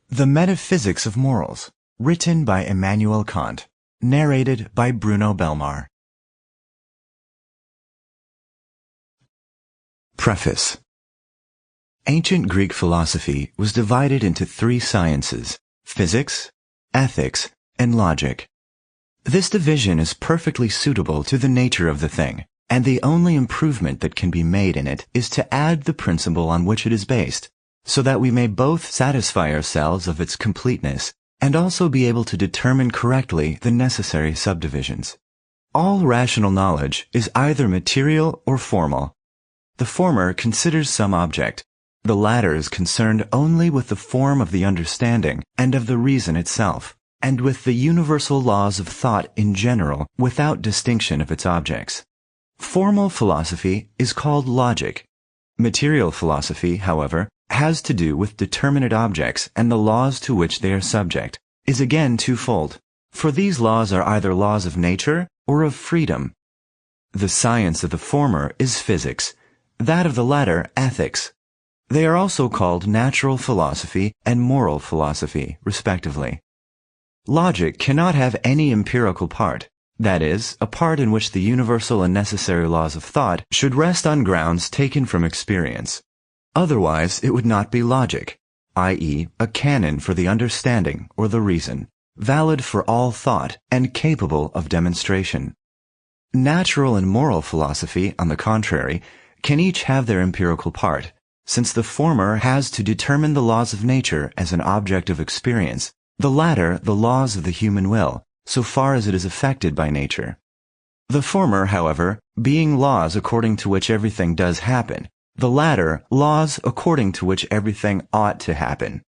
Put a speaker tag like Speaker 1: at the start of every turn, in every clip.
Speaker 1: The Metaphysics of Morals, written by Immanuel Kant, narrated by Bruno Belmar. Preface. Ancient Greek philosophy was divided into three sciences: physics, ethics, and logic. This division is perfectly suitable to the nature of the thing, and the only improvement that can be made in it is to add the principle on which it is based, so that we may both satisfy ourselves of its completeness and also be able to determine correctly the necessary subdivisions. All rational knowledge is either material or formal. The former considers some object. The latter is concerned only with the form of the understanding and of the reason itself, and with the universal laws of thought in general without distinction of its objects. Formal philosophy is called logic. Material philosophy, however, has to do with determinate objects, and the laws to which they are subject is again twofold, for these laws are either laws of nature or of freedom. The science of the former is physics, that of the latter ethics. They are also called natural philosophy and moral philosophy, respectively. Logic cannot have any empirical part, that is, a part in which the universal and necessary laws of thought should rest on grounds taken from experience. Otherwise, it would not be logic, i.e., a canon for the understanding or the reason, valid for all thought and capable of demonstration. Natural and moral philosophy, on the contrary, can each have their empirical part, since the former has to determine the laws of nature as an object of experience, the latter the laws of the human will, so far as it is affected by nature. The former, however, being laws according to which everything does happen, the latter laws according to which everything ought to happen.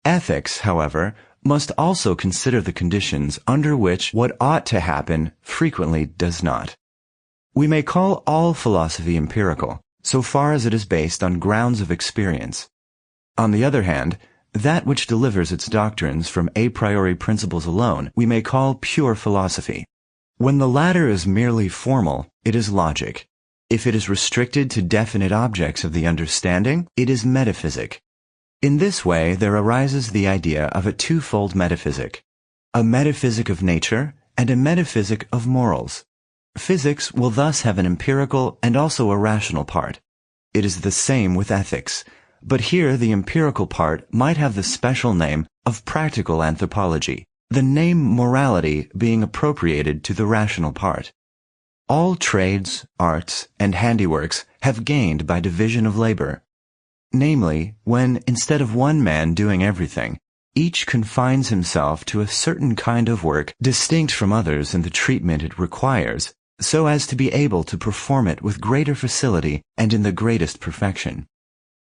Speaker 1: Ethics, however, must also consider the conditions under which what ought to happen frequently does not. We may call all philosophy empirical, so far as it is based on grounds of experience. On the other hand, that which delivers its doctrines from a priori principles alone we may call pure philosophy. When the latter is merely formal, it is logic. If it is restricted to definite objects of the understanding, it is metaphysic. In this way, there arises the idea of a twofold metaphysic: a metaphysic of nature and a metaphysic of morals. Physics will thus have an empirical and also a rational part. It is the same with ethics, but here the empirical part might have the special name of practical anthropology, the name morality being appropriated to the rational part. All trades, arts, and handiworks have gained by division of labor. Namely, when, instead of one man doing everything, each confines himself to a certain kind of work distinct from others in the treatment it requires, so as to be able to perform it with greater facility and in the greatest perfection.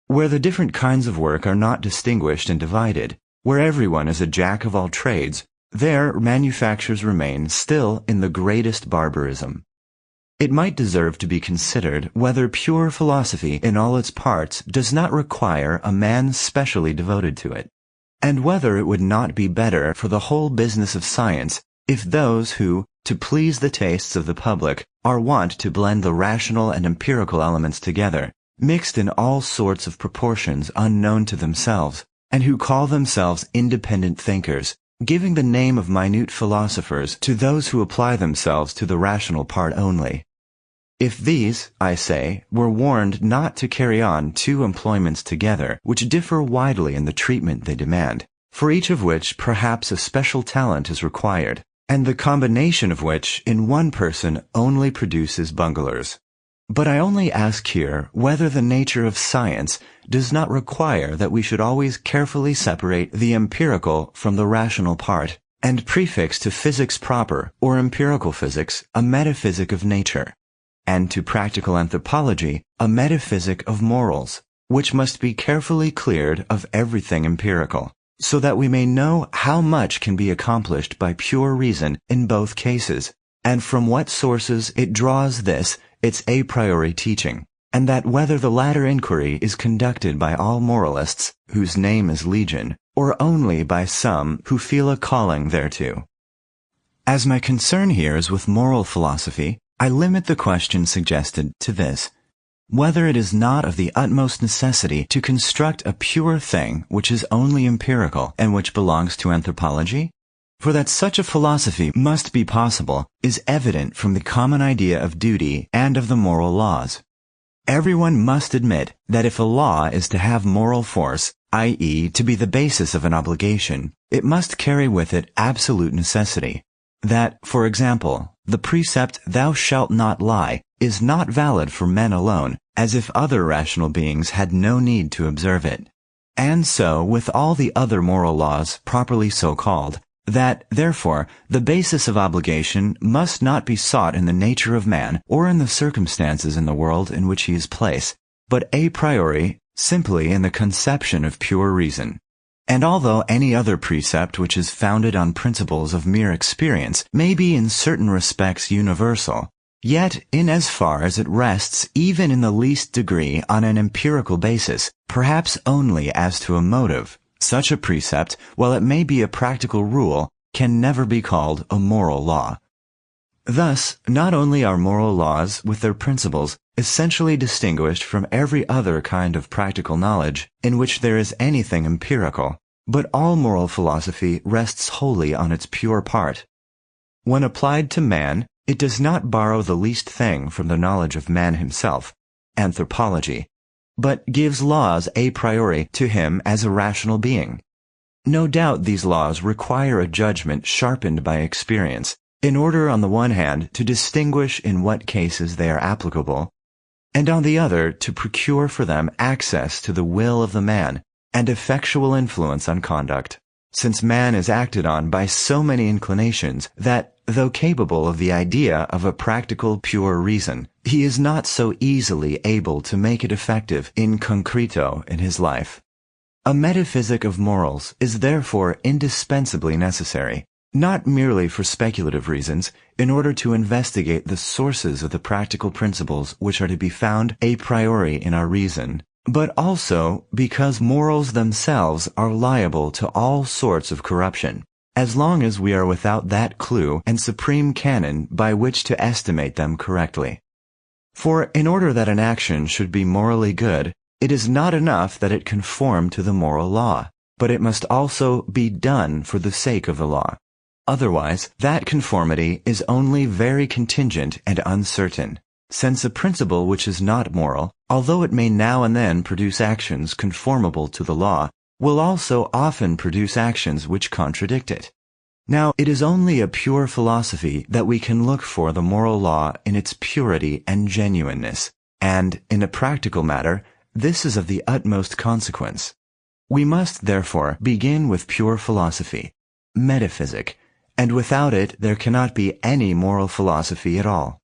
Speaker 1: Where the different kinds of work are not distinguished and divided, where everyone is a jack of all trades, there manufactures remain still in the greatest barbarism. It might deserve to be considered whether pure philosophy in all its parts does not require a man specially devoted to it, and whether it would not be better for the whole business of science if those who, to please the tastes of the public, are wont to blend the rational and empirical elements together, mixed in all sorts of proportions unknown to themselves, and who call themselves independent thinkers, giving the name of minute philosophers to those who apply themselves to the rational part only. If these, I say, were warned not to carry on two employments together which differ widely in the treatment they demand, for each of which perhaps a special talent is required, and the combination of which in one person only produces bunglers. But I only ask here whether the nature of science does not require that we should always carefully separate the empirical from the rational part, and prefix to physics proper, or empirical physics, a metaphysic of nature, and to practical anthropology, a metaphysic of morals, which must be carefully cleared of everything empirical, so that we may know how much can be accomplished by pure reason in both cases, and from what sources it draws this, its a priori teaching, and that whether the latter inquiry is conducted by all moralists, whose name is legion, or only by some who feel a calling thereto. As my concern here is with moral philosophy, I limit the question suggested to this: whether it is not of the utmost necessity to construct a pure thing which is only empirical and which belongs to anthropology? For that such a philosophy must be possible is evident from the common idea of duty and of the moral laws. Everyone must admit that if a law is to have moral force, i.e., to be the basis of an obligation, it must carry with it absolute necessity. That, for example, the precept, "Thou shalt not lie," is not valid for men alone, as if other rational beings had no need to observe it. And so with all the other moral laws properly so called, that, therefore, the basis of obligation must not be sought in the nature of man or in the circumstances in the world in which he is placed, but a priori, simply in the conception of pure reason. And although any other precept which is founded on principles of mere experience may be in certain respects universal, yet in as far as it rests even in the least degree on an empirical basis, perhaps only as to a motive, such a precept, while it may be a practical rule, can never be called a moral law. Thus, not only are moral laws, with their principles, essentially distinguished from every other kind of practical knowledge in which there is anything empirical, but all moral philosophy rests wholly on its pure part. When applied to man, it does not borrow the least thing from the knowledge of man himself, anthropology, but gives laws a priori to him as a rational being. No doubt these laws require a judgment sharpened by experience, in order on the one hand to distinguish in what cases they are applicable, and on the other to procure for them access to the will of the man and effectual influence on conduct, since man is acted on by so many inclinations that, though capable of the idea of a practical pure reason, he is not so easily able to make it effective in concreto in his life. A metaphysic of morals is therefore indispensably necessary, not merely for speculative reasons, in order to investigate the sources of the practical principles which are to be found a priori in our reason, but also because morals themselves are liable to all sorts of corruption, as long as we are without that clue and supreme canon by which to estimate them correctly. For in order that an action should be morally good, it is not enough that it conform to the moral law, but it must also be done for the sake of the law. Otherwise, that conformity is only very contingent and uncertain, since a principle which is not moral, although it may now and then produce actions conformable to the law, will also often produce actions which contradict it. Now, it is only a pure philosophy that we can look for the moral law in its purity and genuineness, and, in a practical matter, this is of the utmost consequence. We must, therefore, begin with pure philosophy, metaphysic, and without it there cannot be any moral philosophy at all.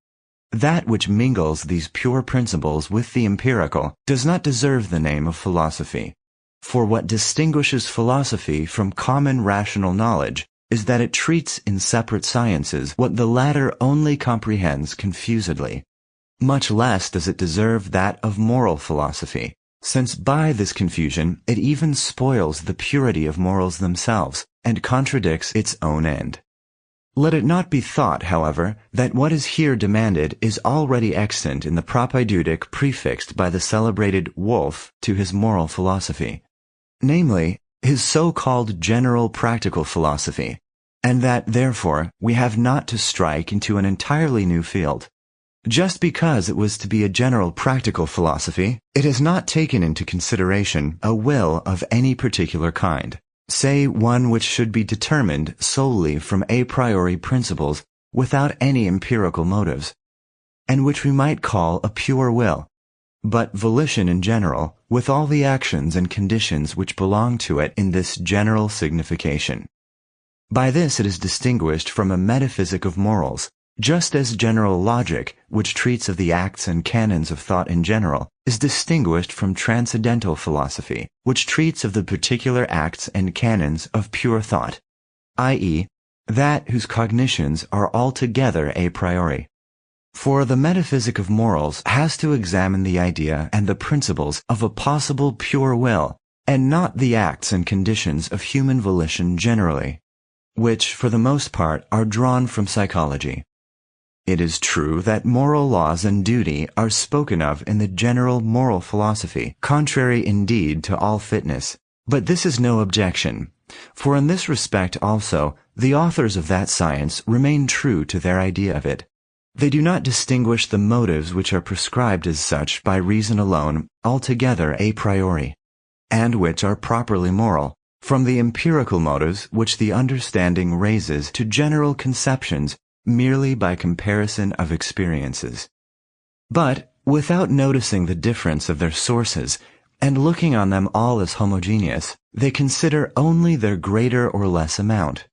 Speaker 1: That which mingles these pure principles with the empirical does not deserve the name of philosophy. For what distinguishes philosophy from common rational knowledge is that it treats in separate sciences what the latter only comprehends confusedly. Much less does it deserve that of moral philosophy, since by this confusion it even spoils the purity of morals themselves and contradicts its own end. Let it not be thought, however, that what is here demanded is already extant in the propaedeutic prefixed by the celebrated Wolff to his moral philosophy, namely, his so-called general practical philosophy, and that, therefore, we have not to strike into an entirely new field. Just because it was to be a general practical philosophy, it has not taken into consideration a will of any particular kind, say one which should be determined solely from a priori principles without any empirical motives, and which we might call a pure will, but volition in general, with all the actions and conditions which belong to it in this general signification. By this it is distinguished from a metaphysic of morals, just as general logic, which treats of the acts and canons of thought in general, is distinguished from transcendental philosophy, which treats of the particular acts and canons of pure thought, i.e., that whose cognitions are altogether a priori. For the metaphysic of morals has to examine the idea and the principles of a possible pure will, and not the acts and conditions of human volition generally, which, for the most part, are drawn from psychology. It is true that moral laws and duty are spoken of in the general moral philosophy, contrary indeed to all fitness. But this is no objection, for in this respect also the authors of that science remain true to their idea of it. They do not distinguish the motives which are prescribed as such by reason alone, altogether a priori, and which are properly moral, from the empirical motives which the understanding raises to general conceptions merely by comparison of experiences. But, without noticing the difference of their sources, and looking on them all as homogeneous, they consider only their greater or less amount.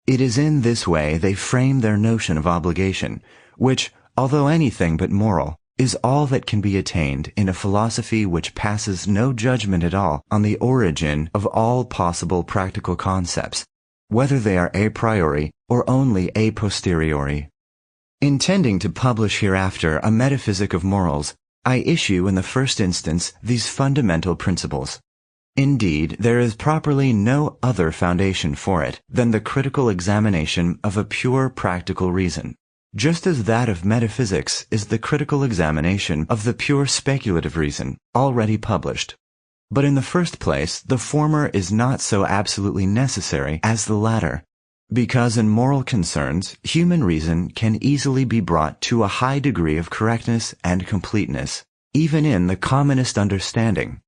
Speaker 1: It is in this way they frame their notion of obligation, which, although anything but moral, is all that can be attained in a philosophy which passes no judgment at all on the origin of all possible practical concepts, whether they are a priori or only a posteriori. Intending to publish hereafter a metaphysic of morals, I issue in the first instance these fundamental principles. Indeed, there is properly no other foundation for it than the critical examination of a pure practical reason, just as that of metaphysics is the critical examination of the pure speculative reason, already published. But in the first place, the former is not so absolutely necessary as the latter, because in moral concerns, human reason can easily be brought to a high degree of correctness and completeness, even in the commonest understanding,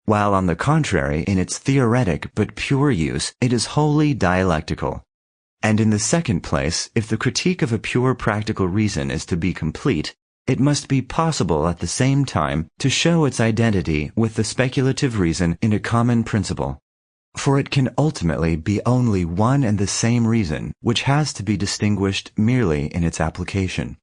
Speaker 1: while on the contrary, in its theoretic but pure use, it is wholly dialectical. And in the second place, if the critique of a pure practical reason is to be complete, it must be possible at the same time to show its identity with the speculative reason in a common principle. For it can ultimately be only one and the same reason, which has to be distinguished merely in its application.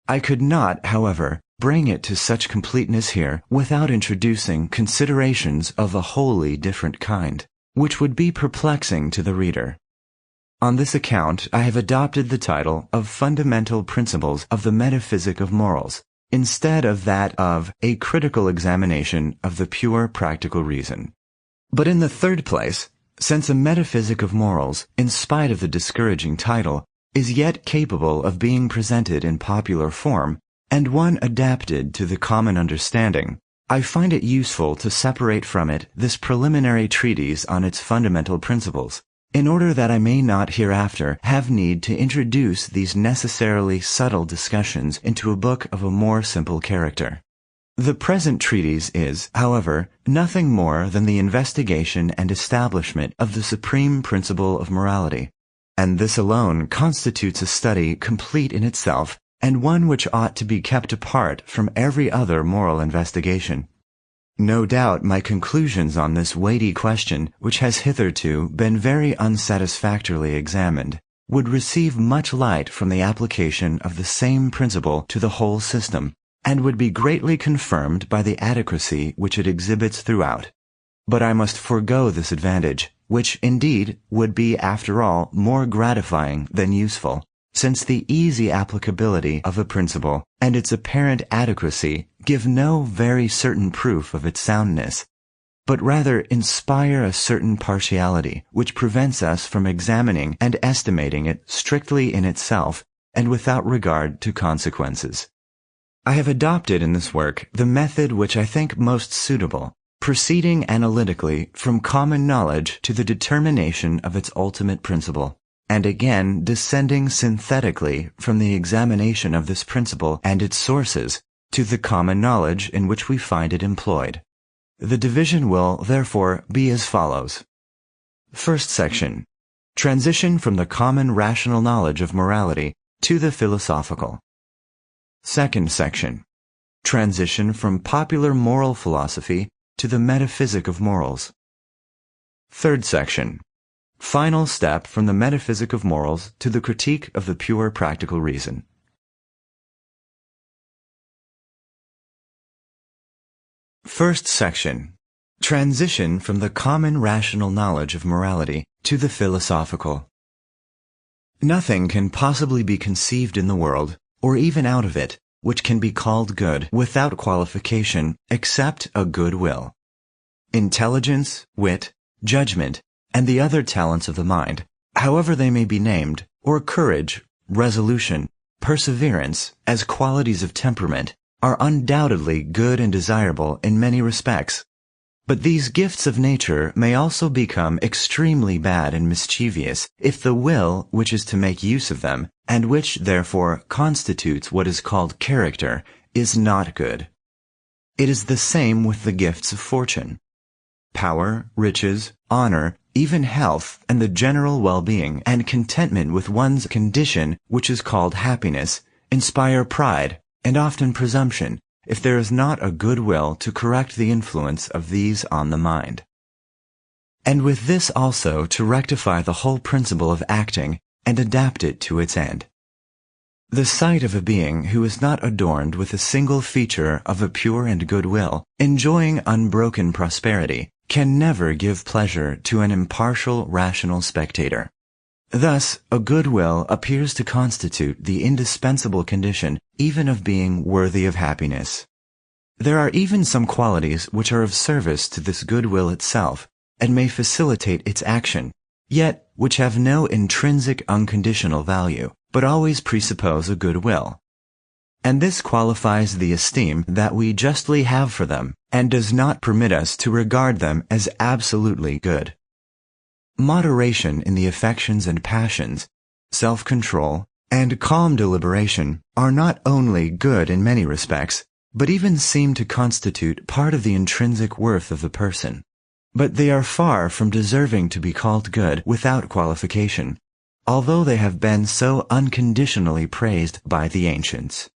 Speaker 1: I could not, however, bring it to such completeness here without introducing considerations of a wholly different kind, which would be perplexing to the reader. On this account, I have adopted the title of Fundamental Principles of the Metaphysic of Morals, instead of that of A Critical Examination of the Pure Practical Reason. But in the third place, since a metaphysic of morals, in spite of the discouraging title, is yet capable of being presented in popular form, and one adapted to the common understanding, I find it useful to separate from it this preliminary treatise on its fundamental principles, in order that I may not hereafter have need to introduce these necessarily subtle discussions into a book of a more simple character. The present treatise is, however, nothing more than the investigation and establishment of the supreme principle of morality, and this alone constitutes a study complete in itself, and one which ought to be kept apart from every other moral investigation. No doubt my conclusions on this weighty question, which has hitherto been very unsatisfactorily examined, would receive much light from the application of the same principle to the whole system, and would be greatly confirmed by the adequacy which it exhibits throughout. But I must forego this advantage, which indeed would be after all more gratifying than useful, since the easy applicability of a principle and its apparent adequacy give no very certain proof of its soundness, but rather inspire a certain partiality which prevents us from examining and estimating it strictly in itself and without regard to consequences. I have adopted in this work the method which I think most suitable, proceeding analytically from common knowledge to the determination of its ultimate principle, and again descending synthetically from the examination of this principle and its sources to the common knowledge in which we find it employed. The division will, therefore, be as follows. First section. Transition from the common rational knowledge of morality to the philosophical. Second section. Transition from popular moral philosophy to the metaphysic of morals. Third section. Final step from the metaphysic of morals to the critique of the pure practical reason. First section. Transition from the common rational knowledge of morality to the philosophical. Nothing can possibly be conceived in the world, or even out of it, which can be called good without qualification except a good will. Intelligence, wit, judgment, and the other talents of the mind, however they may be named, or courage, resolution, perseverance, as qualities of temperament, are undoubtedly good and desirable in many respects. But these gifts of nature may also become extremely bad and mischievous if the will which is to make use of them, and which therefore constitutes what is called character, is not good. It is the same with the gifts of fortune. Power, riches, honor, even health, and the general well-being and contentment with one's condition, which is called happiness, inspire pride, and often presumption, if there is not a good will to correct the influence of these on the mind. And with this also to rectify the whole principle of acting and adapt it to its end. The sight of a being who is not adorned with a single feature of a pure and good will, enjoying unbroken prosperity, can never give pleasure to an impartial, rational spectator. Thus, a good will appears to constitute the indispensable condition even of being worthy of happiness. There are even some qualities which are of service to this good will itself, and may facilitate its action, yet which have no intrinsic unconditional value, but always presuppose a good will. And this qualifies the esteem that we justly have for them, and does not permit us to regard them as absolutely good. Moderation in the affections and passions, self-control, and calm deliberation are not only good in many respects, but even seem to constitute part of the intrinsic worth of the person. But they are far from deserving to be called good without qualification, although they have been so unconditionally praised by the ancients.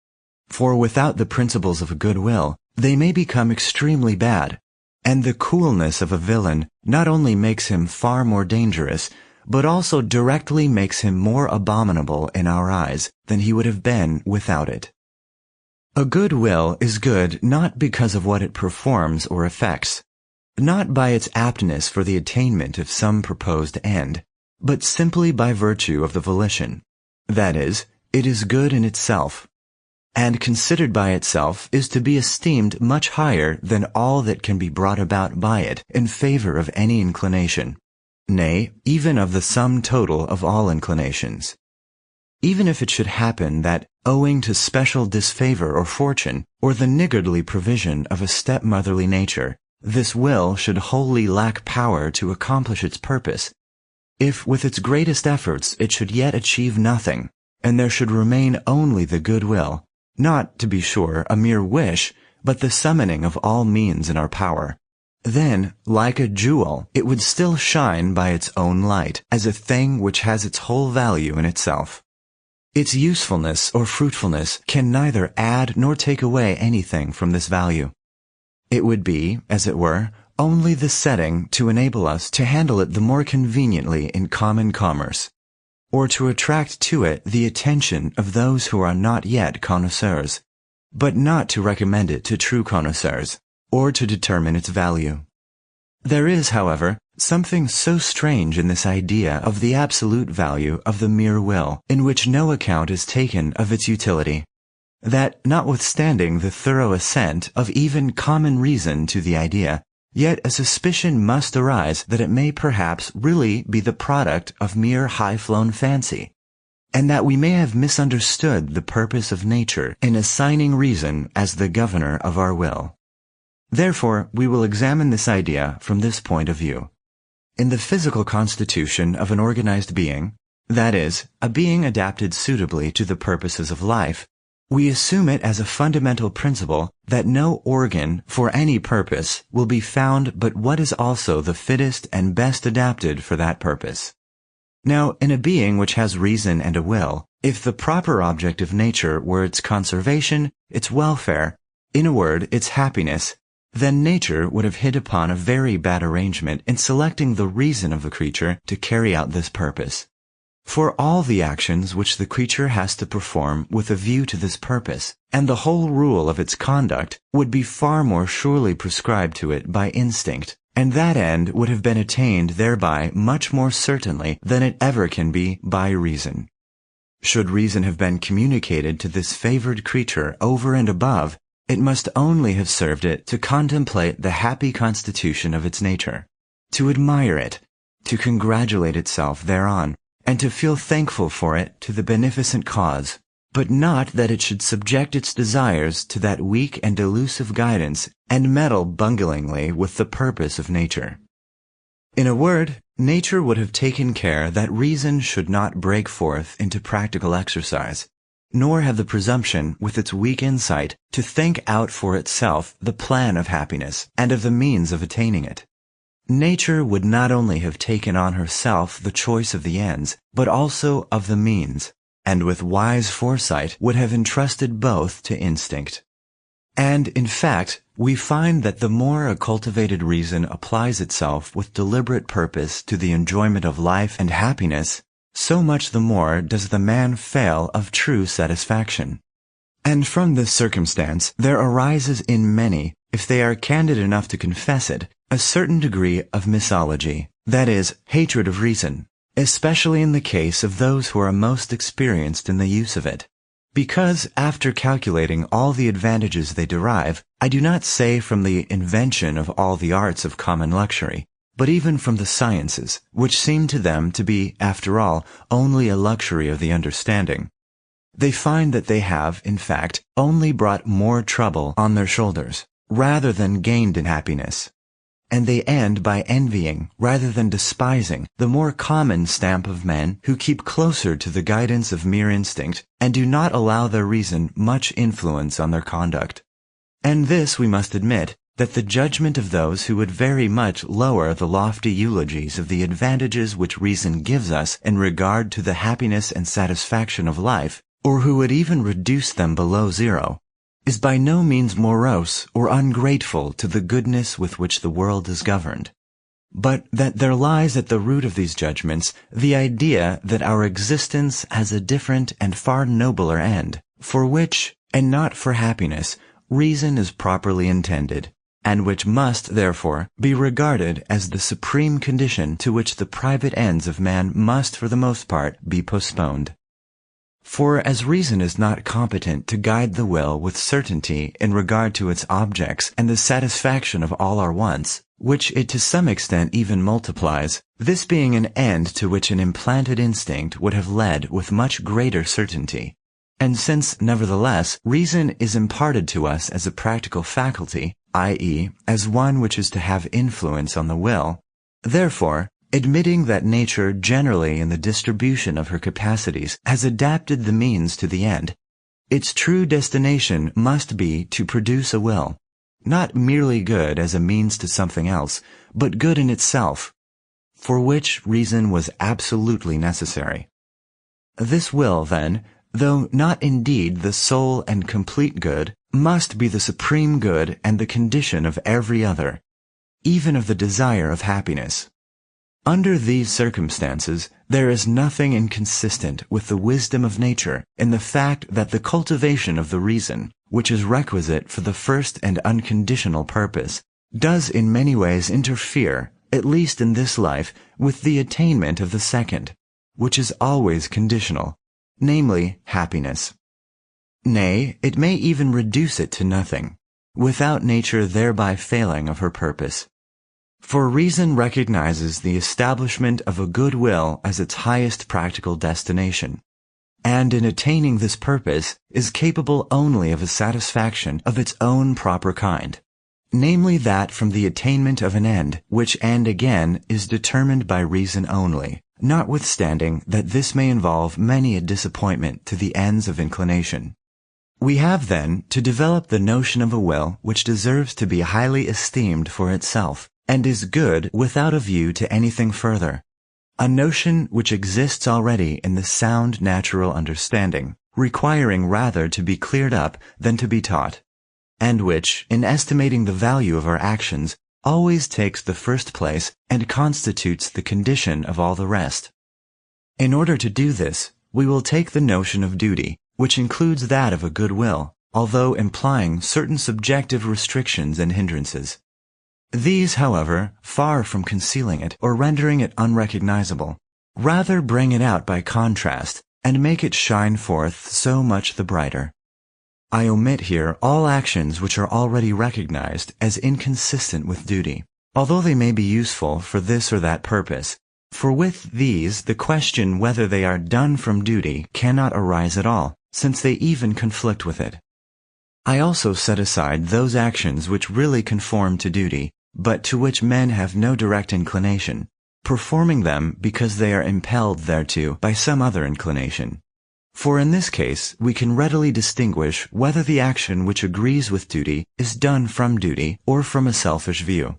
Speaker 1: For without the principles of good will, they may become extremely bad, and the coolness of a villain not only makes him far more dangerous, but also directly makes him more abominable in our eyes than he would have been without it. A good will is good not because of what it performs or effects, not by its aptness for the attainment of some proposed end, but simply by virtue of the volition. That is, it is good in itself, and considered by itself is to be esteemed much higher than all that can be brought about by it in favor of any inclination, nay, even of the sum total of all inclinations. Even if it should happen that, owing to special disfavor or fortune, or the niggardly provision of a stepmotherly nature, this will should wholly lack power to accomplish its purpose, if with its greatest efforts it should yet achieve nothing, and there should remain only the good will, not, to be sure, a mere wish, but the summoning of all means in our power, then, like a jewel, it would still shine by its own light, as a thing which has its whole value in itself. Its usefulness or fruitfulness can neither add nor take away anything from this value. It would be, as it were, only the setting to enable us to handle it the more conveniently in common commerce, or to attract to it the attention of those who are not yet connoisseurs, but not to recommend it to true connoisseurs, or to determine its value. There is, however, something so strange in this idea of the absolute value of the mere will, in which no account is taken of its utility, that, notwithstanding the thorough assent of even common reason to the idea, yet a suspicion must arise that it may perhaps really be the product of mere high-flown fancy, and that we may have misunderstood the purpose of nature in assigning reason as the governor of our will. Therefore, we will examine this idea from this point of view. In the physical constitution of an organized being, that is, a being adapted suitably to the purposes of life, we assume it as a fundamental principle that no organ for any purpose will be found but what is also the fittest and best adapted for that purpose. Now, in a being which has reason and a will, if the proper object of nature were its conservation, its welfare, in a word, its happiness, then nature would have hit upon a very bad arrangement in selecting the reason of the creature to carry out this purpose. For all the actions which the creature has to perform with a view to this purpose, and the whole rule of its conduct, would be far more surely prescribed to it by instinct, and that end would have been attained thereby much more certainly than it ever can be by reason. Should reason have been communicated to this favored creature over and above, it must only have served it to contemplate the happy constitution of its nature, to admire it, to congratulate itself thereon, and to feel thankful for it to the beneficent cause, but not that it should subject its desires to that weak and elusive guidance and meddle bunglingly with the purpose of nature. In a word, nature would have taken care that reason should not break forth into practical exercise, nor have the presumption, with its weak insight, to think out for itself the plan of happiness and of the means of attaining it. Nature would not only have taken on herself the choice of the ends, but also of the means, and with wise foresight would have entrusted both to instinct. And, in fact, we find that the more a cultivated reason applies itself with deliberate purpose to the enjoyment of life and happiness, so much the more does the man fail of true satisfaction. And from this circumstance there arises in many, if they are candid enough to confess it, a certain degree of misology, that is, hatred of reason, especially in the case of those who are most experienced in the use of it. Because, after calculating all the advantages they derive, I do not say from the invention of all the arts of common luxury, but even from the sciences, which seem to them to be, after all, only a luxury of the understanding, they find that they have, in fact, only brought more trouble on their shoulders, rather than gained in happiness. And they end by envying, rather than despising, the more common stamp of men who keep closer to the guidance of mere instinct and do not allow their reason much influence on their conduct. And this we must admit, that the judgment of those who would very much lower the lofty eulogies of the advantages which reason gives us in regard to the happiness and satisfaction of life, or who would even reduce them below zero, is by no means morose or ungrateful to the goodness with which the world is governed, but that there lies at the root of these judgments the idea that our existence has a different and far nobler end, for which, and not for happiness, reason is properly intended, and which must, therefore, be regarded as the supreme condition to which the private ends of man must, for the most part, be postponed. For as reason is not competent to guide the will with certainty in regard to its objects and the satisfaction of all our wants, which it to some extent even multiplies, this being an end to which an implanted instinct would have led with much greater certainty, and since, nevertheless, reason is imparted to us as a practical faculty, i.e., as one which is to have influence on the will, therefore, admitting that nature generally in the distribution of her capacities has adapted the means to the end, its true destination must be to produce a will, not merely good as a means to something else, but good in itself, for which reason was absolutely necessary. This will, then, though not indeed the sole and complete good, must be the supreme good and the condition of every other, even of the desire of happiness. Under these circumstances, there is nothing inconsistent with the wisdom of nature in the fact that the cultivation of the reason, which is requisite for the first and unconditional purpose, does in many ways interfere, at least in this life, with the attainment of the second, which is always conditional, namely, happiness. Nay, it may even reduce it to nothing, without nature thereby failing of her purpose. For reason recognizes the establishment of a good will as its highest practical destination, and in attaining this purpose is capable only of a satisfaction of its own proper kind, namely that from the attainment of an end, which end again is determined by reason only, notwithstanding that this may involve many a disappointment to the ends of inclination. We have, then, to develop the notion of a will which deserves to be highly esteemed for itself, and is good without a view to anything further, a notion which exists already in the sound natural understanding, requiring rather to be cleared up than to be taught, and which, in estimating the value of our actions, always takes the first place and constitutes the condition of all the rest. In order to do this, we will take the notion of duty, which includes that of a good will, although implying certain subjective restrictions and hindrances. These, however, far from concealing it or rendering it unrecognizable, rather bring it out by contrast and make it shine forth so much the brighter. I omit here all actions which are already recognized as inconsistent with duty, although they may be useful for this or that purpose, for with these the question whether they are done from duty cannot arise at all, since they even conflict with it. I also set aside those actions which really conform to duty, but to which men have no direct inclination, performing them because they are impelled thereto by some other inclination. For in this case, we can readily distinguish whether the action which agrees with duty is done from duty or from a selfish view.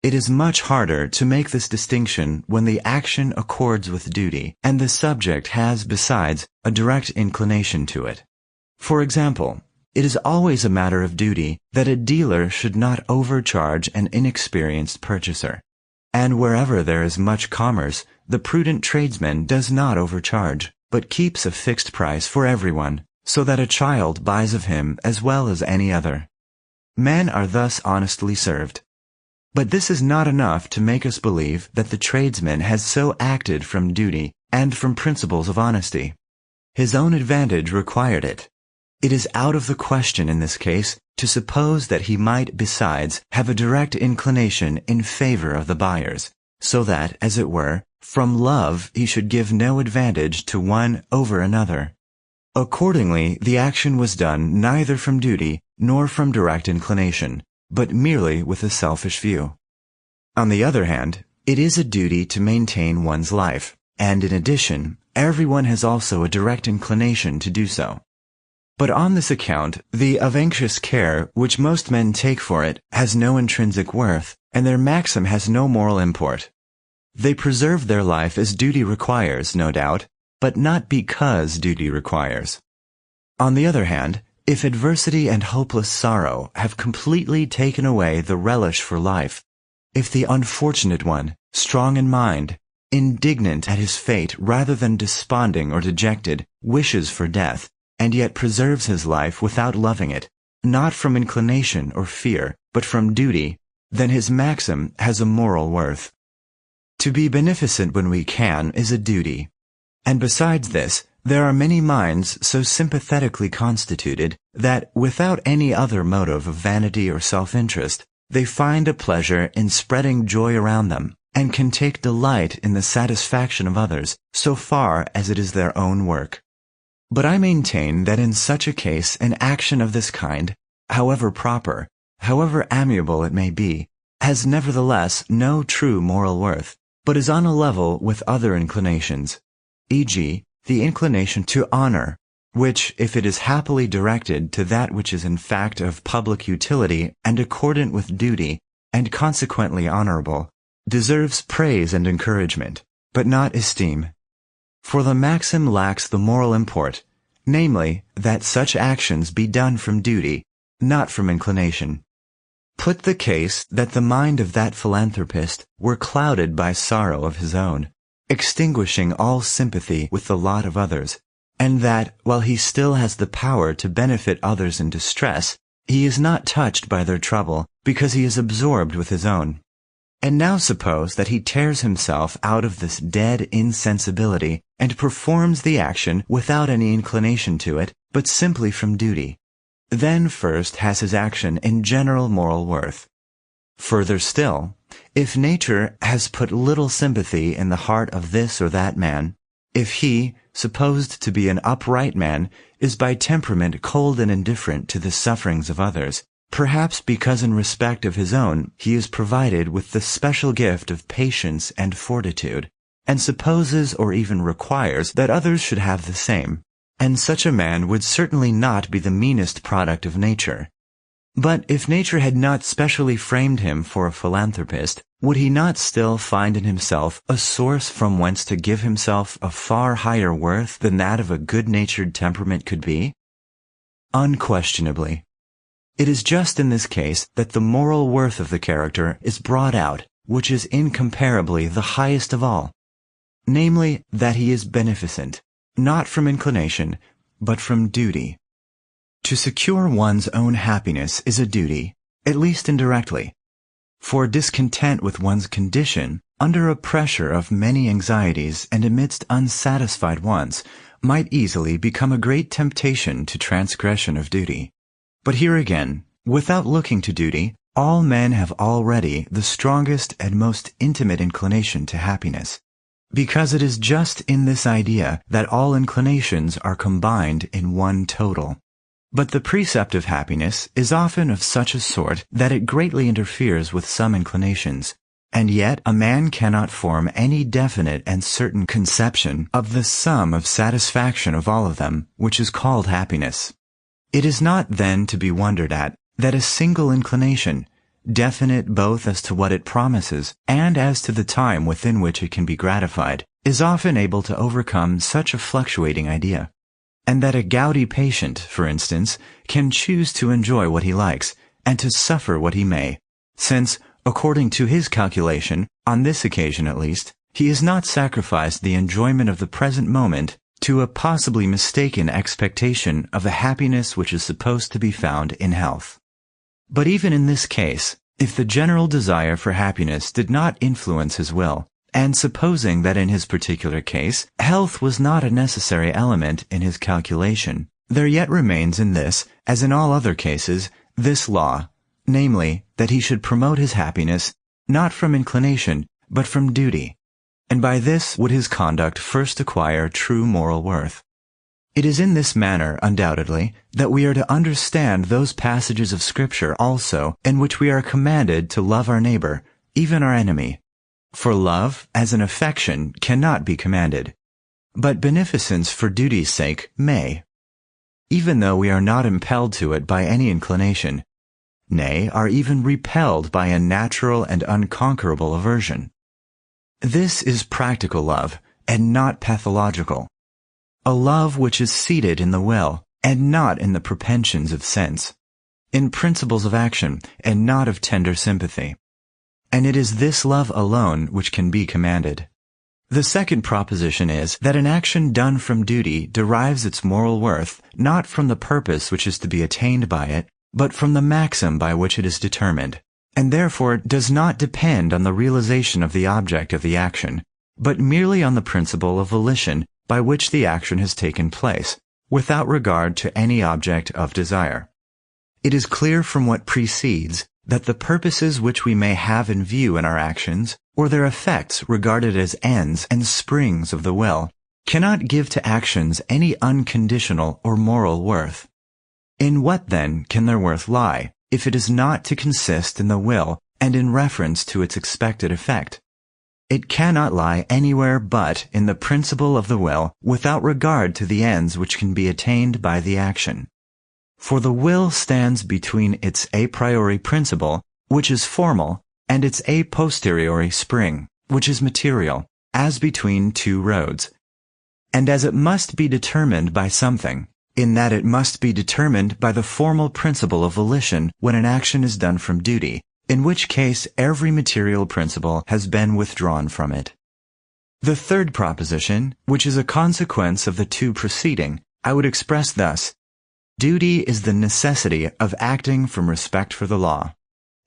Speaker 1: It is much harder to make this distinction when the action accords with duty, and the subject has, besides, a direct inclination to it. For example, it is always a matter of duty that a dealer should not overcharge an inexperienced purchaser. And wherever there is much commerce, the prudent tradesman does not overcharge, but keeps a fixed price for everyone, so that a child buys of him as well as any other. Men are thus honestly served. But this is not enough to make us believe that the tradesman has so acted from duty and from principles of honesty. His own advantage required it. It is out of the question in this case to suppose that he might besides have a direct inclination in favor of the buyers, so that, as it were, from love he should give no advantage to one over another. Accordingly, the action was done neither from duty nor from direct inclination, but merely with a selfish view. On the other hand, it is a duty to maintain one's life, and in addition, everyone has also a direct inclination to do so. But on this account, the of anxious care which most men take for it has no intrinsic worth, and their maxim has no moral import. They preserve their life as duty requires, no doubt, but not because duty requires. On the other hand, if adversity and hopeless sorrow have completely taken away the relish for life, if the unfortunate one, strong in mind, indignant at his fate rather than desponding or dejected, wishes for death, and yet preserves his life without loving it, not from inclination or fear, but from duty, then his maxim has a moral worth. To be beneficent when we can is a duty. And besides this, there are many minds so sympathetically constituted that, without any other motive of vanity or self-interest, they find a pleasure in spreading joy around them, and can take delight in the satisfaction of others, so far as it is their own work. But I maintain that in such a case an action of this kind, however proper, however amiable it may be, has nevertheless no true moral worth, but is on a level with other inclinations, e.g., the inclination to honor, which, if it is happily directed to that which is in fact of public utility and accordant with duty, and consequently honorable, deserves praise and encouragement, but not esteem. For the maxim lacks the moral import, namely, that such actions be done from duty, not from inclination. Put the case that the mind of that philanthropist were clouded by sorrow of his own, extinguishing all sympathy with the lot of others, and that, while he still has the power to benefit others in distress, he is not touched by their trouble because he is absorbed with his own. And now suppose that he tears himself out of this dead insensibility and performs the action without any inclination to it, but simply from duty. Then first has his action in general moral worth. Further still, if nature has put little sympathy in the heart of this or that man, if he, supposed to be an upright man, is by temperament cold and indifferent to the sufferings of others, perhaps because in respect of his own he is provided with the special gift of patience and fortitude, and supposes or even requires that others should have the same, and such a man would certainly not be the meanest product of nature. But if nature had not specially framed him for a philanthropist, would he not still find in himself a source from whence to give himself a far higher worth than that of a good-natured temperament could be? Unquestionably. It is just in this case that the moral worth of the character is brought out, which is incomparably the highest of all, namely, that he is beneficent, not from inclination, but from duty. To secure one's own happiness is a duty, at least indirectly. For discontent with one's condition, under a pressure of many anxieties and amidst unsatisfied wants, might easily become a great temptation to transgression of duty. But here again, without looking to duty, all men have already the strongest and most intimate inclination to happiness. because it is just in this idea that all inclinations are combined in one total. But the precept of happiness is often of such a sort that it greatly interferes with some inclinations, and yet a man cannot form any definite and certain conception of the sum of satisfaction of all of them, which is called happiness. It is not then to be wondered at that a single inclination, definite both as to what it promises and as to the time within which it can be gratified, is often able to overcome such a fluctuating idea, and that a gouty patient, for instance, can choose to enjoy what he likes and to suffer what he may, since, according to his calculation, on this occasion at least, he has not sacrificed the enjoyment of the present moment to a possibly mistaken expectation of a happiness which is supposed to be found in health. But even in this case, if the general desire for happiness did not influence his will, and supposing that in his particular case health was not a necessary element in his calculation, there yet remains in this, as in all other cases, this law, namely, that he should promote his happiness not from inclination, but from duty, and by this would his conduct first acquire true moral worth. It is in this manner, undoubtedly, that we are to understand those passages of Scripture also in which we are commanded to love our neighbor, even our enemy. For love, as an affection, cannot be commanded, but beneficence for duty's sake may, even though we are not impelled to it by any inclination, nay, are even repelled by a natural and unconquerable aversion. This is practical love, and not pathological. A love which is seated in the will, and not in the propensions of sense, in principles of action, and not of tender sympathy. And it is this love alone which can be commanded. The second proposition is that an action done from duty derives its moral worth not from the purpose which is to be attained by it, but from the maxim by which it is determined, and therefore does not depend on the realization of the object of the action, but merely on the principle of volition by which the action has taken place, without regard to any object of desire. It is clear from what precedes that the purposes which we may have in view in our actions, or their effects regarded as ends and springs of the will, cannot give to actions any unconditional or moral worth. In what, then, can their worth lie, if it is not to consist in the will and in reference to its expected effect? It cannot lie anywhere but in the principle of the will without regard to the ends which can be attained by the action. For the will stands between its a priori principle, which is formal, and its a posteriori spring, which is material, as between two roads. And as it must be determined by something, in that it must be determined by the formal principle of volition when an action is done from duty, in which case every material principle has been withdrawn from it. The third proposition, which is a consequence of the two preceding, I would express thus: duty is the necessity of acting from respect for the law.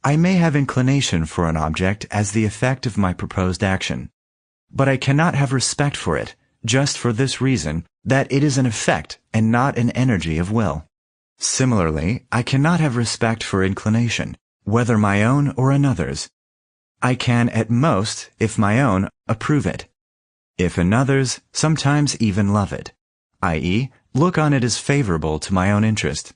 Speaker 1: I may have inclination for an object as the effect of my proposed action, but I cannot have respect for it, just for this reason, that it is an effect and not an energy of will. Similarly, I cannot have respect for inclination, whether my own or another's. I can at most, if my own, approve it. If another's, sometimes even love it, i.e., look on it as favorable to my own interest.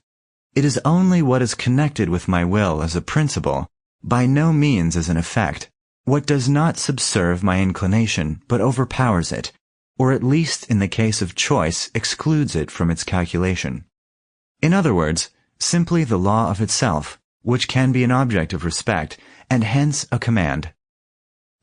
Speaker 1: It is only what is connected with my will as a principle, by no means as an effect, what does not subserve my inclination but overpowers it, or at least in the case of choice excludes it from its calculation. In other words, simply the law of itself, which can be an object of respect, and hence a command.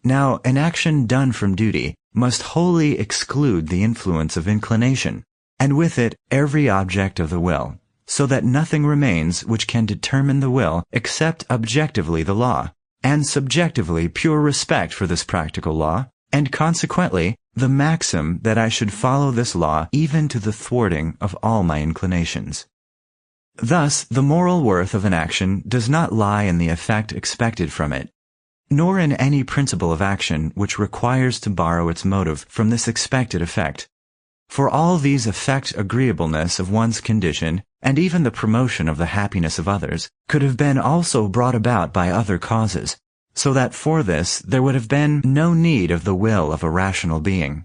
Speaker 1: Now, an action done from duty must wholly exclude the influence of inclination, and with it every object of the will, so that nothing remains which can determine the will except objectively the law, and subjectively pure respect for this practical law, and consequently the maxim that I should follow this law even to the thwarting of all my inclinations. Thus, the moral worth of an action does not lie in the effect expected from it, nor in any principle of action which requires to borrow its motive from this expected effect. For all these affect agreeableness of one's condition, and even the promotion of the happiness of others, could have been also brought about by other causes, so that for this there would have been no need of the will of a rational being.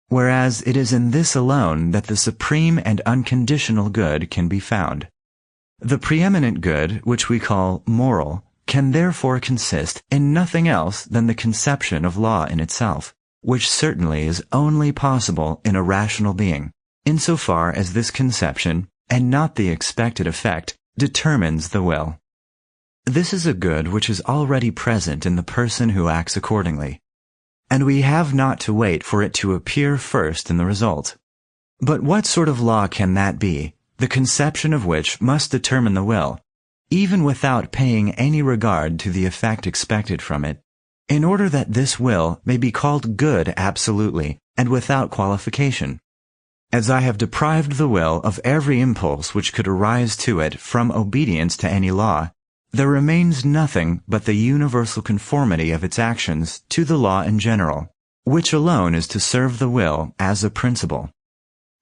Speaker 1: Whereas it is in this alone that the supreme and unconditional good can be found. The preeminent good, which we call moral, can therefore consist in nothing else than the conception of law in itself, which certainly is only possible in a rational being, insofar as this conception, and not the expected effect, determines the will. This is a good which is already present in the person who acts accordingly, and we have not to wait for it to appear first in the result. But what sort of law can that be, the conception of which must determine the will, even without paying any regard to the effect expected from it, in order that this will may be called good absolutely and without qualification? As I have deprived the will of every impulse which could arise to it from obedience to any law, there remains nothing but the universal conformity of its actions to the law in general, which alone is to serve the will as a principle,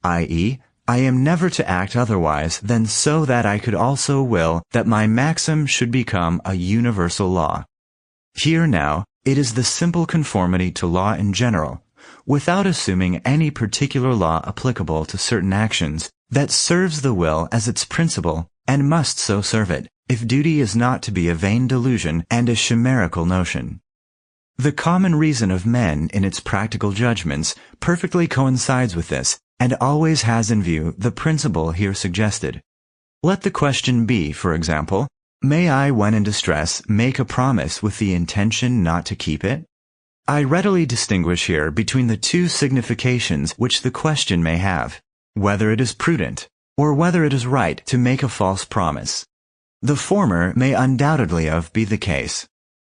Speaker 1: i.e., I am never to act otherwise than so that I could also will that my maxim should become a universal law. Here now, it is the simple conformity to law in general, without assuming any particular law applicable to certain actions, that serves the will as its principle, and must so serve it, if duty is not to be a vain delusion and a chimerical notion. The common reason of men in its practical judgments perfectly coincides with this, and always has in view the principle here suggested. Let the question be, for example, may I, when in distress, make a promise with the intention not to keep it? I readily distinguish here between the two significations which the question may have, whether it is prudent, or whether it is right to make a false promise. The former may undoubtedly be the case.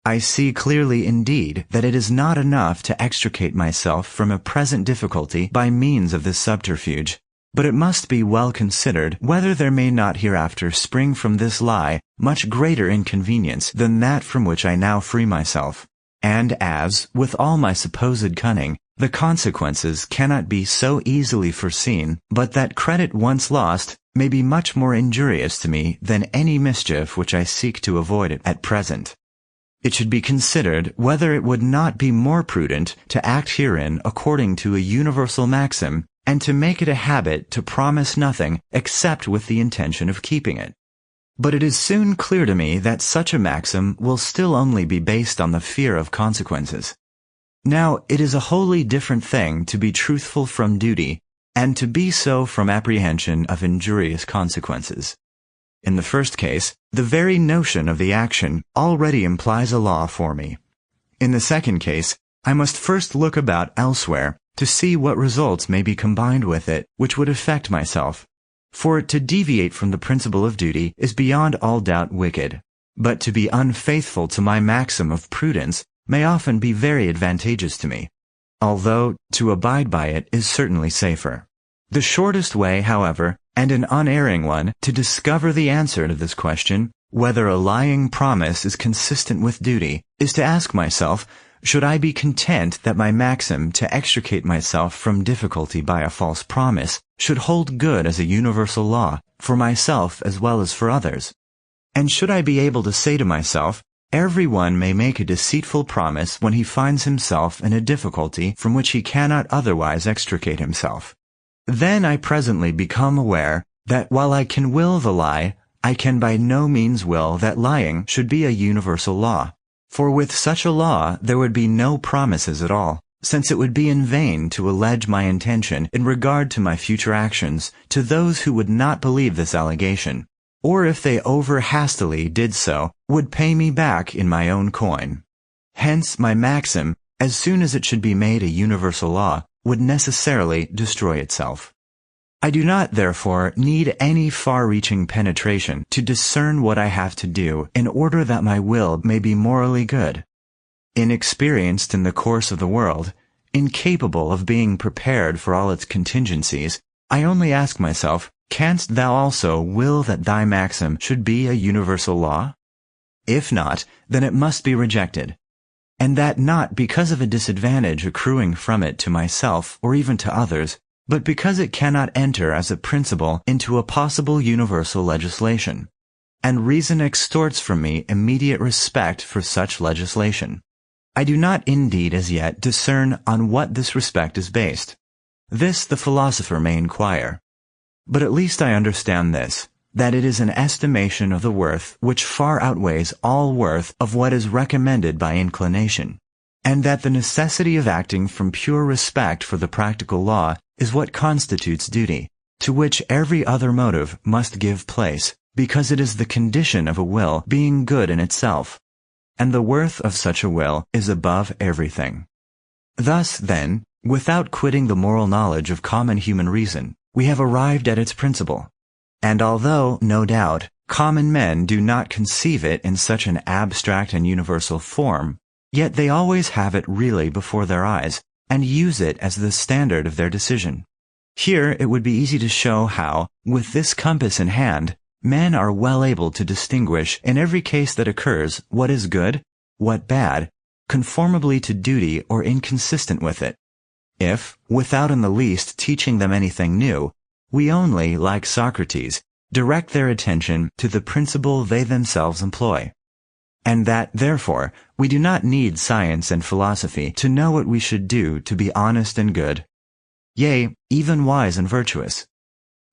Speaker 1: I see clearly indeed that it is not enough to extricate myself from a present difficulty by means of this subterfuge, but it must be well considered whether there may not hereafter spring from this lie much greater inconvenience than that from which I now free myself, and as, with all my supposed cunning, the consequences cannot be so easily foreseen, but that credit once lost may be much more injurious to me than any mischief which I seek to avoid at present. It should be considered whether it would not be more prudent to act herein according to a universal maxim, and to make it a habit to promise nothing except with the intention of keeping it. But it is soon clear to me that such a maxim will still only be based on the fear of consequences. Now, it is a wholly different thing to be truthful from duty, and to be so from apprehension of injurious consequences. In the first case, the very notion of the action already implies a law for me. In the second case, I must first look about elsewhere to see what results may be combined with it which would affect myself. For to deviate from the principle of duty is beyond all doubt wicked, but to be unfaithful to my maxim of prudence may often be very advantageous to me, although to abide by it is certainly safer. The shortest way, however, and an unerring one, to discover the answer to this question, whether a lying promise is consistent with duty, is to ask myself, should I be content that my maxim to extricate myself from difficulty by a false promise should hold good as a universal law, for myself as well as for others? And should I be able to say to myself, everyone may make a deceitful promise when he finds himself in a difficulty from which he cannot otherwise extricate himself? Then I presently become aware that while I can will the lie, I can by no means will that lying should be a universal law. For with such a law there would be no promises at all, since it would be in vain to allege my intention in regard to my future actions to those who would not believe this allegation, or if they over hastily did so, would pay me back in my own coin. Hence my maxim, as soon as it should be made a universal law, would necessarily destroy itself. I do not, therefore, need any far-reaching penetration to discern what I have to do in order that my will may be morally good. Inexperienced in the course of the world, incapable of being prepared for all its contingencies, I only ask myself, canst thou also will that thy maxim should be a universal law? If not, then it must be rejected, and that not because of a disadvantage accruing from it to myself or even to others, but because it cannot enter as a principle into a possible universal legislation. and reason extorts from me immediate respect for such legislation. I do not indeed as yet discern on what this respect is based. This the philosopher may inquire. But at least I understand this, that it is an estimation of the worth which far outweighs all worth of what is recommended by inclination, and that the necessity of acting from pure respect for the practical law is what constitutes duty, to which every other motive must give place, because it is the condition of a will being good in itself, and the worth of such a will is above everything. Thus, then, without quitting the moral knowledge of common human reason, we have arrived at its principle. And although, no doubt, common men do not conceive it in such an abstract and universal form, yet they always have it really before their eyes, and use it as the standard of their decision. Here it would be easy to show how, with this compass in hand, men are well able to distinguish in every case that occurs what is good, what bad, conformably to duty or inconsistent with it. If, without in the least teaching them anything new, we only, like Socrates, direct their attention to the principle they themselves employ, and that, therefore, we do not need science and philosophy to know what we should do to be honest and good, yea, even wise and virtuous.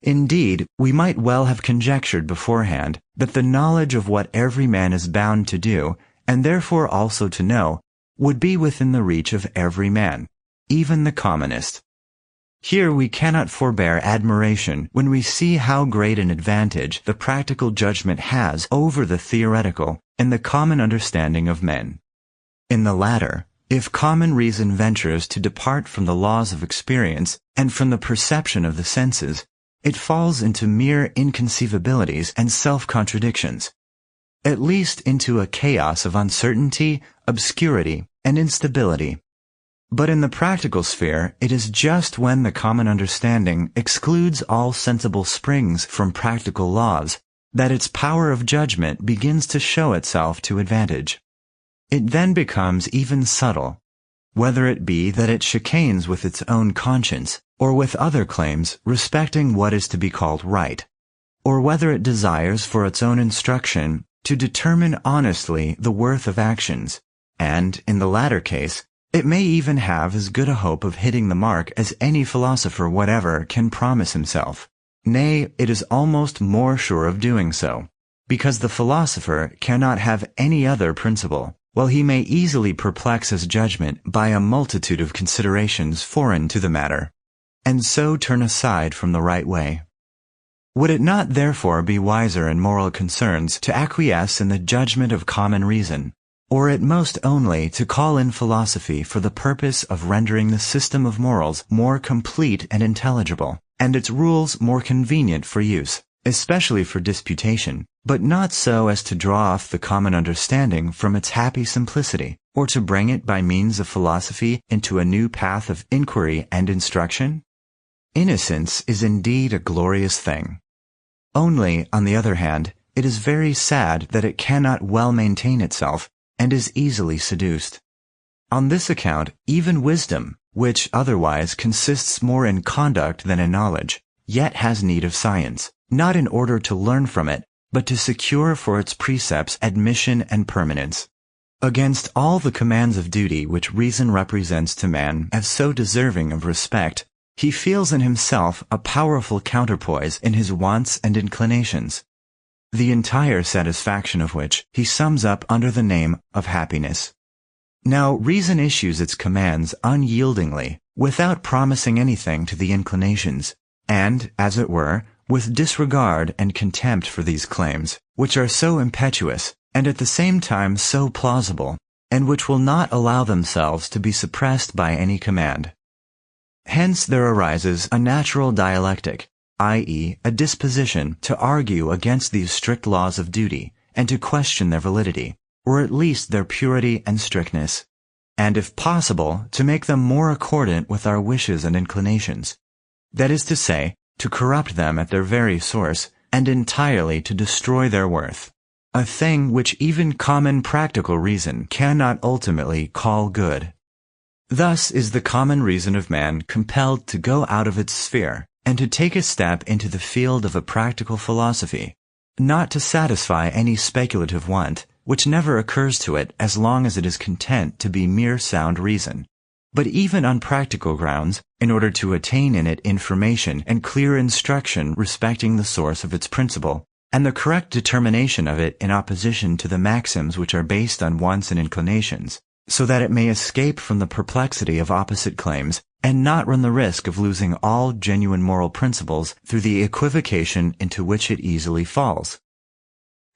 Speaker 1: Indeed, we might well have conjectured beforehand that the knowledge of what every man is bound to do, and therefore also to know, would be within the reach of every man, even the commonest. Here we cannot forbear admiration when we see how great an advantage the practical judgment has over the theoretical in the common understanding of men. In the latter, if common reason ventures to depart from the laws of experience and from the perception of the senses, it falls into mere inconceivabilities and self-contradictions, at least into a chaos of uncertainty, obscurity, and instability. But in the practical sphere, it is just when the common understanding excludes all sensible springs from practical laws that its power of judgment begins to show itself to advantage. It then becomes even subtle, whether it be that it chicanes with its own conscience, or with other claims respecting what is to be called right, or whether it desires for its own instruction to determine honestly the worth of actions, and, in the latter case, it may even have as good a hope of hitting the mark as any philosopher whatever can promise himself. Nay, it is almost more sure of doing so, because the philosopher cannot have any other principle, while he may easily perplex his judgment by a multitude of considerations foreign to the matter, and so turn aside from the right way. Would it not therefore be wiser in moral concerns to acquiesce in the judgment of common reason, or at most only to call in philosophy for the purpose of rendering the system of morals more complete and intelligible, and its rules more convenient for use, especially for disputation, but not so as to draw off the common understanding from its happy simplicity, or to bring it by means of philosophy into a new path of inquiry and instruction? Innocence is indeed a glorious thing. Only, on the other hand, it is very sad that it cannot well maintain itself, and is easily seduced. On this account, even wisdom, which otherwise consists more in conduct than in knowledge, yet has need of science, not in order to learn from it, but to secure for its precepts admission and permanence. Against all the commands of duty which reason represents to man as so deserving of respect, he feels in himself a powerful counterpoise in his wants and inclinations, the entire satisfaction of which he sums up under the name of happiness. Now, reason issues its commands unyieldingly, without promising anything to the inclinations, and, as it were, with disregard and contempt for these claims, which are so impetuous, and at the same time so plausible, and which will not allow themselves to be suppressed by any command. Hence there arises a natural dialectic, i.e., a disposition to argue against these strict laws of duty, and to question their validity, or at least their purity and strictness, and if possible, to make them more accordant with our wishes and inclinations, that is to say, to corrupt them at their very source, and entirely to destroy their worth, a thing which even common practical reason cannot ultimately call good. Thus is the common reason of man compelled to go out of its sphere, and to take a step into the field of a practical philosophy, not to satisfy any speculative want, which never occurs to it as long as it is content to be mere sound reason, but even on practical grounds, in order to attain in it information and clear instruction respecting the source of its principle, and the correct determination of it in opposition to the maxims which are based on wants and inclinations, so that it may escape from the perplexity of opposite claims and not run the risk of losing all genuine moral principles through the equivocation into which it easily falls.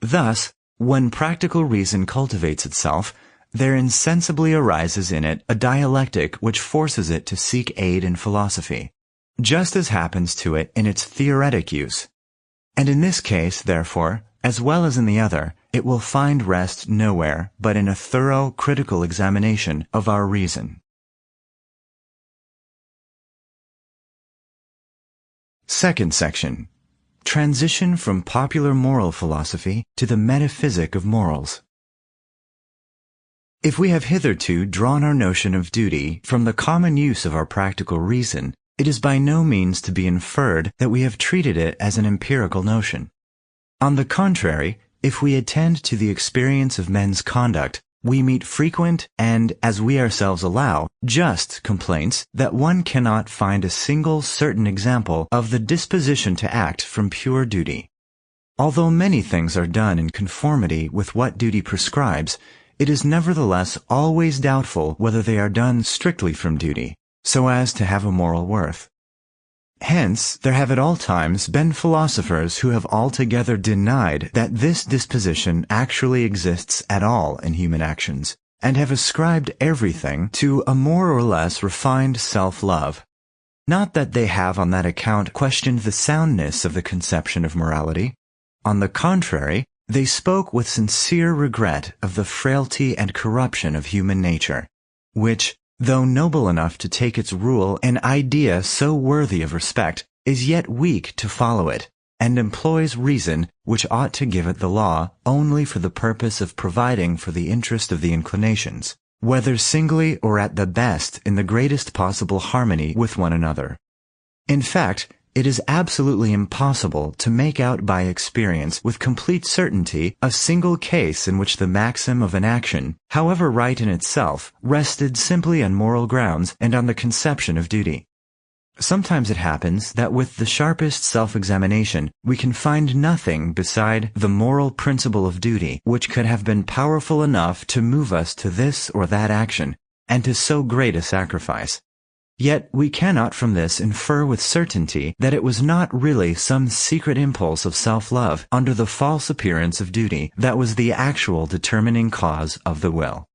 Speaker 1: Thus, when practical reason cultivates itself, there insensibly arises in it a dialectic which forces it to seek aid in philosophy, just as happens to it in its theoretic use. And in this case, therefore, as well as in the other, it will find rest nowhere but in a thorough critical examination of our reason. Second section. Transition from popular moral philosophy to the metaphysic of morals. If we have hitherto drawn our notion of duty from the common use of our practical reason, it is by no means to be inferred that we have treated it as an empirical notion. On the contrary, if we attend to the experience of men's conduct, we meet frequent and, as we ourselves allow, just complaints that one cannot find a single certain example of the disposition to act from pure duty. Although many things are done in conformity with what duty prescribes, it is nevertheless always doubtful whether they are done strictly from duty, so as to have a moral worth. Hence, there have at all times been philosophers who have altogether denied that this disposition actually exists at all in human actions, and have ascribed everything to a more or less refined self-love. Not that they have on that account questioned the soundness of the conception of morality. On the contrary, they spoke with sincere regret of the frailty and corruption of human nature, which, though noble enough to take its rule an idea so worthy of respect, is yet weak to follow it, and employs reason, which ought to give it the law, only for the purpose of providing for the interest of the inclinations, whether singly or at the best in the greatest possible harmony with one another. In fact, it is absolutely impossible to make out by experience with complete certainty a single case in which the maxim of an action, however right in itself, rested simply on moral grounds and on the conception of duty. Sometimes it happens that with the sharpest self-examination we can find nothing beside the moral principle of duty which could have been powerful enough to move us to this or that action, and to so great a sacrifice. Yet we cannot from this infer with certainty that it was not really some secret impulse of self-love under the false appearance of duty that was the actual determining cause of the will.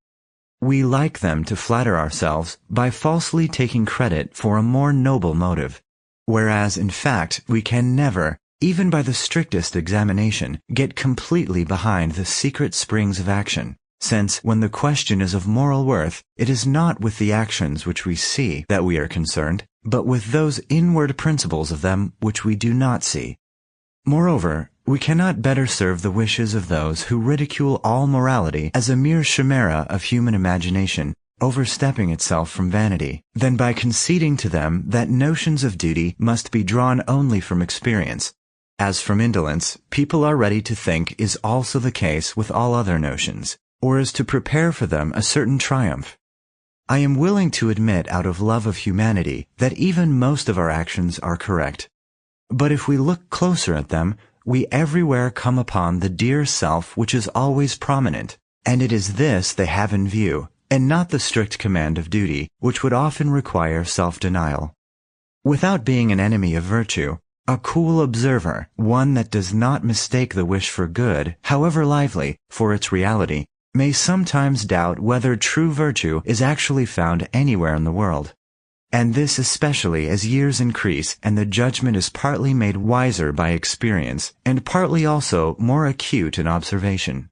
Speaker 1: We like them to flatter ourselves by falsely taking credit for a more noble motive, whereas in fact we can never, even by the strictest examination, get completely behind the secret springs of action. Since, when the question is of moral worth, it is not with the actions which we see that we are concerned, but with those inward principles of them which we do not see. Moreover, we cannot better serve the wishes of those who ridicule all morality as a mere chimera of human imagination, overstepping itself from vanity, than by conceding to them that notions of duty must be drawn only from experience. As from indolence, people are ready to think is also the case with all other notions, or is to prepare for them a certain triumph. I am willing to admit out of love of humanity that even most of our actions are correct. But if we look closer at them, we everywhere come upon the dear self which is always prominent, and it is this they have in view, and not the strict command of duty, which would often require self-denial. Without being an enemy of virtue, a cool observer, one that does not mistake the wish for good, however lively, for its reality, may sometimes doubt whether true virtue is actually found anywhere in the world. And this especially as years increase and the judgment is partly made wiser by experience and partly also more acute in observation.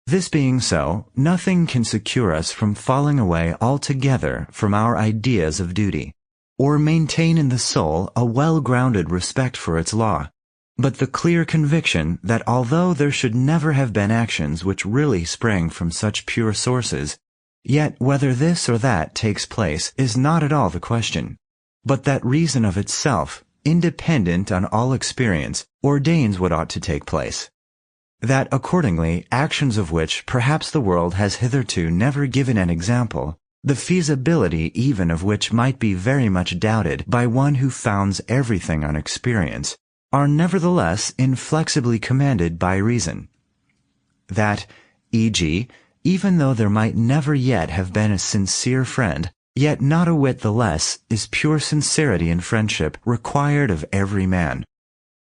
Speaker 1: This being so, nothing can secure us from falling away altogether from our ideas of duty, or maintain in the soul a well-grounded respect for its law, but the clear conviction that although there should never have been actions which really sprang from such pure sources, yet whether this or that takes place is not at all the question, but that reason of itself, independent on all experience, ordains what ought to take place, that accordingly actions of which perhaps the world has hitherto never given an example, the feasibility even of which might be very much doubted by one who founds everything on experience, are nevertheless inflexibly commanded by reason. That, e.g., even though there might never yet have been a sincere friend, yet not a whit the less is pure sincerity in friendship required of every man.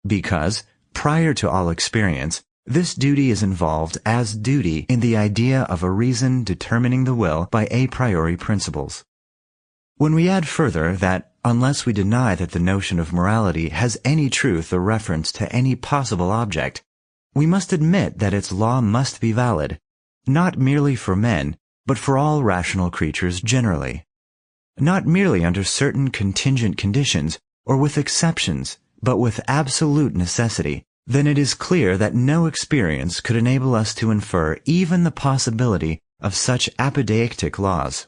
Speaker 1: Because, prior to all experience, this duty is involved as duty in the idea of a reason determining the will by a priori principles. When we add further that, unless we deny that the notion of morality has any truth or reference to any possible object, we must admit that its law must be valid, not merely for men, but for all rational creatures generally. Not merely under certain contingent conditions, or with exceptions, but with absolute necessity, then it is clear that no experience could enable us to infer even the possibility of such apodeictic laws.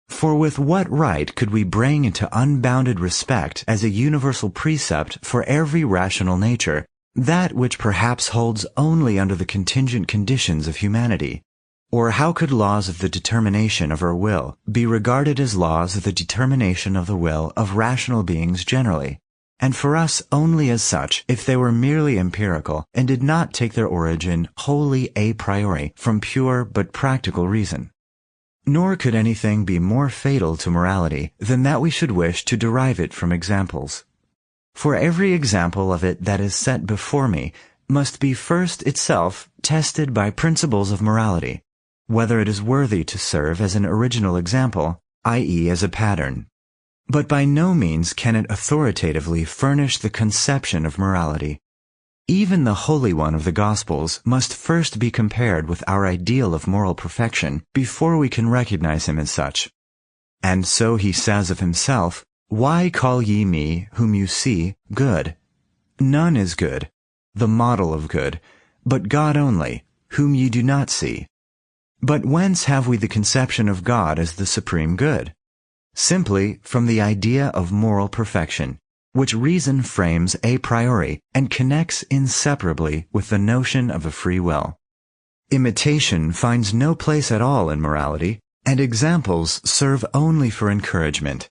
Speaker 1: For with what right could we bring into unbounded respect as a universal precept for every rational nature that which perhaps holds only under the contingent conditions of humanity? Or how could laws of the determination of our will be regarded as laws of the determination of the will of rational beings generally, and for us only as such if they were merely empirical and did not take their origin wholly a priori from pure but practical reason? Nor could anything be more fatal to morality than that we should wish to derive it from examples. For every example of it that is set before me must be first itself tested by principles of morality, whether it is worthy to serve as an original example, i.e. as a pattern. But by no means can it authoritatively furnish the conception of morality. Even the Holy One of the Gospels must first be compared with our ideal of moral perfection before we can recognize him as such. And so he says of himself, "Why call ye me, whom you see, good? None is good, the model of good, but God only, whom ye do not see." But whence have we the conception of God as the supreme good? Simply from the idea of moral perfection, which reason frames a priori and connects inseparably with the notion of a free will. Imitation finds no place at all in morality, and examples serve only for encouragement,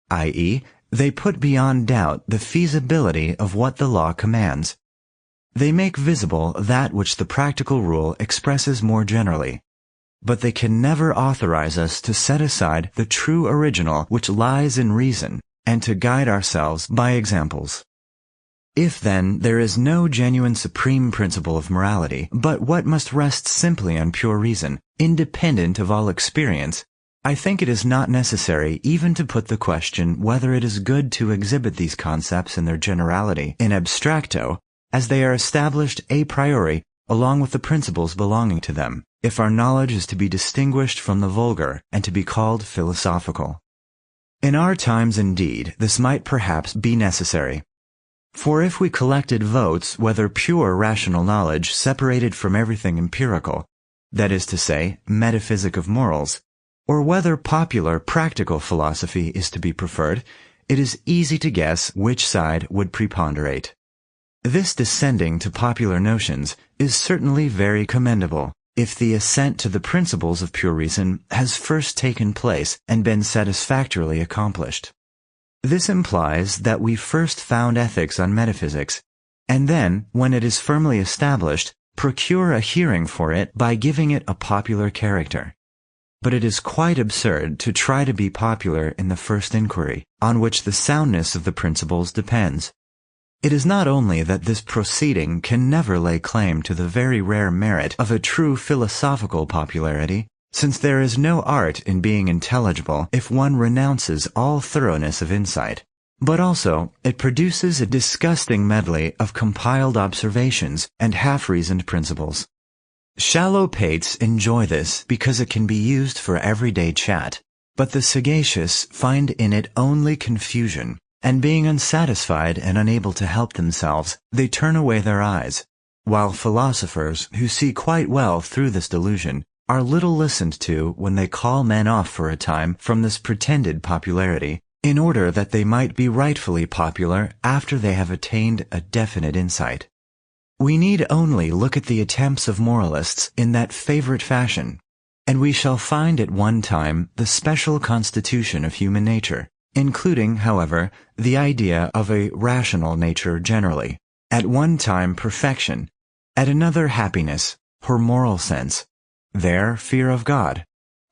Speaker 1: i.e., they put beyond doubt the feasibility of what the law commands. They make visible that which the practical rule expresses more generally, but they can never authorize us to set aside the true original which lies in reason, and to guide ourselves by examples. If, then, there is no genuine supreme principle of morality, but what must rest simply on pure reason, independent of all experience, I think it is not necessary even to put the question whether it is good to exhibit these concepts in their generality in abstracto, as they are established a priori along with the principles belonging to them, if our knowledge is to be distinguished from the vulgar and to be called philosophical. In our times, indeed, this might perhaps be necessary. For if we collected votes whether pure rational knowledge separated from everything empirical, that is to say, metaphysic of morals, or whether popular practical philosophy is to be preferred, it is easy to guess which side would preponderate. This descending to popular notions is certainly very commendable, if the ascent to the principles of pure reason has first taken place and been satisfactorily accomplished. This implies that we first found ethics on metaphysics, and then, when it is firmly established, procure a hearing for it by giving it a popular character. But it is quite absurd to try to be popular in the first inquiry, on which the soundness of the principles depends. It is not only that this proceeding can never lay claim to the very rare merit of a true philosophical popularity, since there is no art in being intelligible if one renounces all thoroughness of insight, but also it produces a disgusting medley of compiled observations and half-reasoned principles. Shallow pates enjoy this because it can be used for everyday chat, but the sagacious find in it only confusion, and being unsatisfied and unable to help themselves, they turn away their eyes, while philosophers, who see quite well through this delusion, are little listened to when they call men off for a time from this pretended popularity, in order that they might be rightfully popular after they have attained a definite insight. We need only look at the attempts of moralists in that favorite fashion, and we shall find at one time the special constitution of human nature, including, however, the idea of a rational nature generally, at one time perfection, at another happiness, her moral sense, there fear of God,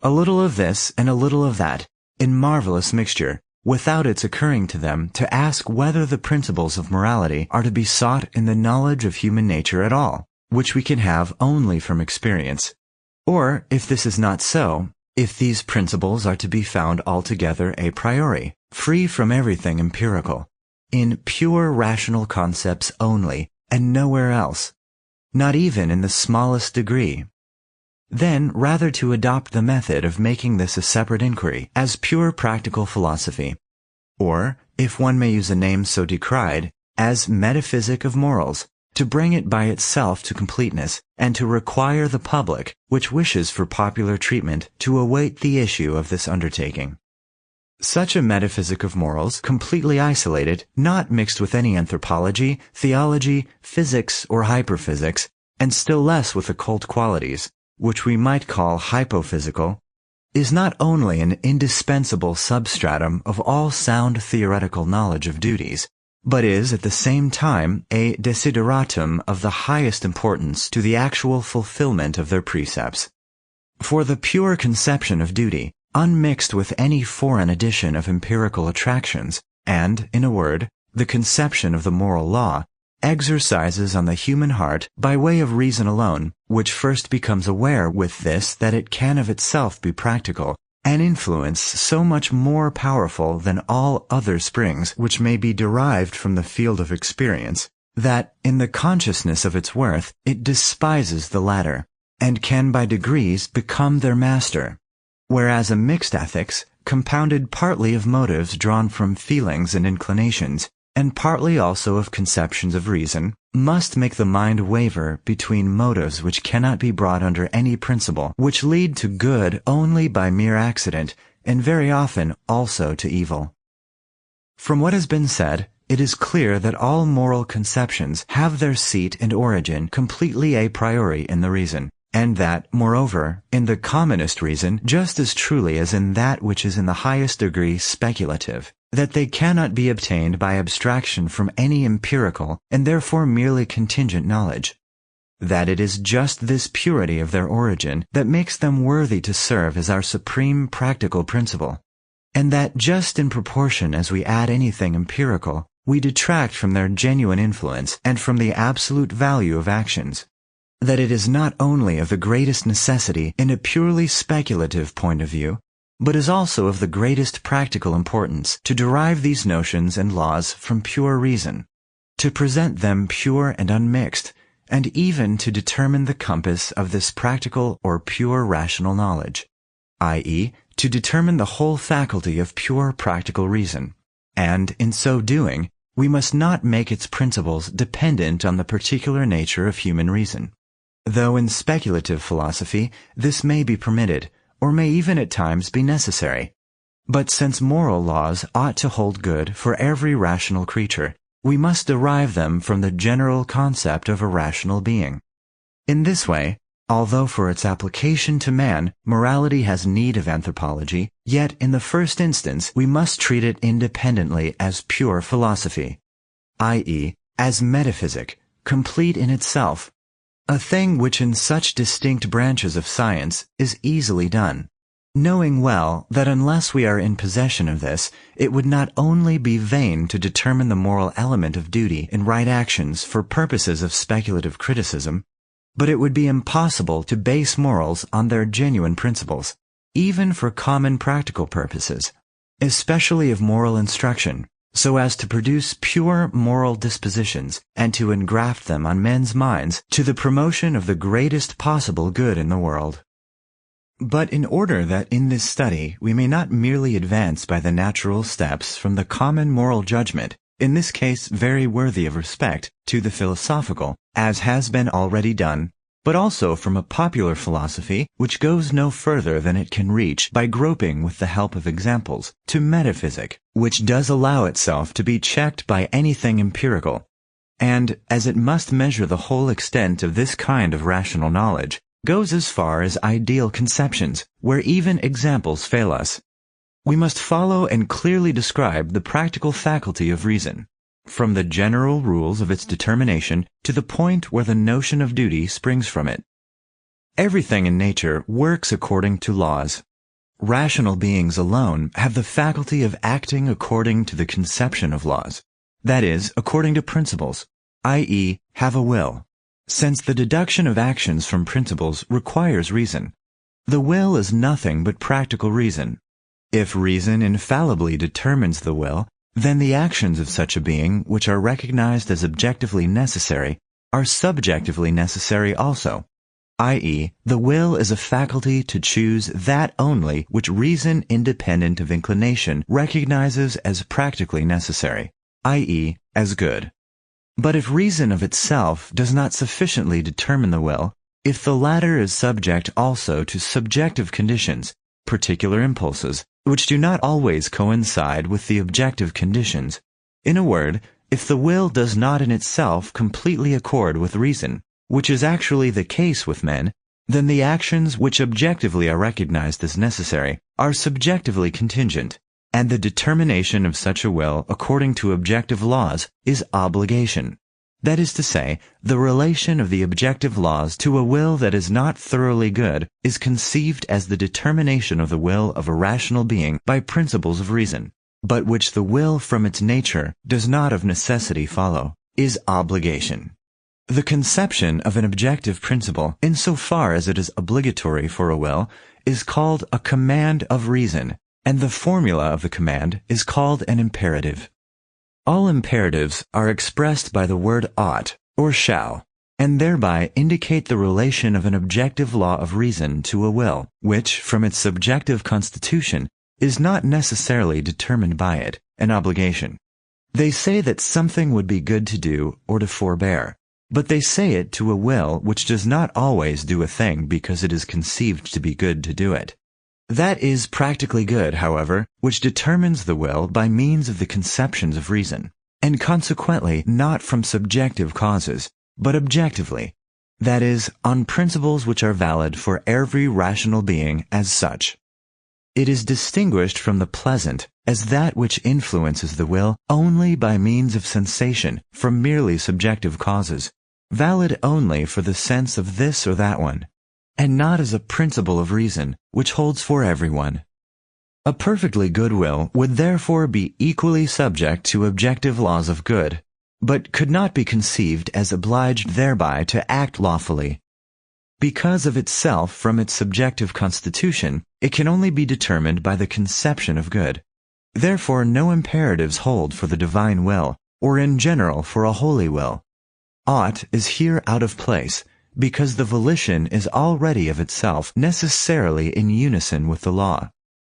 Speaker 1: a little of this and a little of that, in marvelous mixture, without its occurring to them to ask whether the principles of morality are to be sought in the knowledge of human nature at all, which we can have only from experience, or, if this is not so, if these principles are to be found altogether a priori, free from everything empirical, in pure rational concepts only, and nowhere else, not even in the smallest degree. Then rather to adopt the method of making this a separate inquiry, as pure practical philosophy, or, if one may use a name so decried, as Metaphysics of Morals, to bring it by itself to completeness, and to require the public, which wishes for popular treatment, to await the issue of this undertaking. Such a metaphysic of morals, completely isolated, not mixed with any anthropology, theology, physics, or hyperphysics, and still less with occult qualities, which we might call hypophysical, is not only an indispensable substratum of all sound theoretical knowledge of duties, but is at the same time a desideratum of the highest importance to the actual fulfillment of their precepts. For the pure conception of duty, unmixed with any foreign addition of empirical attractions, and, in a word, the conception of the moral law, exercises on the human heart, by way of reason alone, which first becomes aware with this that it can of itself be practical, an influence so much more powerful than all other springs which may be derived from the field of experience, that, in the consciousness of its worth, it despises the latter, and can by degrees become their master. Whereas a mixed ethics, compounded partly of motives drawn from feelings and inclinations, and partly also of conceptions of reason, must make the mind waver between motives which cannot be brought under any principle, which lead to good only by mere accident, and very often also to evil. From what has been said, it is clear that all moral conceptions have their seat and origin completely a priori in the reason, and that, moreover, in the commonest reason, just as truly as in that which is in the highest degree speculative, that they cannot be obtained by abstraction from any empirical and therefore merely contingent knowledge, that it is just this purity of their origin that makes them worthy to serve as our supreme practical principle, and that just in proportion as we add anything empirical, we detract from their genuine influence and from the absolute value of actions, that it is not only of the greatest necessity in a purely speculative point of view, but is also of the greatest practical importance to derive these notions and laws from pure reason, to present them pure and unmixed, and even to determine the compass of this practical or pure rational knowledge, i.e., to determine the whole faculty of pure practical reason, and, in so doing, we must not make its principles dependent on the particular nature of human reason, though in speculative philosophy this may be permitted, or may even at times be necessary. But since moral laws ought to hold good for every rational creature, we must derive them from the general concept of a rational being. In this way, although for its application to man, morality has need of anthropology, yet in the first instance we must treat it independently as pure philosophy, i.e., as metaphysic, complete in itself, a thing which in such distinct branches of science is easily done, knowing well that unless we are in possession of this, it would not only be vain to determine the moral element of duty in right actions for purposes of speculative criticism, but it would be impossible to base morals on their genuine principles, even for common practical purposes, especially of moral instruction, so as to produce pure moral dispositions and to engraft them on men's minds to the promotion of the greatest possible good in the world. But in order that in this study we may not merely advance by the natural steps from the common moral judgment, in this case very worthy of respect, to the philosophical, as has been already done, but also from a popular philosophy which goes no further than it can reach by groping with the help of examples, to metaphysic, which does allow itself to be checked by anything empirical, and, as it must measure the whole extent of this kind of rational knowledge, goes as far as ideal conceptions, where even examples fail us. We must follow and clearly describe the practical faculty of reason, from the general rules of its determination to the point where the notion of duty springs from it. Everything in nature works according to laws. Rational beings alone have the faculty of acting according to the conception of laws, that is, according to principles, i.e., have a will, since the deduction of actions from principles requires reason. The will is nothing but practical reason. If reason infallibly determines the will, then the actions of such a being, which are recognized as objectively necessary, are subjectively necessary also, i.e., the will is a faculty to choose that only which reason independent of inclination recognizes as practically necessary, i.e., as good. But if reason of itself does not sufficiently determine the will, if the latter is subject also to subjective conditions, particular impulses, which do not always coincide with the objective conditions, in a word, if the will does not in itself completely accord with reason, which is actually the case with men, then the actions which objectively are recognized as necessary are subjectively contingent, and the determination of such a will according to objective laws is obligation. That is to say, the relation of the objective laws to a will that is not thoroughly good is conceived as the determination of the will of a rational being by principles of reason, but which the will from its nature does not of necessity follow, is obligation. The conception of an objective principle, insofar as it is obligatory for a will, is called a command of reason, and the formula of the command is called an imperative. All imperatives are expressed by the word ought, or shall, and thereby indicate the relation of an objective law of reason to a will, which, from its subjective constitution, is not necessarily determined by it, an obligation. They say that something would be good to do or to forbear, but they say it to a will which does not always do a thing because it is conceived to be good to do it. That is practically good, however, which determines the will by means of the conceptions of reason, and consequently not from subjective causes, but objectively, that is, on principles which are valid for every rational being as such. It is distinguished from the pleasant as that which influences the will only by means of sensation from merely subjective causes, valid only for the sense of this or that one, and not as a principle of reason which holds for everyone. A perfectly good will would therefore be equally subject to objective laws of good, but could not be conceived as obliged thereby to act lawfully. Because of itself from its subjective constitution, it can only be determined by the conception of good. Therefore no imperatives hold for the divine will, or in general for a holy will. Ought is here out of place, because the volition is already of itself necessarily in unison with the law.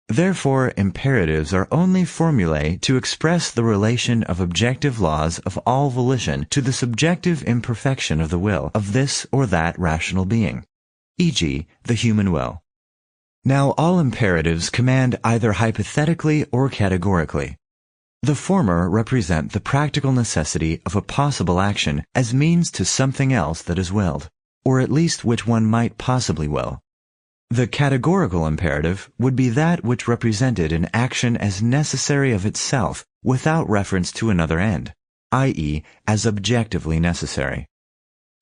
Speaker 1: Therefore imperatives are only formulae to express the relation of objective laws of all volition to the subjective imperfection of the will of this or that rational being, e.g., the human will. Now all imperatives command either hypothetically or categorically. The former represent the practical necessity of a possible action as means to something else that is willed, or at least which one might possibly will. The categorical imperative would be that which represented an action as necessary of itself without reference to another end, i.e., as objectively necessary.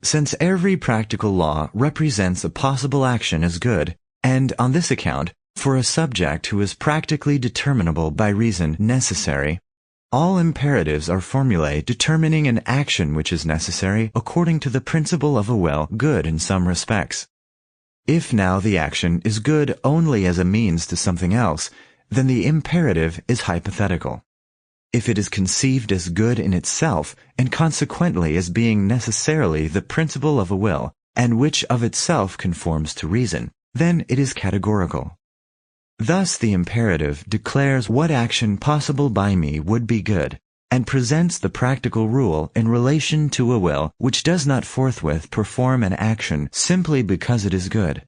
Speaker 1: Since every practical law represents a possible action as good, and on this account, for a subject who is practically determinable by reason necessary, all imperatives are formulae determining an action which is necessary according to the principle of a will good in some respects. If now the action is good only as a means to something else, then the imperative is hypothetical. If it is conceived as good in itself, and consequently as being necessarily the principle of a will, and which of itself conforms to reason, then it is categorical. Thus the imperative declares what action possible by me would be good, and presents the practical rule in relation to a will which does not forthwith perform an action simply because it is good,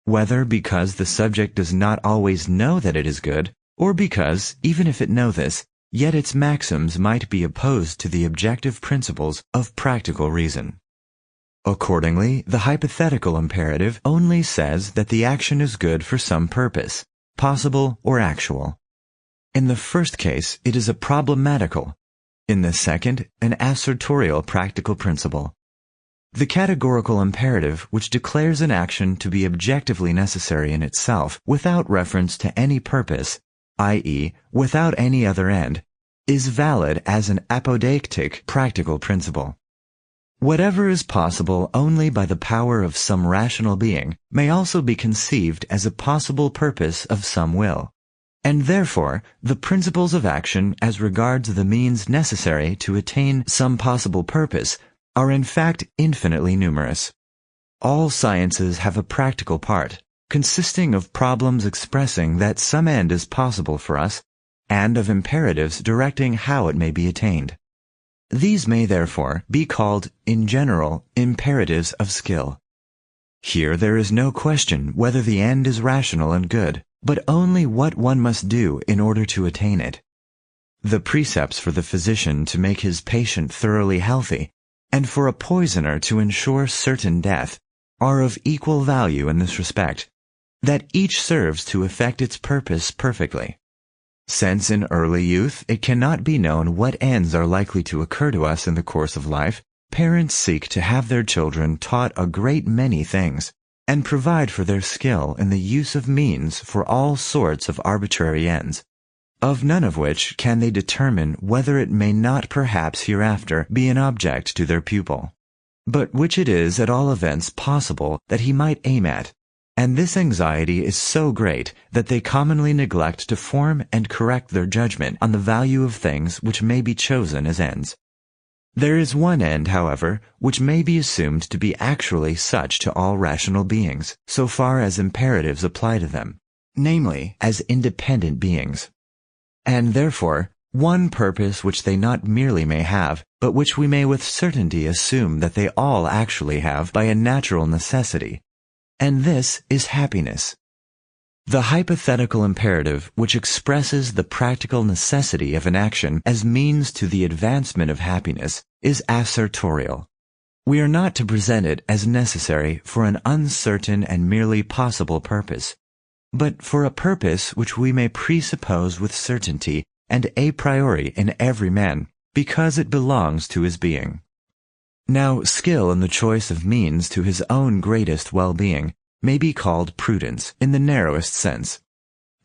Speaker 1: whether because the subject does not always know that it is good, or because, even if it know this, yet its maxims might be opposed to the objective principles of practical reason. Accordingly, the hypothetical imperative only says that the action is good for some purpose, possible or actual. In the first case, it is a problematical. In the second, an assertorial practical principle. The categorical imperative, which declares an action to be objectively necessary in itself without reference to any purpose, i.e., without any other end, is valid as an apodeictic practical principle. Whatever is possible only by the power of some rational being may also be conceived as a possible purpose of some will, and therefore the principles of action as regards the means necessary to attain some possible purpose are in fact infinitely numerous. All sciences have a practical part, consisting of problems expressing that some end is possible for us, and of imperatives directing how it may be attained. These may therefore be called, in general, imperatives of skill. Here there is no question whether the end is rational and good, but only what one must do in order to attain it. The precepts for the physician to make his patient thoroughly healthy, and for a poisoner to ensure certain death, are of equal value in this respect, that each serves to effect its purpose perfectly. Since in early youth it cannot be known what ends are likely to occur to us in the course of life, parents seek to have their children taught a great many things, and provide for their skill in the use of means for all sorts of arbitrary ends, of none of which can they determine whether it may not perhaps hereafter be an object to their pupil, but which it is at all events possible that he might aim at. And this anxiety is so great that they commonly neglect to form and correct their judgment on the value of things which may be chosen as ends. There is one end, however, which may be assumed to be actually such to all rational beings, so far as imperatives apply to them, namely, as independent beings. And therefore, one purpose which they not merely may have, but which we may with certainty assume that they all actually have by a natural necessity, and this is happiness. The hypothetical imperative, which expresses the practical necessity of an action as means to the advancement of happiness, is assertorial. We are not to present it as necessary for an uncertain and merely possible purpose, but for a purpose which we may presuppose with certainty and a priori in every man, because it belongs to his being. Now, skill in the choice of means to his own greatest well-being may be called prudence in the narrowest sense,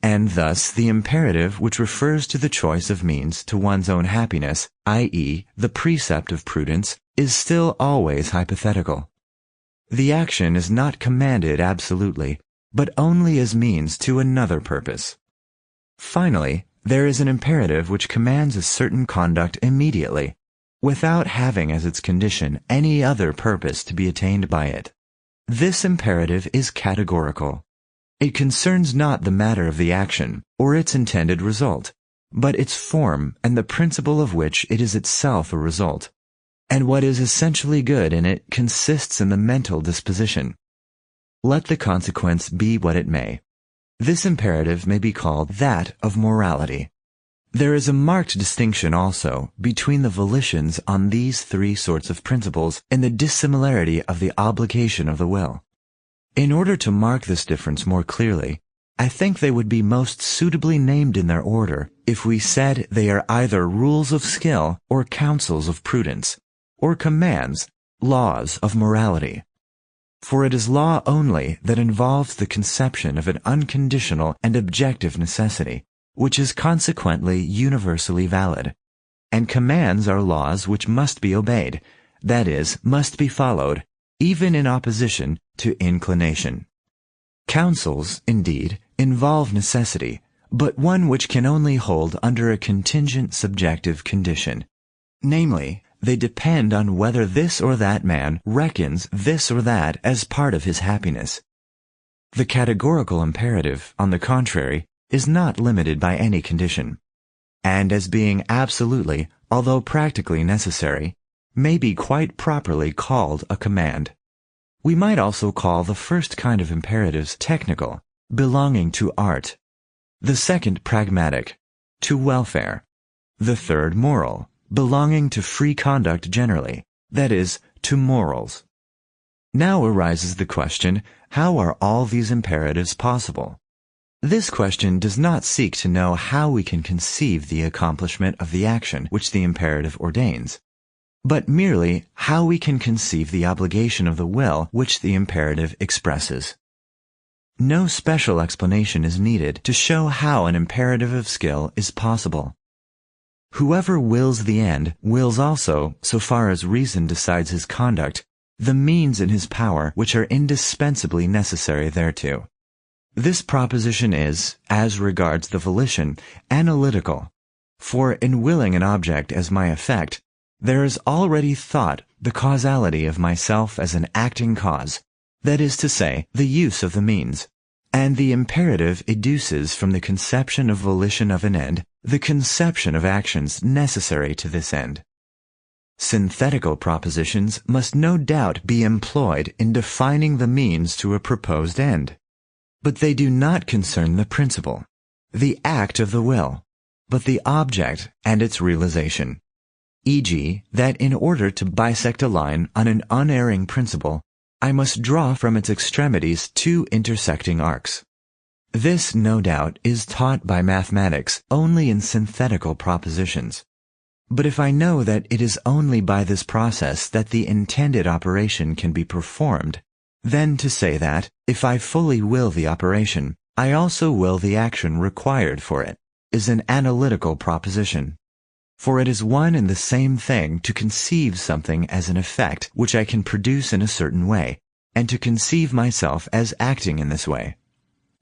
Speaker 1: and thus the imperative which refers to the choice of means to one's own happiness, i.e., the precept of prudence, is still always hypothetical. The action is not commanded absolutely, but only as means to another purpose. Finally, there is an imperative which commands a certain conduct immediately, without having as its condition any other purpose to be attained by it. This imperative is categorical. It concerns not the matter of the action, or its intended result, but its form and the principle of which it is itself a result, and what is essentially good in it consists in the mental disposition. Let the consequence be what it may. This imperative may be called that of morality. There is a marked distinction also between the volitions on these three sorts of principles and the dissimilarity of the obligation of the will. In order to mark this difference more clearly, I think they would be most suitably named in their order if we said they are either rules of skill or counsels of prudence, or commands, laws of morality. For it is law only that involves the conception of an unconditional and objective necessity, which is consequently universally valid, and commands are laws which must be obeyed, that is, must be followed, even in opposition to inclination. Counsels, indeed, involve necessity, but one which can only hold under a contingent subjective condition, namely, they depend on whether this or that man reckons this or that as part of his happiness. The categorical imperative, on the contrary, is not limited by any condition, and as being absolutely, although practically necessary, may be quite properly called a command. We might also call the first kind of imperatives technical, belonging to art, the second pragmatic, to welfare, The third moral, belonging to free conduct generally, that is, to morals. Now arises the question, how are all these imperatives possible? This question does not seek to know how we can conceive the accomplishment of the action which the imperative ordains, but merely how we can conceive the obligation of the will which the imperative expresses. No special explanation is needed to show how an imperative of skill is possible. Whoever wills the end wills also, so far as reason decides his conduct, the means in his power which are indispensably necessary thereto. This proposition is, as regards the volition, analytical, for in willing an object as my effect, there is already thought the causality of myself as an acting cause, that is to say, the use of the means, and the imperative educes from the conception of volition of an end the conception of actions necessary to this end. Synthetical propositions must no doubt be employed in defining the means to a proposed end, but they do not concern the principle, the act of the will, but the object and its realization, e.g., that in order to bisect a line on an unerring principle, I must draw from its extremities two intersecting arcs. This, no doubt, is taught by mathematics only in synthetical propositions. But if I know that it is only by this process that the intended operation can be performed, then to say that, if I fully will the operation, I also will the action required for it, is an analytical proposition. For it is one and the same thing to conceive something as an effect which I can produce in a certain way, and to conceive myself as acting in this way.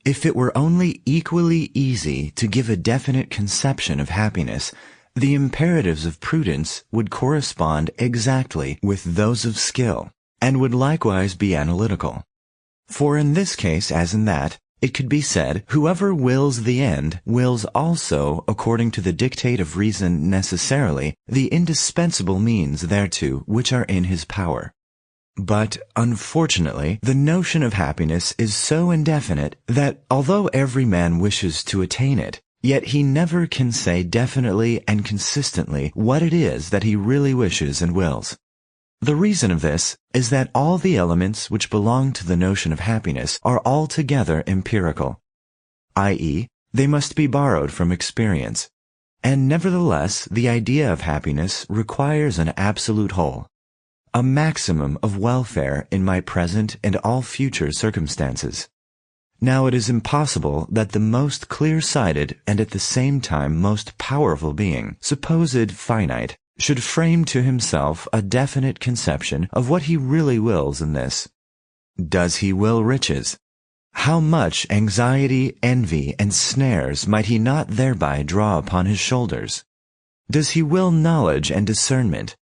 Speaker 1: If it were only equally easy to give a definite conception of happiness, the imperatives of prudence would correspond exactly with those of skill, and would likewise be analytical. For in this case, as in that, it could be said, whoever wills the end wills also, according to the dictate of reason necessarily, the indispensable means thereto which are in his power. But, unfortunately, the notion of happiness is so indefinite that, although every man wishes to attain it, yet he never can say definitely and consistently what it is that he really wishes and wills. The reason of this is that all the elements which belong to the notion of happiness are altogether empirical, i.e., they must be borrowed from experience, and nevertheless the idea of happiness requires an absolute whole, a maximum of welfare in my present and all future circumstances. Now it is impossible that the most clear-sighted and at the same time most powerful being, supposed finite, should frame to himself a definite conception of what he really wills in this. Does he will riches? How much anxiety, envy, and snares might he not thereby draw upon his shoulders? Does he will knowledge and discernment?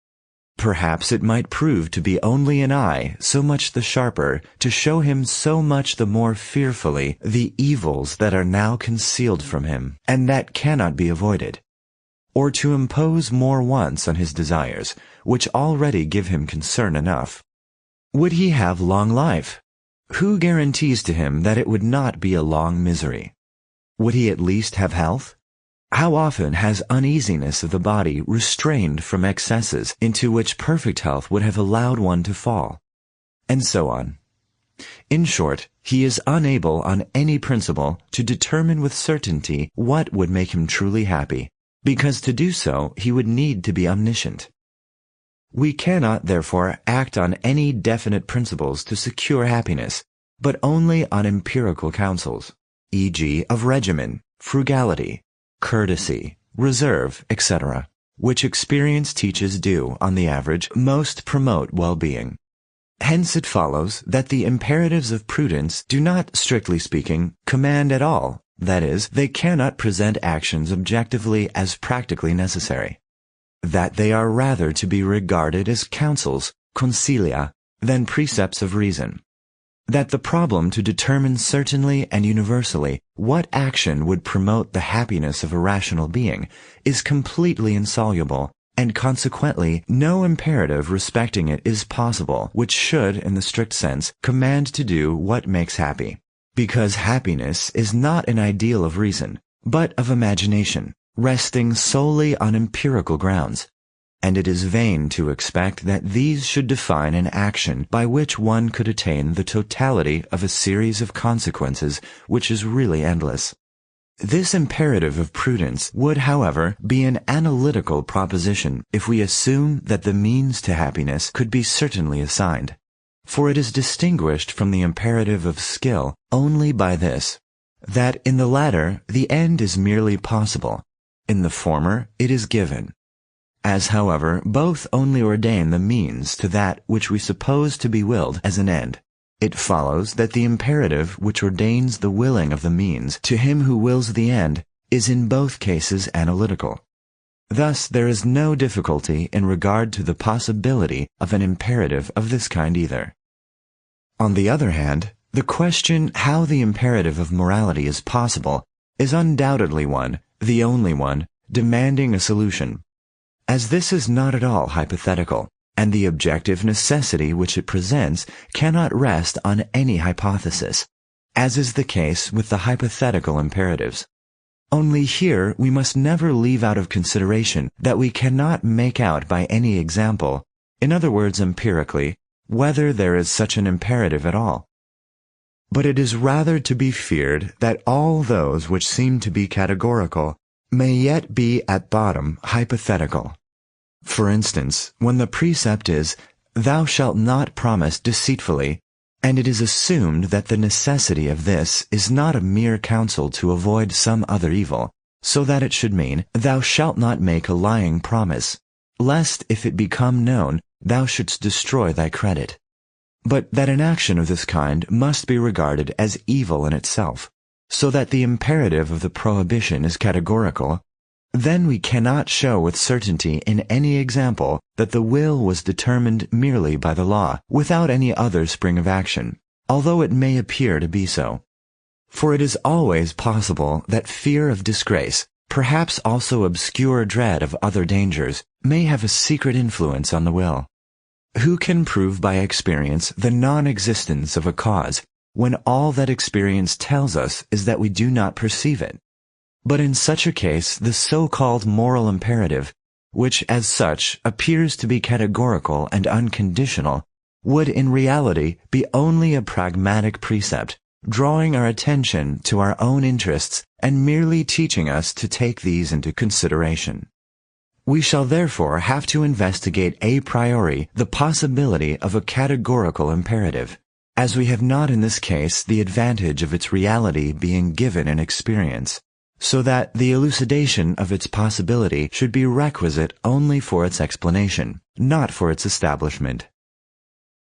Speaker 1: Perhaps it might prove to be only an eye so much the sharper to show him so much the more fearfully the evils that are now concealed from him, and that cannot be avoided, or to impose more wants on his desires, which already give him concern enough. Would he have long life? Who guarantees to him that it would not be a long misery? Would he at least have health? How often has uneasiness of the body restrained from excesses into which perfect health would have allowed one to fall? And so on. In short, he is unable on any principle to determine with certainty what would make him truly happy, because to do so he would need to be omniscient. We cannot, therefore, act on any definite principles to secure happiness, but only on empirical counsels, e.g., of regimen, frugality, courtesy, reserve, etc., which experience teaches do, on the average, most promote well-being. Hence it follows that the imperatives of prudence do not, strictly speaking, command at all, that is, they cannot present actions objectively as practically necessary, that they are rather to be regarded as counsels, consilia, than precepts of reason, that the problem to determine certainly and universally what action would promote the happiness of a rational being is completely insoluble, and consequently no imperative respecting it is possible which should, in the strict sense, command to do what makes happy, because happiness is not an ideal of reason, but of imagination, resting solely on empirical grounds, and it is vain to expect that these should define an action by which one could attain the totality of a series of consequences which is really endless. This imperative of prudence would, however, be an analytical proposition if we assume that the means to happiness could be certainly assigned, for it is distinguished from the imperative of skill only by this, that in the latter the end is merely possible, in the former it is given. As, however, both only ordain the means to that which we suppose to be willed as an end, it follows that the imperative which ordains the willing of the means to him who wills the end is in both cases analytical. Thus there is no difficulty in regard to the possibility of an imperative of this kind either. On the other hand, the question how the imperative of morality is possible is undoubtedly one, the only one, demanding a solution. As this is not at all hypothetical, and the objective necessity which it presents cannot rest on any hypothesis, as is the case with the hypothetical imperatives. Only here we must never leave out of consideration that we cannot make out by any example, in other words empirically, whether there is such an imperative at all. But it is rather to be feared that all those which seem to be categorical may yet be at bottom hypothetical. For instance, when the precept is, "Thou shalt not promise deceitfully," and it is assumed that the necessity of this is not a mere counsel to avoid some other evil, so that it should mean, "Thou shalt not make a lying promise, lest if it become known, thou shouldst destroy thy credit," but that an action of this kind must be regarded as evil in itself, so that the imperative of the prohibition is categorical, then we cannot show with certainty in any example that the will was determined merely by the law, without any other spring of action, although it may appear to be so. For it is always possible that fear of disgrace, perhaps also obscure dread of other dangers, may have a secret influence on the will. Who can prove by experience the non-existence of a cause, when all that experience tells us is that we do not perceive it? But in such a case, the so-called moral imperative, which as such appears to be categorical and unconditional, would in reality be only a pragmatic precept, drawing our attention to our own interests and merely teaching us to take these into consideration. We shall therefore have to investigate a priori the possibility of a categorical imperative, as we have not in this case the advantage of its reality being given in experience, so that the elucidation of its possibility should be requisite only for its explanation, not for its establishment.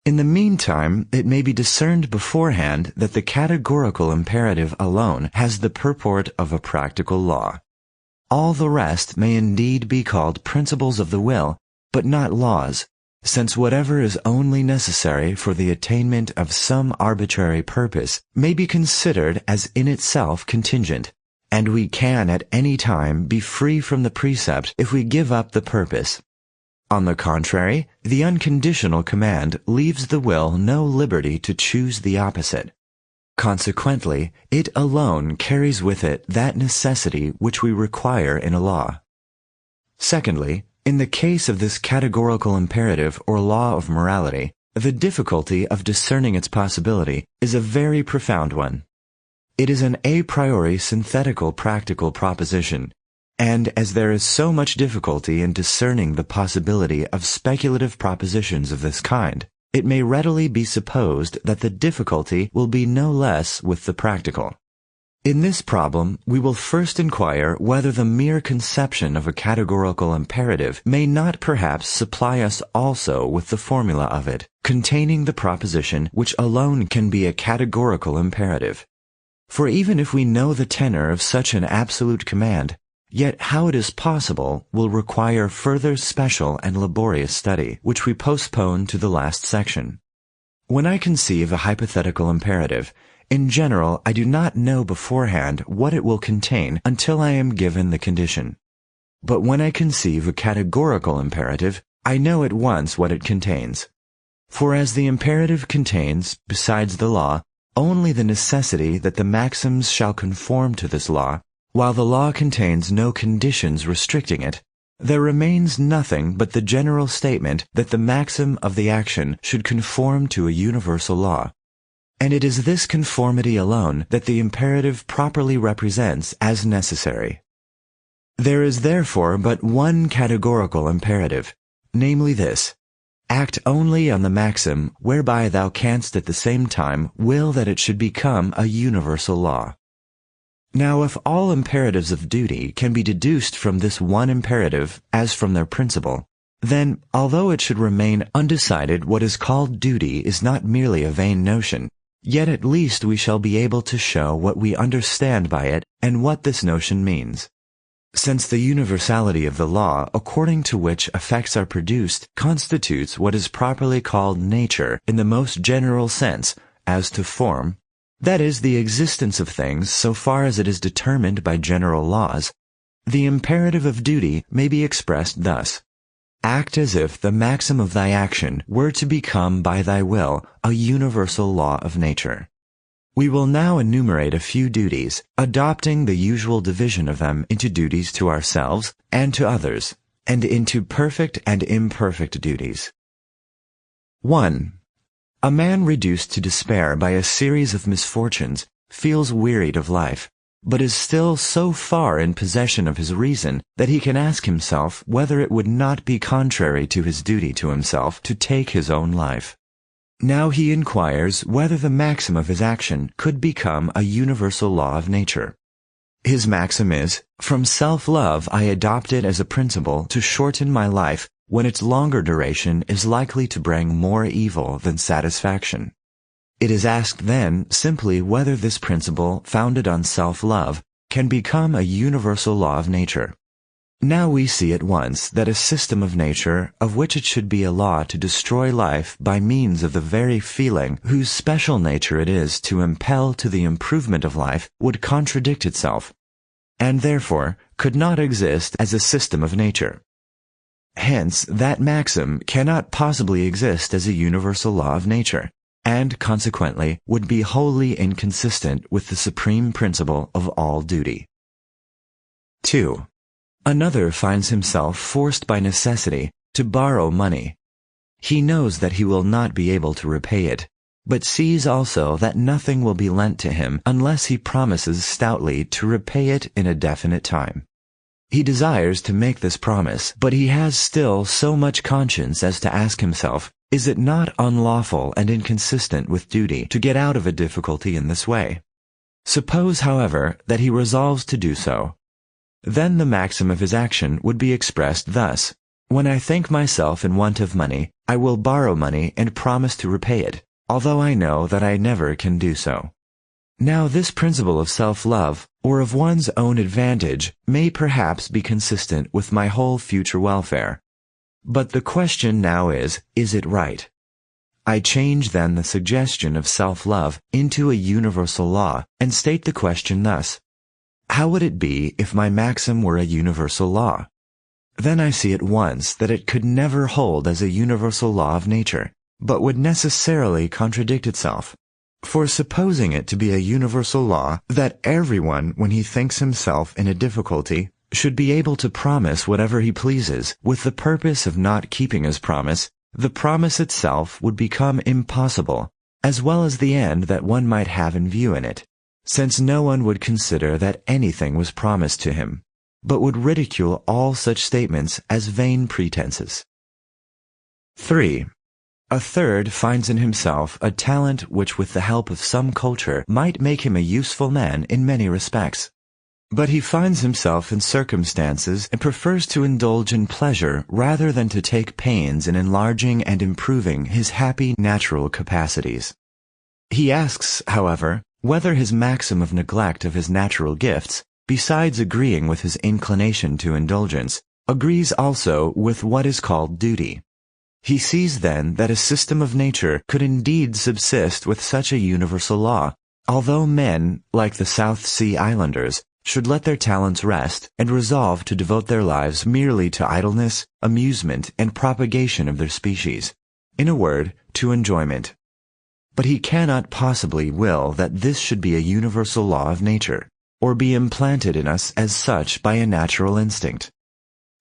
Speaker 1: In the meantime, it may be discerned beforehand that the categorical imperative alone has the purport of a practical law. All the rest may indeed be called principles of the will, but not laws, since whatever is only necessary for the attainment of some arbitrary purpose may be considered as in itself contingent, and we can at any time be free from the precept if we give up the purpose. On the contrary, the unconditional command leaves the will no liberty to choose the opposite. Consequently, it alone carries with it that necessity which we require in a law. Secondly, in the case of this categorical imperative or law of morality, the difficulty of discerning its possibility is a very profound one. It is an a priori synthetical practical proposition, and as there is so much difficulty in discerning the possibility of speculative propositions of this kind, it may readily be supposed that the difficulty will be no less with the practical. In this problem, we will first inquire whether the mere conception of a categorical imperative may not perhaps supply us also with the formula of it, containing the proposition which alone can be a categorical imperative. For even if we know the tenor of such an absolute command, yet how it is possible will require further special and laborious study, which we postpone to the last section. When I conceive a hypothetical imperative, in general I do not know beforehand what it will contain until I am given the condition. But when I conceive a categorical imperative, I know at once what it contains. For as the imperative contains, besides the law, only the necessity that the maxims shall conform to this law, While the law contains no conditions restricting it, there remains nothing but the general statement that the maxim of the action should conform to a universal law. And it is this conformity alone that the imperative properly represents as necessary. There is therefore but one categorical imperative, namely this: act only on the maxim whereby thou canst at the same time will that it should become a universal law. Now, if all imperatives of duty can be deduced from this one imperative as from their principle, then, although it should remain undecided what is called duty is not merely a vain notion, yet at least we shall be able to show what we understand by it and what this notion means. Since the universality of the law according to which effects are produced constitutes what is properly called nature in the most general sense, as to form, that is, the existence of things so far as it is determined by general laws, the imperative of duty may be expressed thus: act as if the maxim of thy action were to become by thy will a universal law of nature. We will now enumerate a few duties, adopting the usual division of them into duties to ourselves and to others, and into perfect and imperfect duties. 1. A man reduced to despair by a series of misfortunes feels wearied of life, but is still so far in possession of his reason that he can ask himself whether it would not be contrary to his duty to himself to take his own life. Now he inquires whether the maxim of his action could become a universal law of nature. His maxim is, from self-love I adopt it as a principle to shorten my life when its longer duration is likely to bring more evil than satisfaction. It is asked then simply whether this principle, founded on self-love, can become a universal law of nature. Now we see at once that a system of nature, of which it should be a law to destroy life by means of the very feeling whose special nature it is to impel to the improvement of life, would contradict itself, and therefore could not exist as a system of nature. Hence, that maxim cannot possibly exist as a universal law of nature, and consequently would be wholly inconsistent with the supreme principle of all duty. 2. Another finds himself forced by necessity to borrow money. He knows that he will not be able to repay it, but sees also that nothing will be lent to him unless he promises stoutly to repay it in a definite time. He desires to make this promise, but he has still so much conscience as to ask himself, is it not unlawful and inconsistent with duty to get out of a difficulty in this way? Suppose, however, that he resolves to do so. Then the maxim of his action would be expressed thus: when I think myself in want of money, I will borrow money and promise to repay it, although I know that I never can do so. Now this principle of self-love, or of one's own advantage, may perhaps be consistent with my whole future welfare. But the question now is it right? I change then the suggestion of self-love into a universal law, and state the question thus: how would it be if my maxim were a universal law? Then I see at once that it could never hold as a universal law of nature, but would necessarily contradict itself. For supposing it to be a universal law that everyone, when he thinks himself in a difficulty, should be able to promise whatever he pleases, with the purpose of not keeping his promise, the promise itself would become impossible, as well as the end that one might have in view in it, since no one would consider that anything was promised to him, but would ridicule all such statements as vain pretenses. 3. A third finds in himself a talent which with the help of some culture might make him a useful man in many respects. But he finds himself in circumstances and prefers to indulge in pleasure rather than to take pains in enlarging and improving his happy natural capacities. He asks, however, whether his maxim of neglect of his natural gifts, besides agreeing with his inclination to indulgence, agrees also with what is called duty. He sees then that a system of nature could indeed subsist with such a universal law, although men, like the South Sea Islanders, should let their talents rest and resolve to devote their lives merely to idleness, amusement, and propagation of their species, in a word, to enjoyment. But he cannot possibly will that this should be a universal law of nature, or be implanted in us as such by a natural instinct.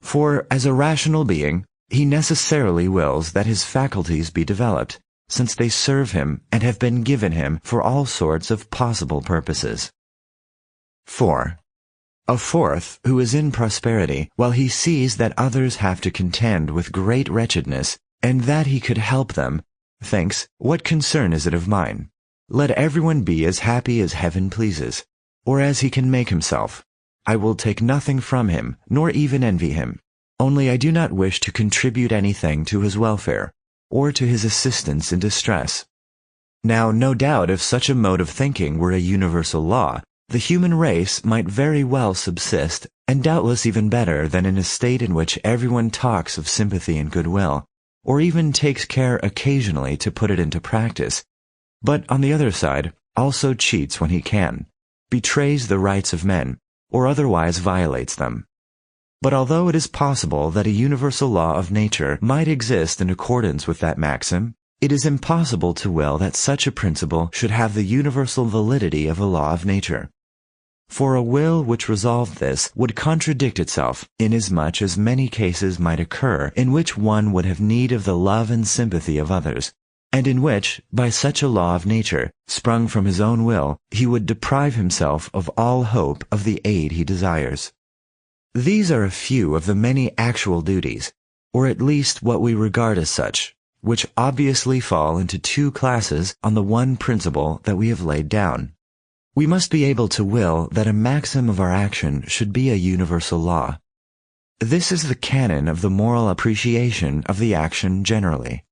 Speaker 1: For, as a rational being, he necessarily wills that his faculties be developed, since they serve him and have been given him for all sorts of possible purposes. 4. A fourth, who is in prosperity, while he sees that others have to contend with great wretchedness, and that he could help them, thinks, "What concern is it of mine? Let everyone be as happy as heaven pleases, or as he can make himself. I will take nothing from him, nor even envy him. Only I do not wish to contribute anything to his welfare, or to his assistance in distress." Now, no doubt, if such a mode of thinking were a universal law, the human race might very well subsist, and doubtless even better than in a state in which everyone talks of sympathy and goodwill, or even takes care occasionally to put it into practice, but on the other side also cheats when he can, betrays the rights of men, or otherwise violates them. But although it is possible that a universal law of nature might exist in accordance with that maxim, it is impossible to will that such a principle should have the universal validity of a law of nature. For a will which resolved this would contradict itself, inasmuch as many cases might occur in which one would have need of the love and sympathy of others, and in which, by such a law of nature, sprung from his own will, he would deprive himself of all hope of the aid he desires. These are a few of the many actual duties, or at least what we regard as such, which obviously fall into two classes on the one principle that we have laid down. We must be able to will that a maxim of our action should be a universal law. This is the canon of the moral appreciation of the action generally.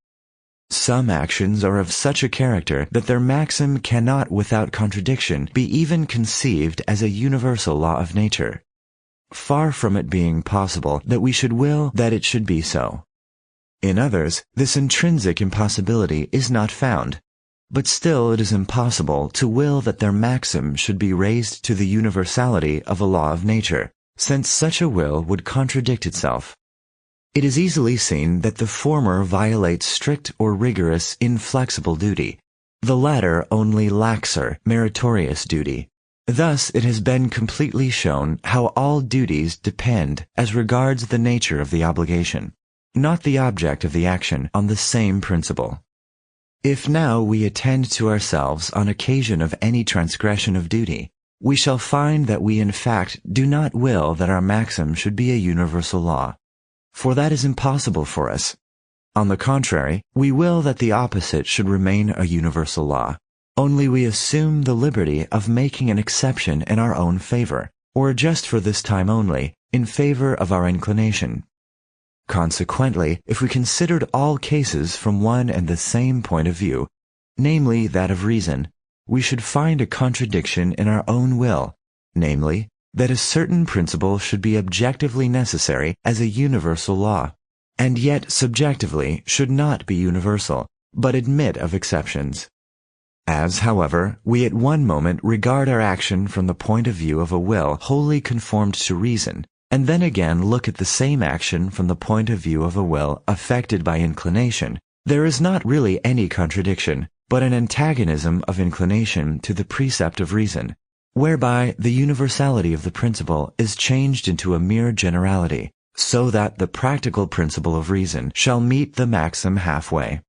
Speaker 1: Some actions are of such a character that their maxim cannot without contradiction be even conceived as a universal law of nature, far from it being possible that we should will that it should be so. In others, this intrinsic impossibility is not found, but still it is impossible to will that their maxim should be raised to the universality of a law of nature, since such a will would contradict itself. It is easily seen that the former violates strict or rigorous inflexible duty, the latter only laxer, meritorious duty. Thus it has been completely shown how all duties depend, as regards the nature of the obligation, not the object of the action, on the same principle. If now we attend to ourselves on occasion of any transgression of duty, we shall find that we in fact do not will that our maxim should be a universal law, for that is impossible for us. On the contrary, we will that the opposite should remain a universal law, only we assume the liberty of making an exception in our own favor, or just for this time only, in favor of our inclination. Consequently, if we considered all cases from one and the same point of view, namely that of reason, we should find a contradiction in our own will, namely, that a certain principle should be objectively necessary as a universal law, and yet subjectively should not be universal, but admit of exceptions. As, however, we at one moment regard our action from the point of view of a will wholly conformed to reason, and then again look at the same action from the point of view of a will affected by inclination, there is not really any contradiction, but an antagonism of inclination to the precept of reason, whereby the universality of the principle is changed into a mere generality, so that the practical principle of reason shall meet the maxim halfway.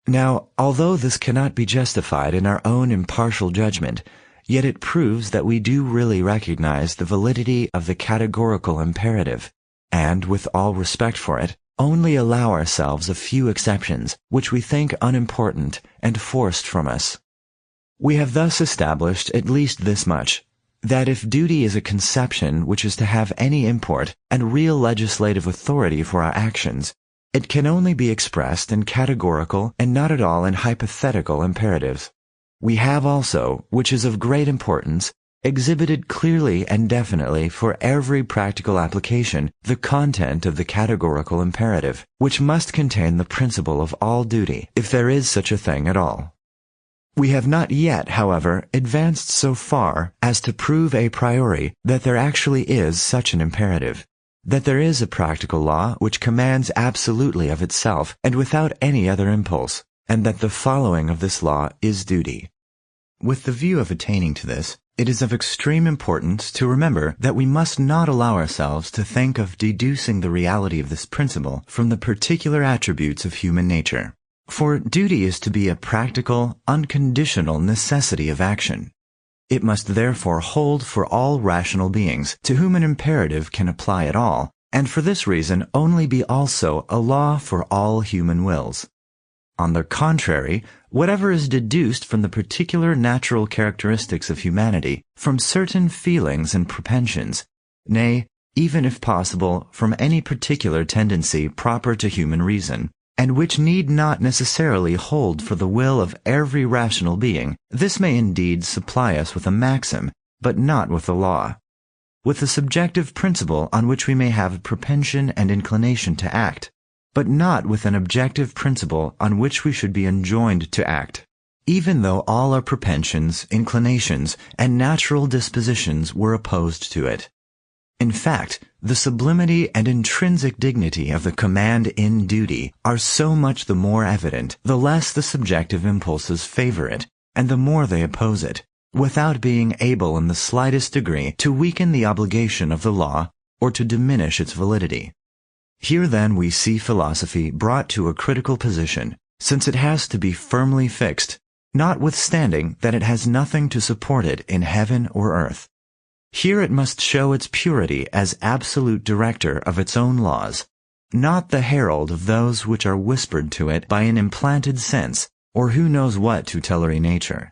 Speaker 1: Now, although this cannot be justified in our own impartial judgment, yet it proves that we do really recognize the validity of the categorical imperative, and, with all respect for it, only allow ourselves a few exceptions, which we think unimportant and forced from us. We have thus established at least this much, that if duty is a conception which is to have any import and real legislative authority for our actions, it can only be expressed in categorical and not at all in hypothetical imperatives. We have also, which is of great importance, exhibited clearly and definitely for every practical application the content of the categorical imperative, which must contain the principle of all duty, if there is such a thing at all. We have not yet, however, advanced so far as to prove a priori that there actually is such an imperative, that there is a practical law which commands absolutely of itself and without any other impulse, and that the following of this law is duty. With the view of attaining to this, it it is of extreme importance to remember that we must not allow ourselves to think of deducing the reality of this principle from the particular attributes of human nature. For duty is to be a practical, unconditional necessity of action. It must therefore hold for all rational beings, to whom an imperative can apply at all, and for this reason only be also a law for all human wills. On the contrary, whatever is deduced from the particular natural characteristics of humanity, from certain feelings and propensions, nay, even if possible, from any particular tendency proper to human reason, and which need not necessarily hold for the will of every rational being, this may indeed supply us with a maxim, but not with a law. With a subjective principle on which we may have a propension and inclination to act, but not with an objective principle on which we should be enjoined to act, even though all our propensions, inclinations, and natural dispositions were opposed to it. In fact, the sublimity and intrinsic dignity of the command in duty are so much the more evident, the less the subjective impulses favor it, and the more they oppose it, without being able in the slightest degree to weaken the obligation of the law or to diminish its validity. Here then we see philosophy brought to a critical position, since it has to be firmly fixed, notwithstanding that it has nothing to support it in heaven or earth. Here it must show its purity as absolute director of its own laws, not the herald of those which are whispered to it by an implanted sense, or who knows what tutelary nature.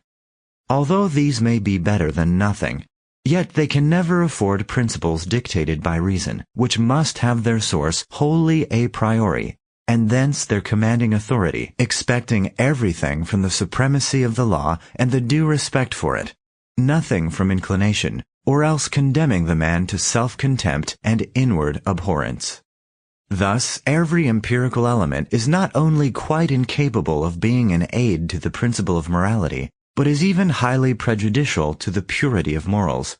Speaker 1: Although these may be better than nothing, yet they can never afford principles dictated by reason, which must have their source wholly a priori, and thence their commanding authority, expecting everything from the supremacy of the law and the due respect for it, nothing from inclination, or else condemning the man to self-contempt and inward abhorrence. Thus, every empirical element is not only quite incapable of being an aid to the principle of morality, but is even highly prejudicial to the purity of morals.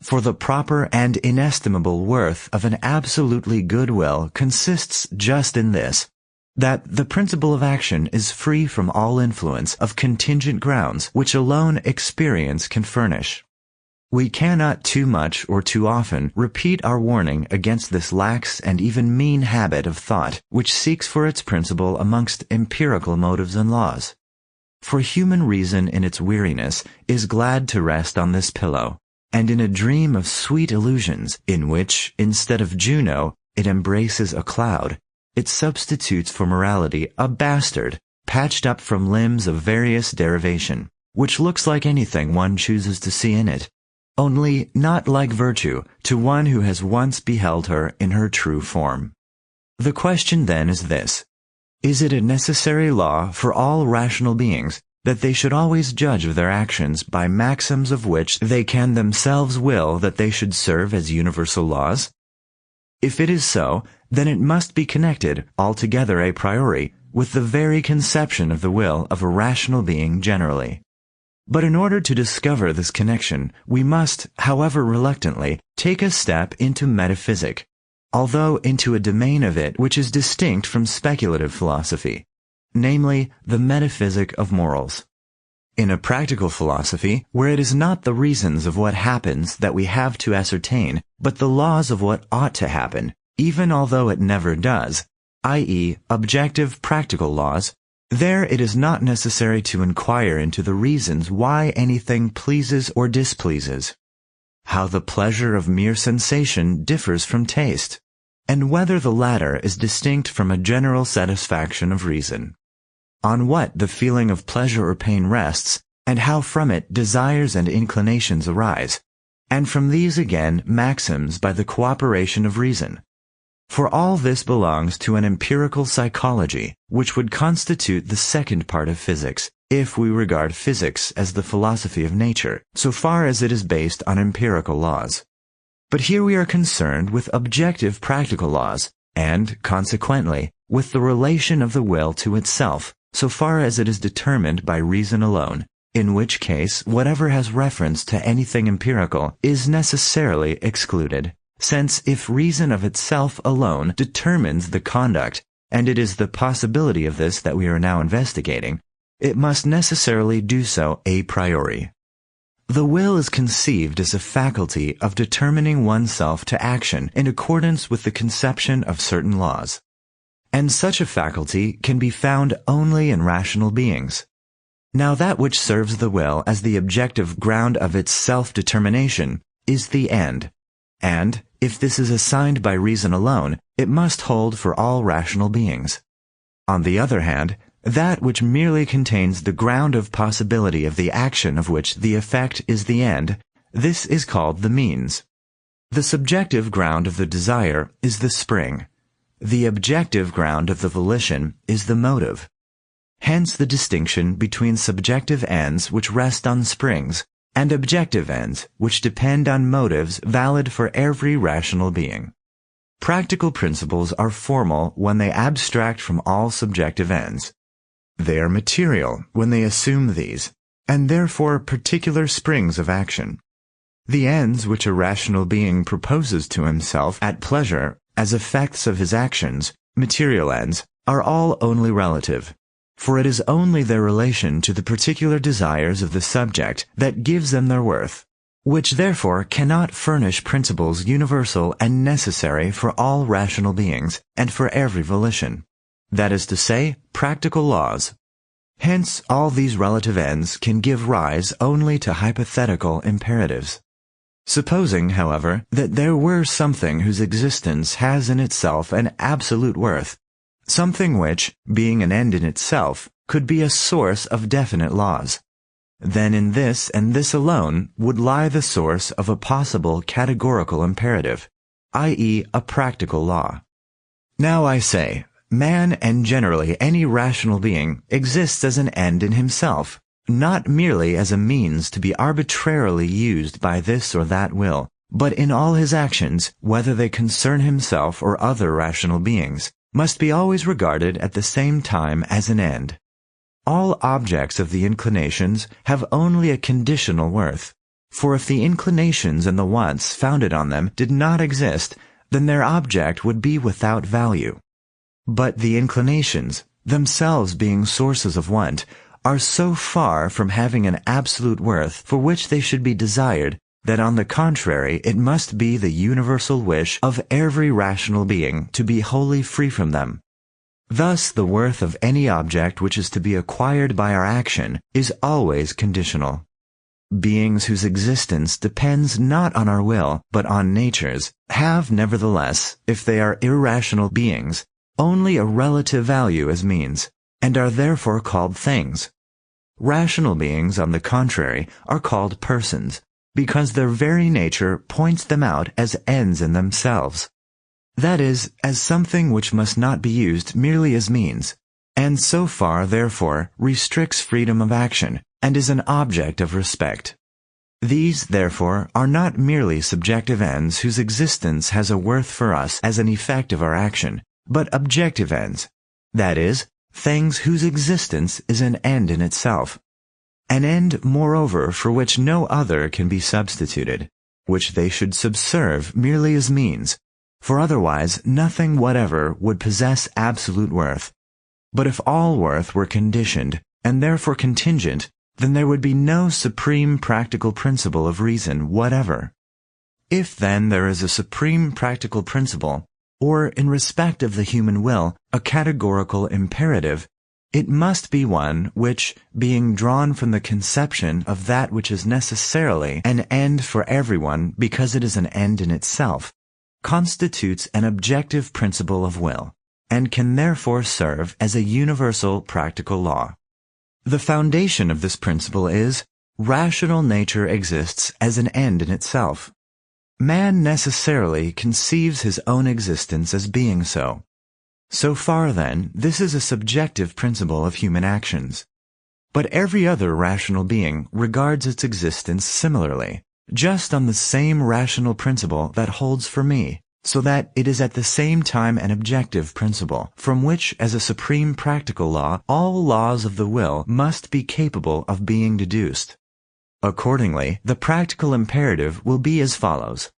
Speaker 1: For the proper and inestimable worth of an absolutely good will consists just in this, that the principle of action is free from all influence of contingent grounds which alone experience can furnish. We cannot too much or too often repeat our warning against this lax and even mean habit of thought which seeks for its principle amongst empirical motives and laws. For human reason in its weariness is glad to rest on this pillow, and in a dream of sweet illusions, in which, instead of Juno, it embraces a cloud, it substitutes for morality a bastard, patched up from limbs of various derivation, which looks like anything one chooses to see in it, only not like virtue to one who has once beheld her in her true form. The question then is this: is it a necessary law for all rational beings that they should always judge of their actions by maxims of which they can themselves will that they should serve as universal laws? If it is so, then it must be connected, altogether a priori, with the very conception of the will of a rational being generally. But in order to discover this connection, we must, however reluctantly, take a step into metaphysic, although into a domain of it which is distinct from speculative philosophy, namely the metaphysic of morals. In a practical philosophy, where it is not the reasons of what happens that we have to ascertain, but the laws of what ought to happen, even although it never does, i.e., objective practical laws, there it is not necessary to inquire into the reasons why anything pleases or displeases, how the pleasure of mere sensation differs from taste, and whether the latter is distinct from a general satisfaction of reason, on what the feeling of pleasure or pain rests, and how from it desires and inclinations arise, and from these again maxims by the cooperation of reason. For all this belongs to an empirical psychology, which would constitute the second part of physics, if we regard physics as the philosophy of nature, so far as it is based on empirical laws. But here we are concerned with objective practical laws, and, consequently, with the relation of the will to itself, so far as it is determined by reason alone, in which case whatever has reference to anything empirical is necessarily excluded, since if reason of itself alone determines the conduct, and it is the possibility of this that we are now investigating, it must necessarily do so a priori. The will is conceived as a faculty of determining oneself to action in accordance with the conception of certain laws. And such a faculty can be found only in rational beings. Now that which serves the will as the objective ground of its self-determination is the end, and, if this is assigned by reason alone, it must hold for all rational beings. On the other hand, that which merely contains the ground of possibility of the action of which the effect is the end, this is called the means. The subjective ground of the desire is the spring. The objective ground of the volition is the motive. Hence the distinction between subjective ends which rest on springs and objective ends which depend on motives valid for every rational being. Practical principles are formal when they abstract from all subjective ends. They are material when they assume these, and therefore particular springs of action. The ends which a rational being proposes to himself at pleasure as effects of his actions, material ends, are all only relative, for it is only their relation to the particular desires of the subject that gives them their worth, which therefore cannot furnish principles universal and necessary for all rational beings and for every volition. That is to say, practical laws. Hence, all these relative ends can give rise only to hypothetical imperatives. Supposing, however, that there were something whose existence has in itself an absolute worth, something which, being an end in itself, could be a source of definite laws, then in this and this alone would lie the source of a possible categorical imperative, i.e., a practical law. Now I say, man, and generally any rational being, exists as an end in himself, not merely as a means to be arbitrarily used by this or that will, but in all his actions, whether they concern himself or other rational beings, must be always regarded at the same time as an end. All objects of the inclinations have only a conditional worth, for if the inclinations and the wants founded on them did not exist, then their object would be without value. But the inclinations, themselves being sources of want, are so far from having an absolute worth for which they should be desired, that on the contrary it must be the universal wish of every rational being to be wholly free from them. Thus the worth of any object which is to be acquired by our action is always conditional. Beings whose existence depends not on our will, but on nature's, have nevertheless, if they are irrational beings, only a relative value as means, and are therefore called things. Rational beings, on the contrary, are called persons, because their very nature points them out as ends in themselves. That is, as something which must not be used merely as means, and so far, therefore, restricts freedom of action, and is an object of respect. These, therefore, are not merely subjective ends whose existence has a worth for us as an effect of our action, but objective ends, that is, things whose existence is an end in itself, an end, moreover, for which no other can be substituted, which they should subserve merely as means, for otherwise nothing whatever would possess absolute worth. But if all worth were conditioned, and therefore contingent, then there would be no supreme practical principle of reason whatever. If then there is a supreme practical principle, or in respect of the human will, a categorical imperative, it must be one which, being drawn from the conception of that which is necessarily an end for everyone because it is an end in itself, constitutes an objective principle of will, and can therefore serve as a universal practical law. The foundation of this principle is, rational nature exists as an end in itself. Man necessarily conceives his own existence as being so. So far, then, this is a subjective principle of human actions. But every other rational being regards its existence similarly, just on the same rational principle that holds for me, so that it is at the same time an objective principle, from which, as a supreme practical law, all laws of the will must be capable of being deduced. Accordingly, the practical imperative will be as follows.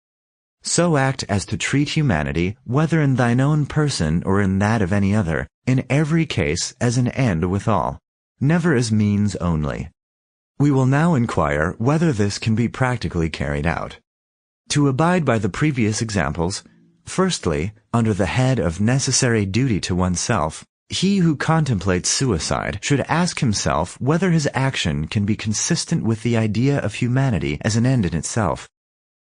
Speaker 1: So act as to treat humanity, whether in thine own person or in that of any other, in every case as an end withal, never as means only. We will now inquire whether this can be practically carried out. To abide by the previous examples, firstly, under the head of necessary duty to oneself, he who contemplates suicide should ask himself whether his action can be consistent with the idea of humanity as an end in itself.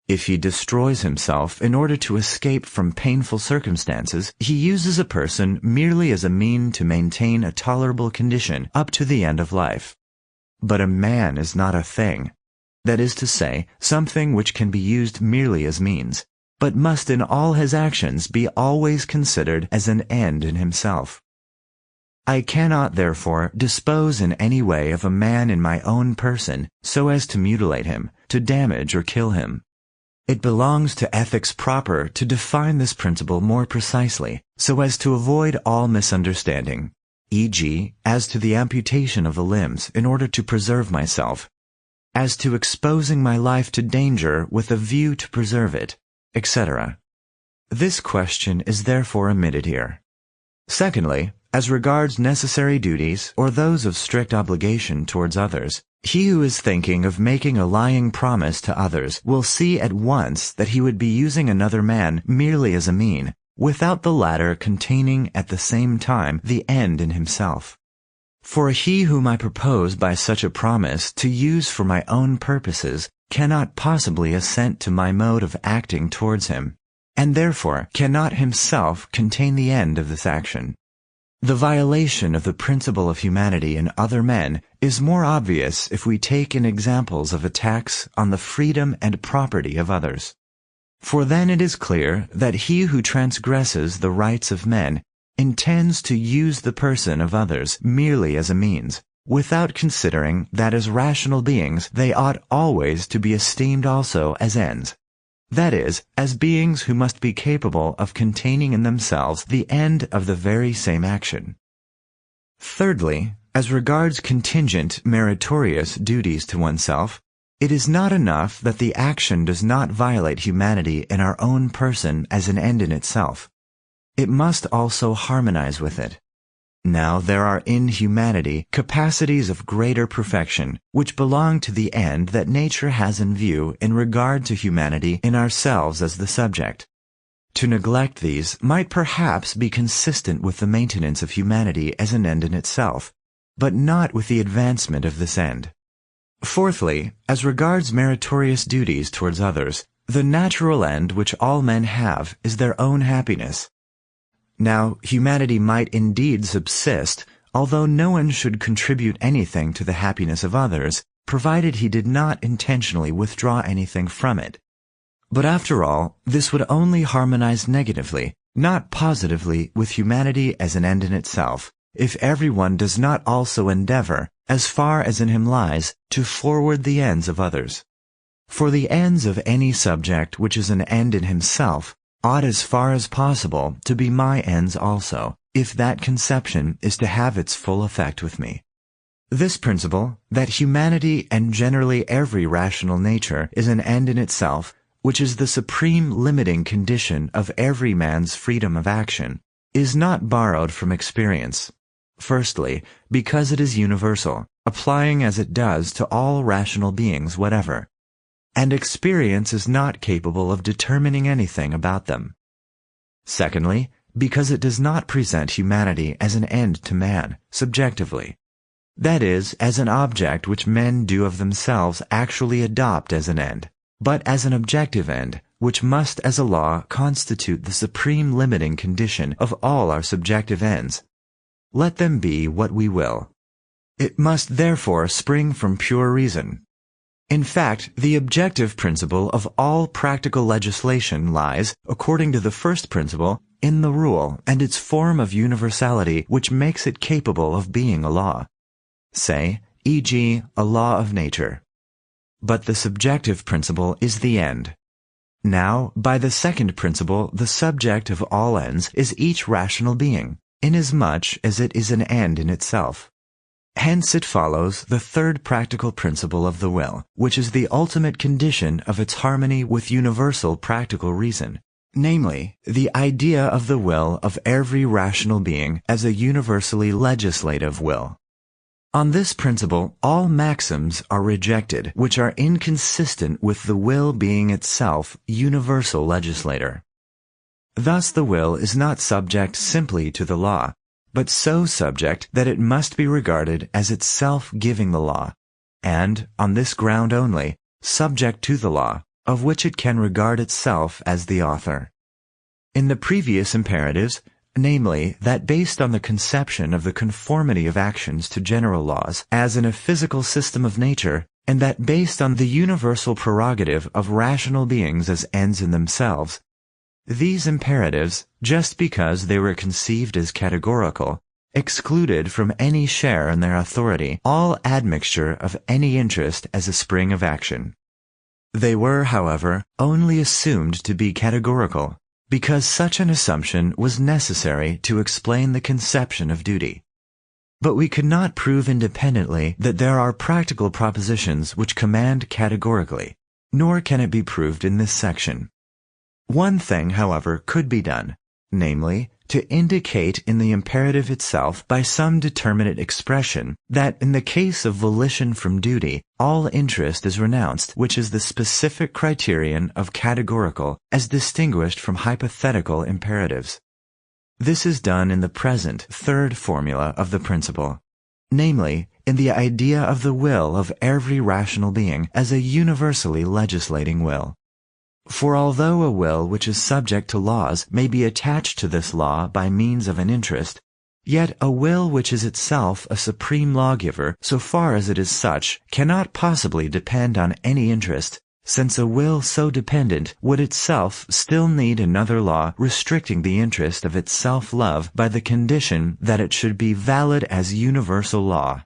Speaker 1: If he destroys himself in order to escape from painful circumstances, he uses a person merely as a mean to maintain a tolerable condition up to the end of life. But a man is not a thing, that is to say, something which can be used merely as means, but must in all his actions be always considered as an end in himself. I cannot, therefore, dispose in any way of a man in my own person so as to mutilate him, to damage or kill him. It belongs to ethics proper to define this principle more precisely, so as to avoid all misunderstanding, e.g., as to the amputation of the limbs in order to preserve myself, as to exposing my life to danger with a view to preserve it, etc. This question is therefore omitted here. Secondly, as regards necessary duties or those of strict obligation towards others, he who is thinking of making a lying promise to others will see at once that he would be using another man merely as a mean, without the latter containing at the same time the end in himself. For he whom I propose by such a promise to use for my own purposes cannot possibly assent to my mode of acting towards him, and therefore cannot himself contain the end of this action. The violation of the principle of humanity in other men is more obvious if we take in examples of attacks on the freedom and property of others. For then it is clear that he who transgresses the rights of men intends to use the person of others merely as a means, without considering that as rational beings they ought always to be esteemed also as ends. That is, as beings who must be capable of containing in themselves the end of the very same action. Thirdly, as regards contingent, meritorious duties to oneself, it is not enough that the action does not violate humanity in our own person as an end in itself. It must also harmonize with it. Now there are in humanity capacities of greater perfection, which belong to the end that nature has in view in regard to humanity in ourselves as the subject. To neglect these might perhaps be consistent with the maintenance of humanity as an end in itself, but not with the advancement of this end. Fourthly, as regards meritorious duties towards others, the natural end which all men have is their own happiness. Now, humanity might indeed subsist, although no one should contribute anything to the happiness of others, provided he did not intentionally withdraw anything from it. But after all, this would only harmonize negatively, not positively, with humanity as an end in itself, if everyone does not also endeavor, as far as in him lies, to forward the ends of others. For the ends of any subject which is an end in himself ought as far as possible to be my ends also, if that conception is to have its full effect with me. This principle, that humanity and generally every rational nature is an end in itself, which is the supreme limiting condition of every man's freedom of action, is not borrowed from experience. Firstly, because it is universal, applying as it does to all rational beings whatever, and experience is not capable of determining anything about them. Secondly, because it does not present humanity as an end to man, subjectively, that is, as an object which men do of themselves actually adopt as an end, but as an objective end, which must as a law constitute the supreme limiting condition of all our subjective ends. Let them be what we will. It must therefore spring from pure reason. In fact, the objective principle of all practical legislation lies, according to the first principle, in the rule and its form of universality which makes it capable of being a law. Say, e.g., a law of nature. But the subjective principle is the end. Now, by the second principle, the subject of all ends is each rational being, inasmuch as it is an end in itself. Hence it follows the third practical principle of the will, which is the ultimate condition of its harmony with universal practical reason, namely, the idea of the will of every rational being as a universally legislative will. On this principle, all maxims are rejected which are inconsistent with the will being itself universal legislator. Thus the will is not subject simply to the law, but so subject that it must be regarded as itself giving the law, and, on this ground only, subject to the law, of which it can regard itself as the author. In the previous imperatives, namely, that based on the conception of the conformity of actions to general laws, as in a physical system of nature, and that based on the universal prerogative of rational beings as ends in themselves, these imperatives, just because they were conceived as categorical, excluded from any share in their authority all admixture of any interest as a spring of action. They were, however, only assumed to be categorical, because such an assumption was necessary to explain the conception of duty. But we could not prove independently that there are practical propositions which command categorically, nor can it be proved in this section. One thing, however, could be done, namely, to indicate in the imperative itself by some determinate expression that in the case of volition from duty, all interest is renounced, which is the specific criterion of categorical as distinguished from hypothetical imperatives. This is done in the present third formula of the principle, namely, in the idea of the will of every rational being as a universally legislating will. For although a will which is subject to laws may be attached to this law by means of an interest, yet a will which is itself a supreme lawgiver, so far as it is such, cannot possibly depend on any interest, since a will so dependent would itself still need another law restricting the interest of its self-love by the condition that it should be valid as universal law.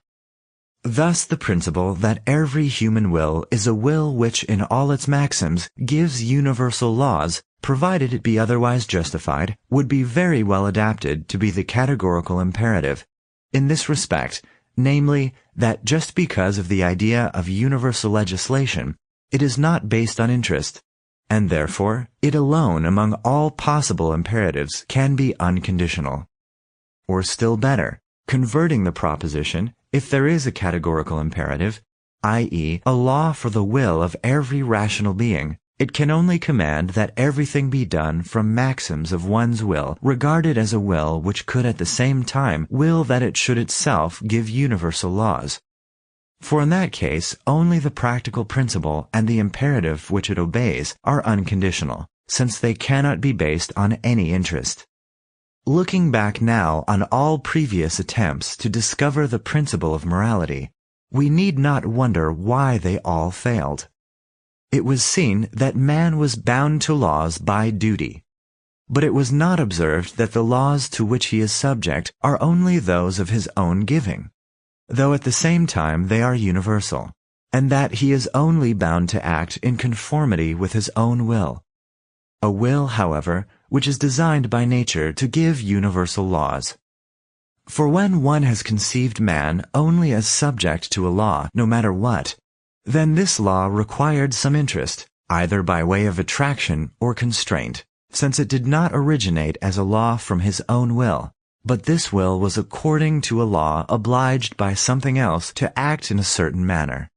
Speaker 1: Thus the principle that every human will is a will which in all its maxims gives universal laws, provided it be otherwise justified, would be very well adapted to be the categorical imperative, in this respect, namely, that just because of the idea of universal legislation, it is not based on interest, and therefore it alone among all possible imperatives can be unconditional. Or still better, converting the proposition, if there is a categorical imperative, i.e., a law for the will of every rational being, it can only command that everything be done from maxims of one's will, regarded as a will which could at the same time will that it should itself give universal laws. For in that case, only the practical principle and the imperative which it obeys are unconditional, since they cannot be based on any interest. Looking back now on all previous attempts to discover the principle of morality, we need not wonder why they all failed. It was seen that man was bound to laws by duty, but it was not observed that the laws to which he is subject are only those of his own giving, though at the same time they are universal, and that he is only bound to act in conformity with his own will. A will, however, which is designed by nature to give universal laws. For when one has conceived man only as subject to a law, no matter what, then this law required some interest, either by way of attraction or constraint, since it did not originate as a law from his own will, but this will was according to a law obliged by something else to act in a certain manner.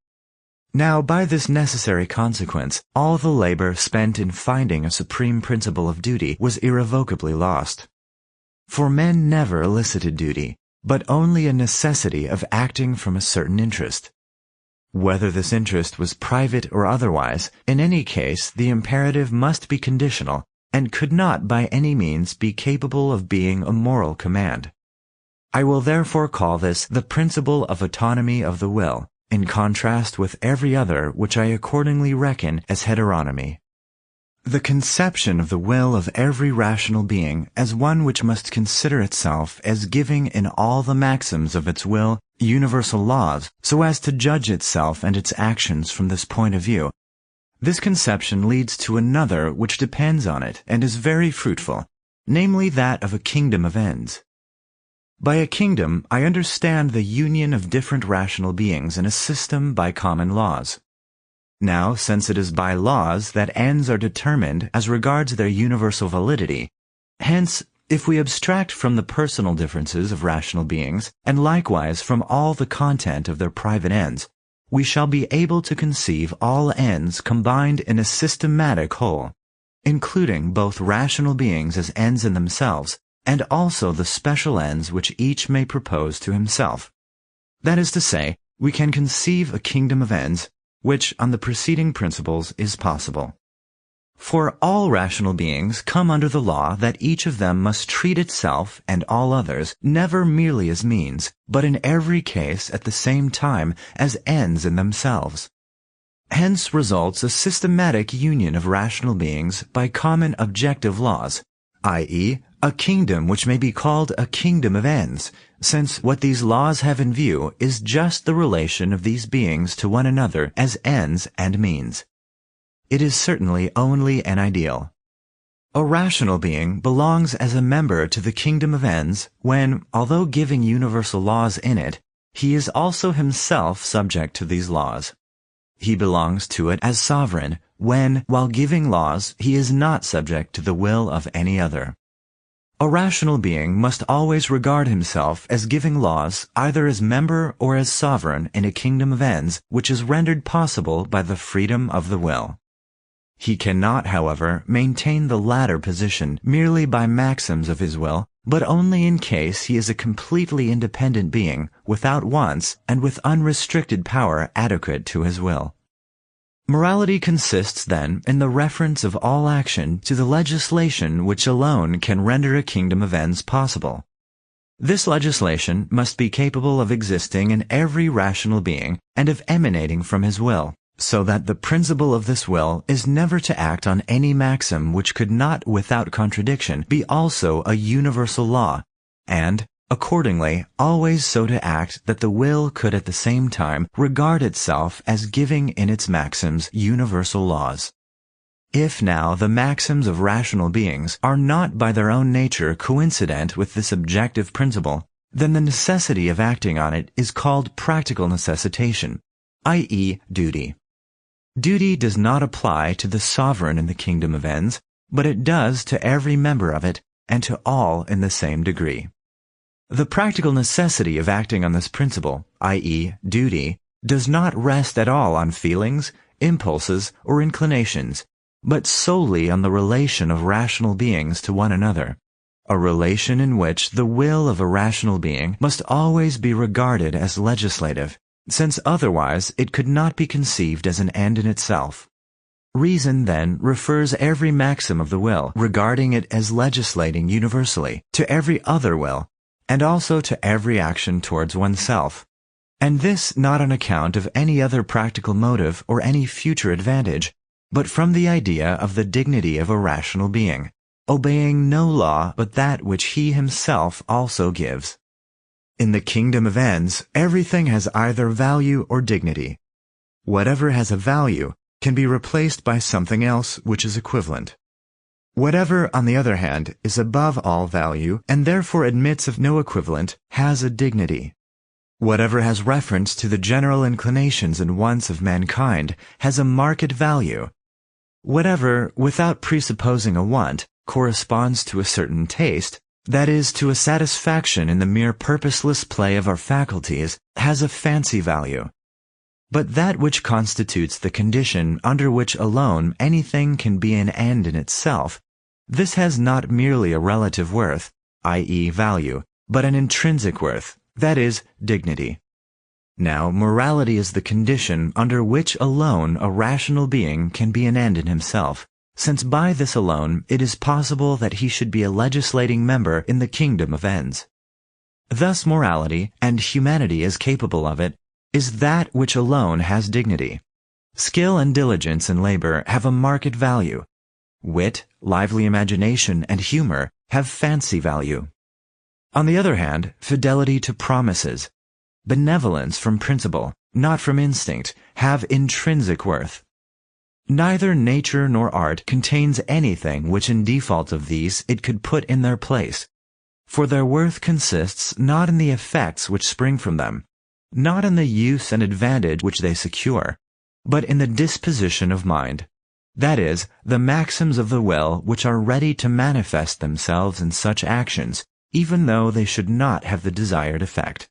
Speaker 1: Now, by this necessary consequence, all the labor spent in finding a supreme principle of duty was irrevocably lost. For men never elicited duty, but only a necessity of acting from a certain interest. Whether this interest was private or otherwise, in any case the imperative must be conditional, and could not by any means be capable of being a moral command. I will therefore call this the principle of autonomy of the will, in contrast with every other which I accordingly reckon as heteronomy. The conception of the will of every rational being as one which must consider itself as giving in all the maxims of its will universal laws, so as to judge itself and its actions from this point of view. This conception leads to another which depends on it and is very fruitful, namely that of a kingdom of ends. By a kingdom, I understand the union of different rational beings in a system by common laws. Now, since it is by laws that ends are determined as regards their universal validity, hence If we abstract from the personal differences of rational beings, and likewise from all the content of their private ends, we shall be able to conceive all ends combined in a systematic whole, including both rational beings as ends in themselves, and also the special ends which each may propose to himself. That is to say, we can conceive a kingdom of ends, which on the preceding principles is possible. For all rational beings come under the law that each of them must treat itself and all others never merely as means, but in every case at the same time as ends in themselves. Hence results a systematic union of rational beings by common objective laws, i.e., a kingdom which may be called a kingdom of ends, since what these laws have in view is just the relation of these beings to one another as ends and means. It is certainly only an ideal. A rational being belongs as a member to the kingdom of ends when, although giving universal laws in it, he is also himself subject to these laws. He belongs to it as sovereign when, while giving laws, he is not subject to the will of any other. A rational being must always regard himself as giving laws either as member or as sovereign in a kingdom of ends which is rendered possible by the freedom of the will. He cannot, however, maintain the latter position merely by maxims of his will, but only in case he is a completely independent being, without wants, and with unrestricted power adequate to his will. Morality consists, then, in the reference of all action to the legislation which alone can render a kingdom of ends possible. This legislation must be capable of existing in every rational being and of emanating from his will, so that the principle of this will is never to act on any maxim which could not without contradiction be also a universal law, and, accordingly, always so to act that the will could at the same time regard itself as giving in its maxims universal laws. If now the maxims of rational beings are not by their own nature coincident with this objective principle, then the necessity of acting on it is called practical necessitation, i.e., duty. Duty does not apply to the sovereign in the kingdom of ends, but it does to every member of it, and to all in the same degree. The practical necessity of acting on this principle, i.e., duty, does not rest at all on feelings, impulses, or inclinations, but solely on the relation of rational beings to one another, a relation in which the will of a rational being must always be regarded as legislative, since otherwise it could not be conceived as an end in itself. Reason, then, refers every maxim of the will, regarding it as legislating universally, to every other will, and also to every action towards oneself, and this not on account of any other practical motive or any future advantage, but from the idea of the dignity of a rational being, obeying no law but that which he himself also gives. In the kingdom of ends, everything has either value or dignity. Whatever has a value can be replaced by something else which is equivalent. Whatever, on the other hand, is above all value and therefore admits of no equivalent has a dignity. Whatever has reference to the general inclinations and wants of mankind has a market value. Whatever, without presupposing a want, corresponds to a certain taste, that is, to a satisfaction in the mere purposeless play of our faculties, has a fancy value. But that which constitutes the condition under which alone anything can be an end in itself, this has not merely a relative worth, i.e., value, but an intrinsic worth, that is, dignity. Now, morality is the condition under which alone a rational being can be an end in himself, since by this alone it is possible that he should be a legislating member in the kingdom of ends. Thus morality, and humanity as capable of it, is that which alone has dignity. Skill and diligence in labor have a market value. Wit, lively imagination, and humor have fancy value. On the other hand, fidelity to promises, benevolence from principle, not from instinct, have intrinsic worth. Neither nature nor art contains anything which in default of these it could put in their place, for their worth consists not in the effects which spring from them, not in the use and advantage which they secure, but in the disposition of mind. that is, the maxims of the will which are ready to manifest themselves in such actions, even though they should not have the desired effect.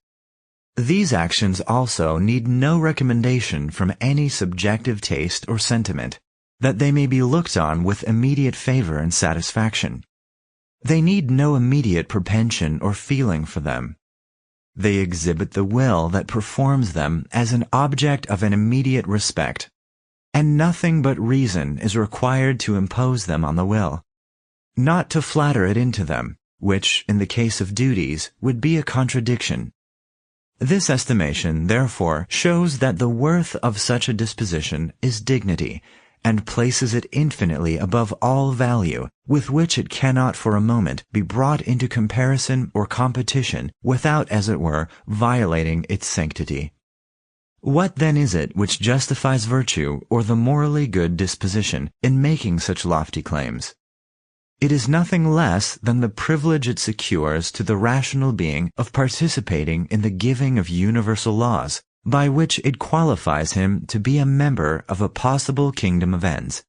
Speaker 1: These actions also need no recommendation from any subjective taste or sentiment, that they may be looked on with immediate favor and satisfaction. They need no immediate propension or feeling for them. They exhibit the will that performs them as an object of an immediate respect, and nothing but reason is required to impose them on the will, not to flatter it into them, which, in the case of duties, would be a contradiction. This estimation, therefore, shows that the worth of such a disposition is dignity, and places it infinitely above all value, with which it cannot for a moment be brought into comparison or competition without, as it were, violating its sanctity. What then is it which justifies virtue or the morally good disposition in making such lofty claims? It is nothing less than the privilege it secures to the rational being of participating in the giving of universal laws, by which it qualifies him to be a member of a possible kingdom of ends,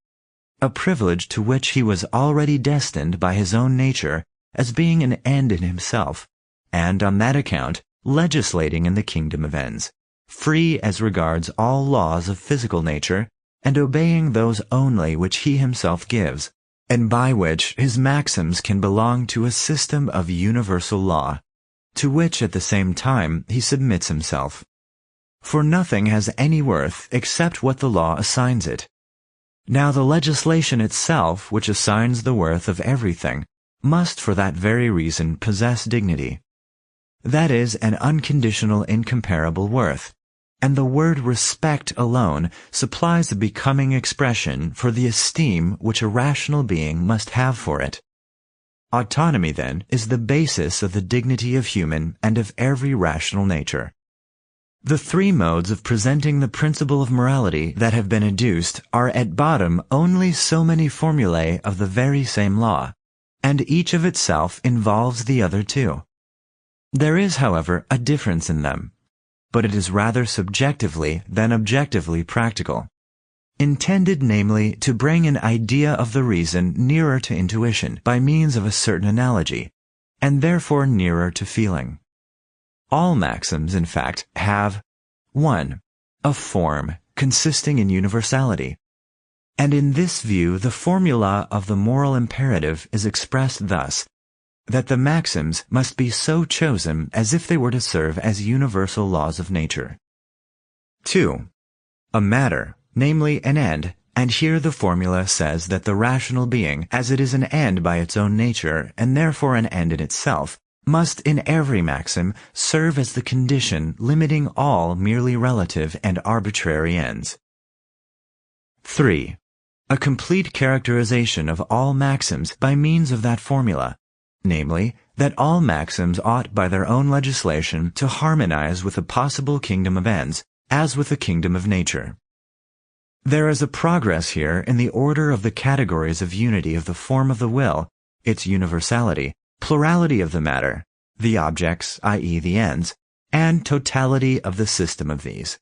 Speaker 1: a privilege to which he was already destined by his own nature as being an end in himself, and on that account legislating in the kingdom of ends, free as regards all laws of physical nature, and obeying those only which he himself gives, and by which his maxims can belong to a system of universal law, to which at the same time he submits himself. For nothing has any worth except what the law assigns it. Now the legislation itself, which assigns the worth of everything, must for that very reason possess dignity. That is an unconditional incomparable worth, and the word respect alone supplies a becoming expression for the esteem which a rational being must have for it. Autonomy, then, is the basis of the dignity of human and of every rational nature. The three modes of presenting the principle of morality that have been adduced are at bottom only so many formulae of the very same law, and each of itself involves the other two. There is, however, a difference in them, but it is rather subjectively than objectively practical, intended namely to bring an idea of the reason nearer to intuition by means of a certain analogy, and therefore nearer to feeling. All maxims, in fact, have 1. A form consisting in universality, and in this view the formula of the moral imperative is expressed thus, that the maxims must be so chosen as if they were to serve as universal laws of nature. 2. A matter, namely an end, and here the formula says that the rational being, as it is an end by its own nature, and therefore an end in itself, must in every maxim serve as the condition limiting all merely relative and arbitrary ends. 3. A complete characterization of all maxims by means of that formula, namely, that all maxims ought by their own legislation to harmonize with a possible kingdom of ends, as with a kingdom of nature. There is a progress here in the order of the categories of unity of the form of the will, its universality, plurality of the matter, the objects, i.e. the ends, and totality of the system of these.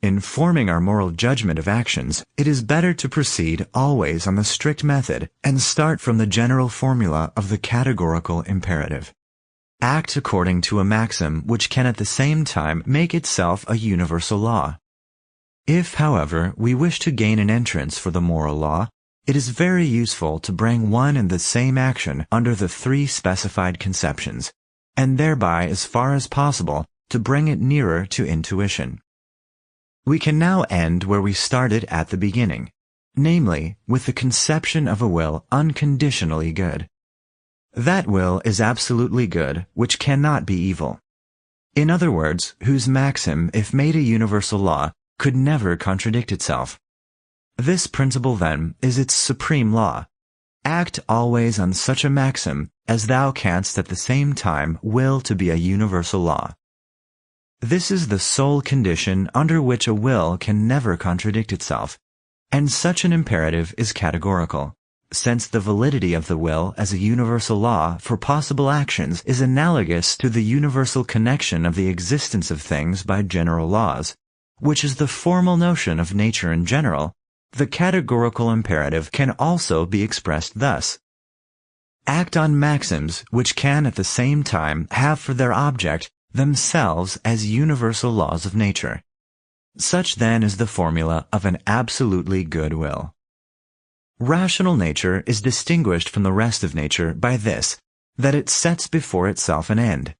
Speaker 1: In forming our moral judgment of actions, it is better to proceed always on the strict method and start from the general formula of the categorical imperative. Act according to a maxim which can at the same time make itself a universal law. If, however, we wish to gain an entrance for the moral law, it is very useful to bring one and the same action under the three specified conceptions, and thereby, as far as possible, to bring it nearer to intuition. We can now end where we started at the beginning, namely, with the conception of a will unconditionally good. That will is absolutely good, which cannot be evil. In other words, whose maxim, if made a universal law, could never contradict itself. This principle, then, is its supreme law. Act always on such a maxim as thou canst at the same time will to be a universal law. This is the sole condition under which a will can never contradict itself, and such an imperative is categorical, since the validity of the will as a universal law for possible actions is analogous to the universal connection of the existence of things by general laws, which is the formal notion of nature in general, The categorical imperative can also be expressed thus: act on maxims which can at the same time have for their object themselves as universal laws of nature. Such then is the formula of an absolutely good will. Rational nature is distinguished from the rest of nature by this, that it sets before itself an end.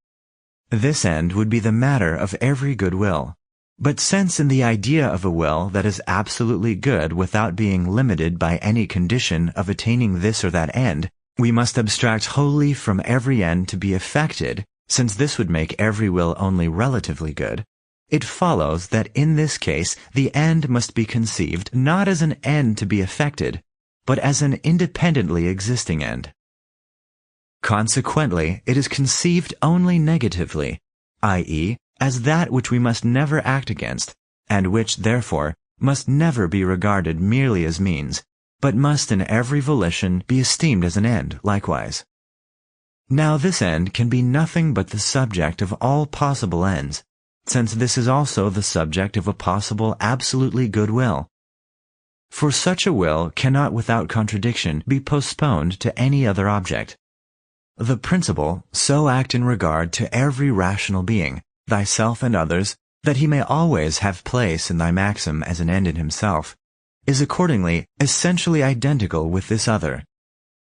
Speaker 1: This end would be the matter of every good will. But since in the idea of a will that is absolutely good without being limited by any condition of attaining this or that end, we must abstract wholly from every end to be effected, since this would make every will only relatively good, it follows that in this case the end must be conceived not as an end to be effected, but as an independently existing end. Consequently, it is conceived only negatively, i.e., as that which we must never act against, and which, therefore, must never be regarded merely as means, but must in every volition be esteemed as an end likewise. Now this end can be nothing but the subject of all possible ends, since this is also the subject of a possible absolutely good will. For such a will cannot without contradiction be postponed to any other object. The principle, so act in regard to every rational being, thyself and others, that he may always have place in thy maxim as an end in himself, is accordingly essentially identical with this other.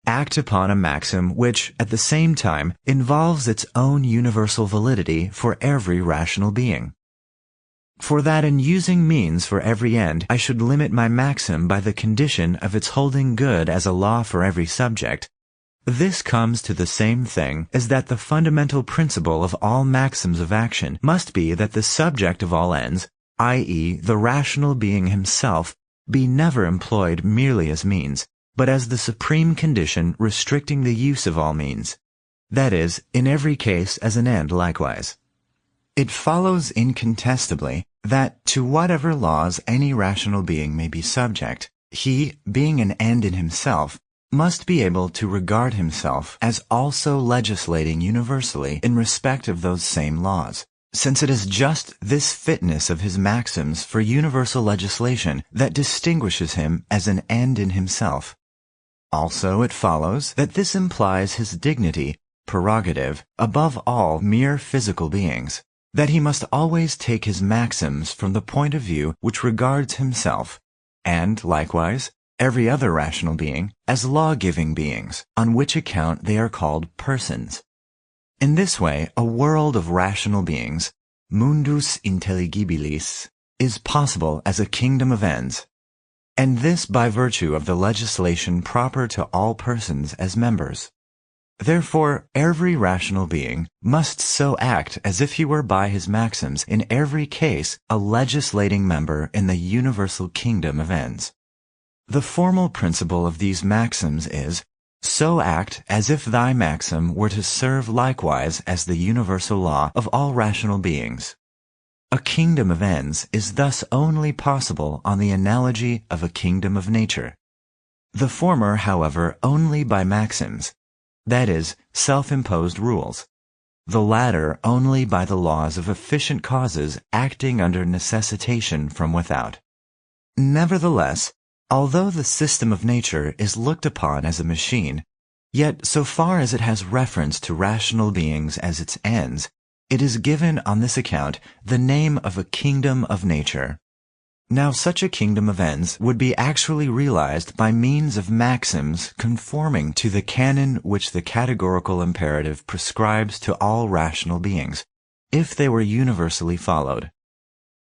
Speaker 1: Act upon a maxim which, at the same time, involves its own universal validity for every rational being. For that in using means for every end I should limit my maxim by the condition of its holding good as a law for every subject, this comes to the same thing as that the fundamental principle of all maxims of action must be that the subject of all ends, i.e., the rational being himself, be never employed merely as means, but as the supreme condition restricting the use of all means, that is, in every case as an end likewise. It follows incontestably that to whatever laws any rational being may be subject, he, being an end in himself, must be able to regard himself as also legislating universally in respect of those same laws, since it is just this fitness of his maxims for universal legislation that distinguishes him as an end in himself. Also it follows that this implies his dignity, prerogative, above all mere physical beings, that he must always take his maxims from the point of view which regards himself, and, likewise, every other rational being, as law-giving beings, on which account they are called persons. In this way, a world of rational beings, mundus intelligibilis, is possible as a kingdom of ends, and this by virtue of the legislation proper to all persons as members. Therefore, every rational being must so act as if he were by his maxims in every case a legislating member in the universal kingdom of ends. The formal principle of these maxims is, so act as if thy maxim were to serve likewise as the universal law of all rational beings. A kingdom of ends is thus only possible on the analogy of a kingdom of nature. The former, however, only by maxims, that is, self-imposed rules. The latter only by the laws of efficient causes acting under necessitation from without. Nevertheless, although the system of nature is looked upon as a machine, yet so far as it has reference to rational beings as its ends, it is given on this account the name of a kingdom of nature. Now such a kingdom of ends would be actually realized by means of maxims conforming to the canon which the categorical imperative prescribes to all rational beings, if they were universally followed.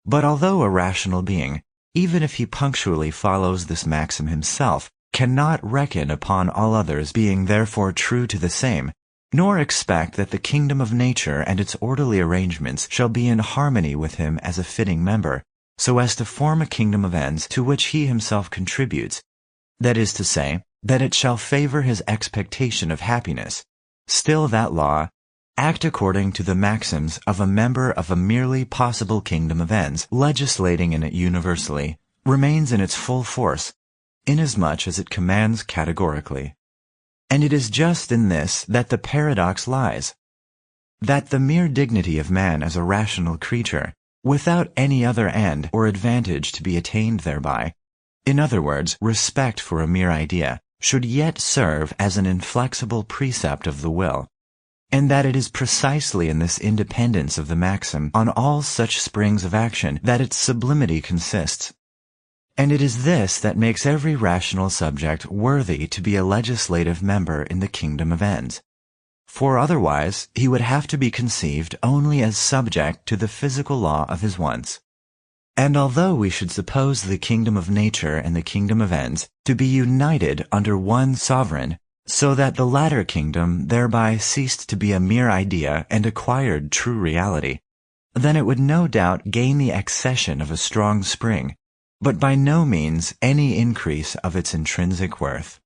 Speaker 1: But although a rational being, even if he punctually follows this maxim himself, cannot reckon upon all others being therefore true to the same, nor expect that the kingdom of nature and its orderly arrangements shall be in harmony with him as a fitting member, so as to form a kingdom of ends to which he himself contributes, that is to say, that it shall favor his expectation of happiness, still that law, act according to the maxims of a member of a merely possible kingdom of ends, legislating in it universally, remains in its full force, inasmuch as it commands categorically. And it is just in this that the paradox lies, that the mere dignity of man as a rational creature, without any other end or advantage to be attained thereby, In other words, respect for a mere idea should yet serve as an inflexible precept of the will, and that it is precisely in this independence of the maxim on all such springs of action that its sublimity consists. And it is this that makes every rational subject worthy to be a legislative member in the kingdom of ends. For otherwise he would have to be conceived only as subject to the physical law of his wants. And although we should suppose the kingdom of nature and the kingdom of ends to be united under one sovereign, so that the latter kingdom thereby ceased to be a mere idea and acquired true reality, then it would no doubt gain the accession of a strong spring, but by no means any increase of its intrinsic worth.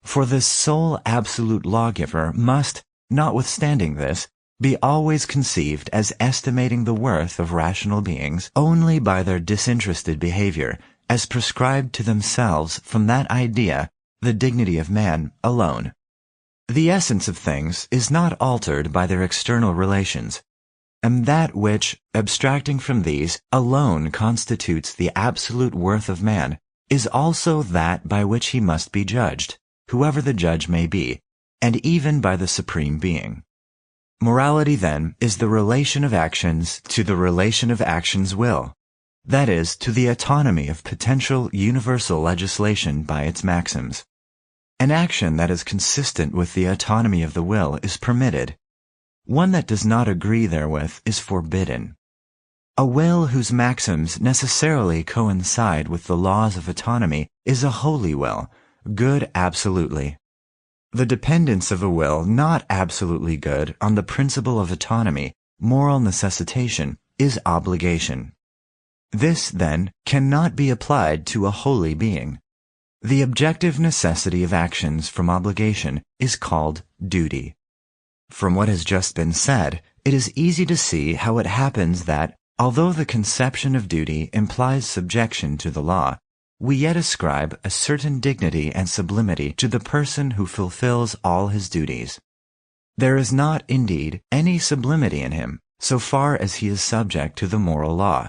Speaker 1: For the sole absolute lawgiver must, notwithstanding this, be always conceived as estimating the worth of rational beings only by their disinterested behavior, as prescribed to themselves from that idea, the dignity of man, alone. The essence of things is not altered by their external relations, and that which, abstracting from these, alone constitutes the absolute worth of man, is also that by which he must be judged, whoever the judge may be, and even by the Supreme Being. Morality, then, is the relation of actions to the relation of actions' will, that is, to the autonomy of potential universal legislation by its maxims. An action that is consistent with the autonomy of the will is permitted. One that does not agree therewith is forbidden. A will whose maxims necessarily coincide with the laws of autonomy is a holy will, good absolutely. The dependence of a will not absolutely good on the principle of autonomy, moral necessitation, is obligation. This, then, cannot be applied to a holy being. The objective necessity of actions from obligation is called duty. From what has just been said, it is easy to see how it happens that, although the conception of duty implies subjection to the law, we yet ascribe a certain dignity and sublimity to the person who fulfills all his duties. There is not, indeed, any sublimity in him, so far as he is subject to the moral law,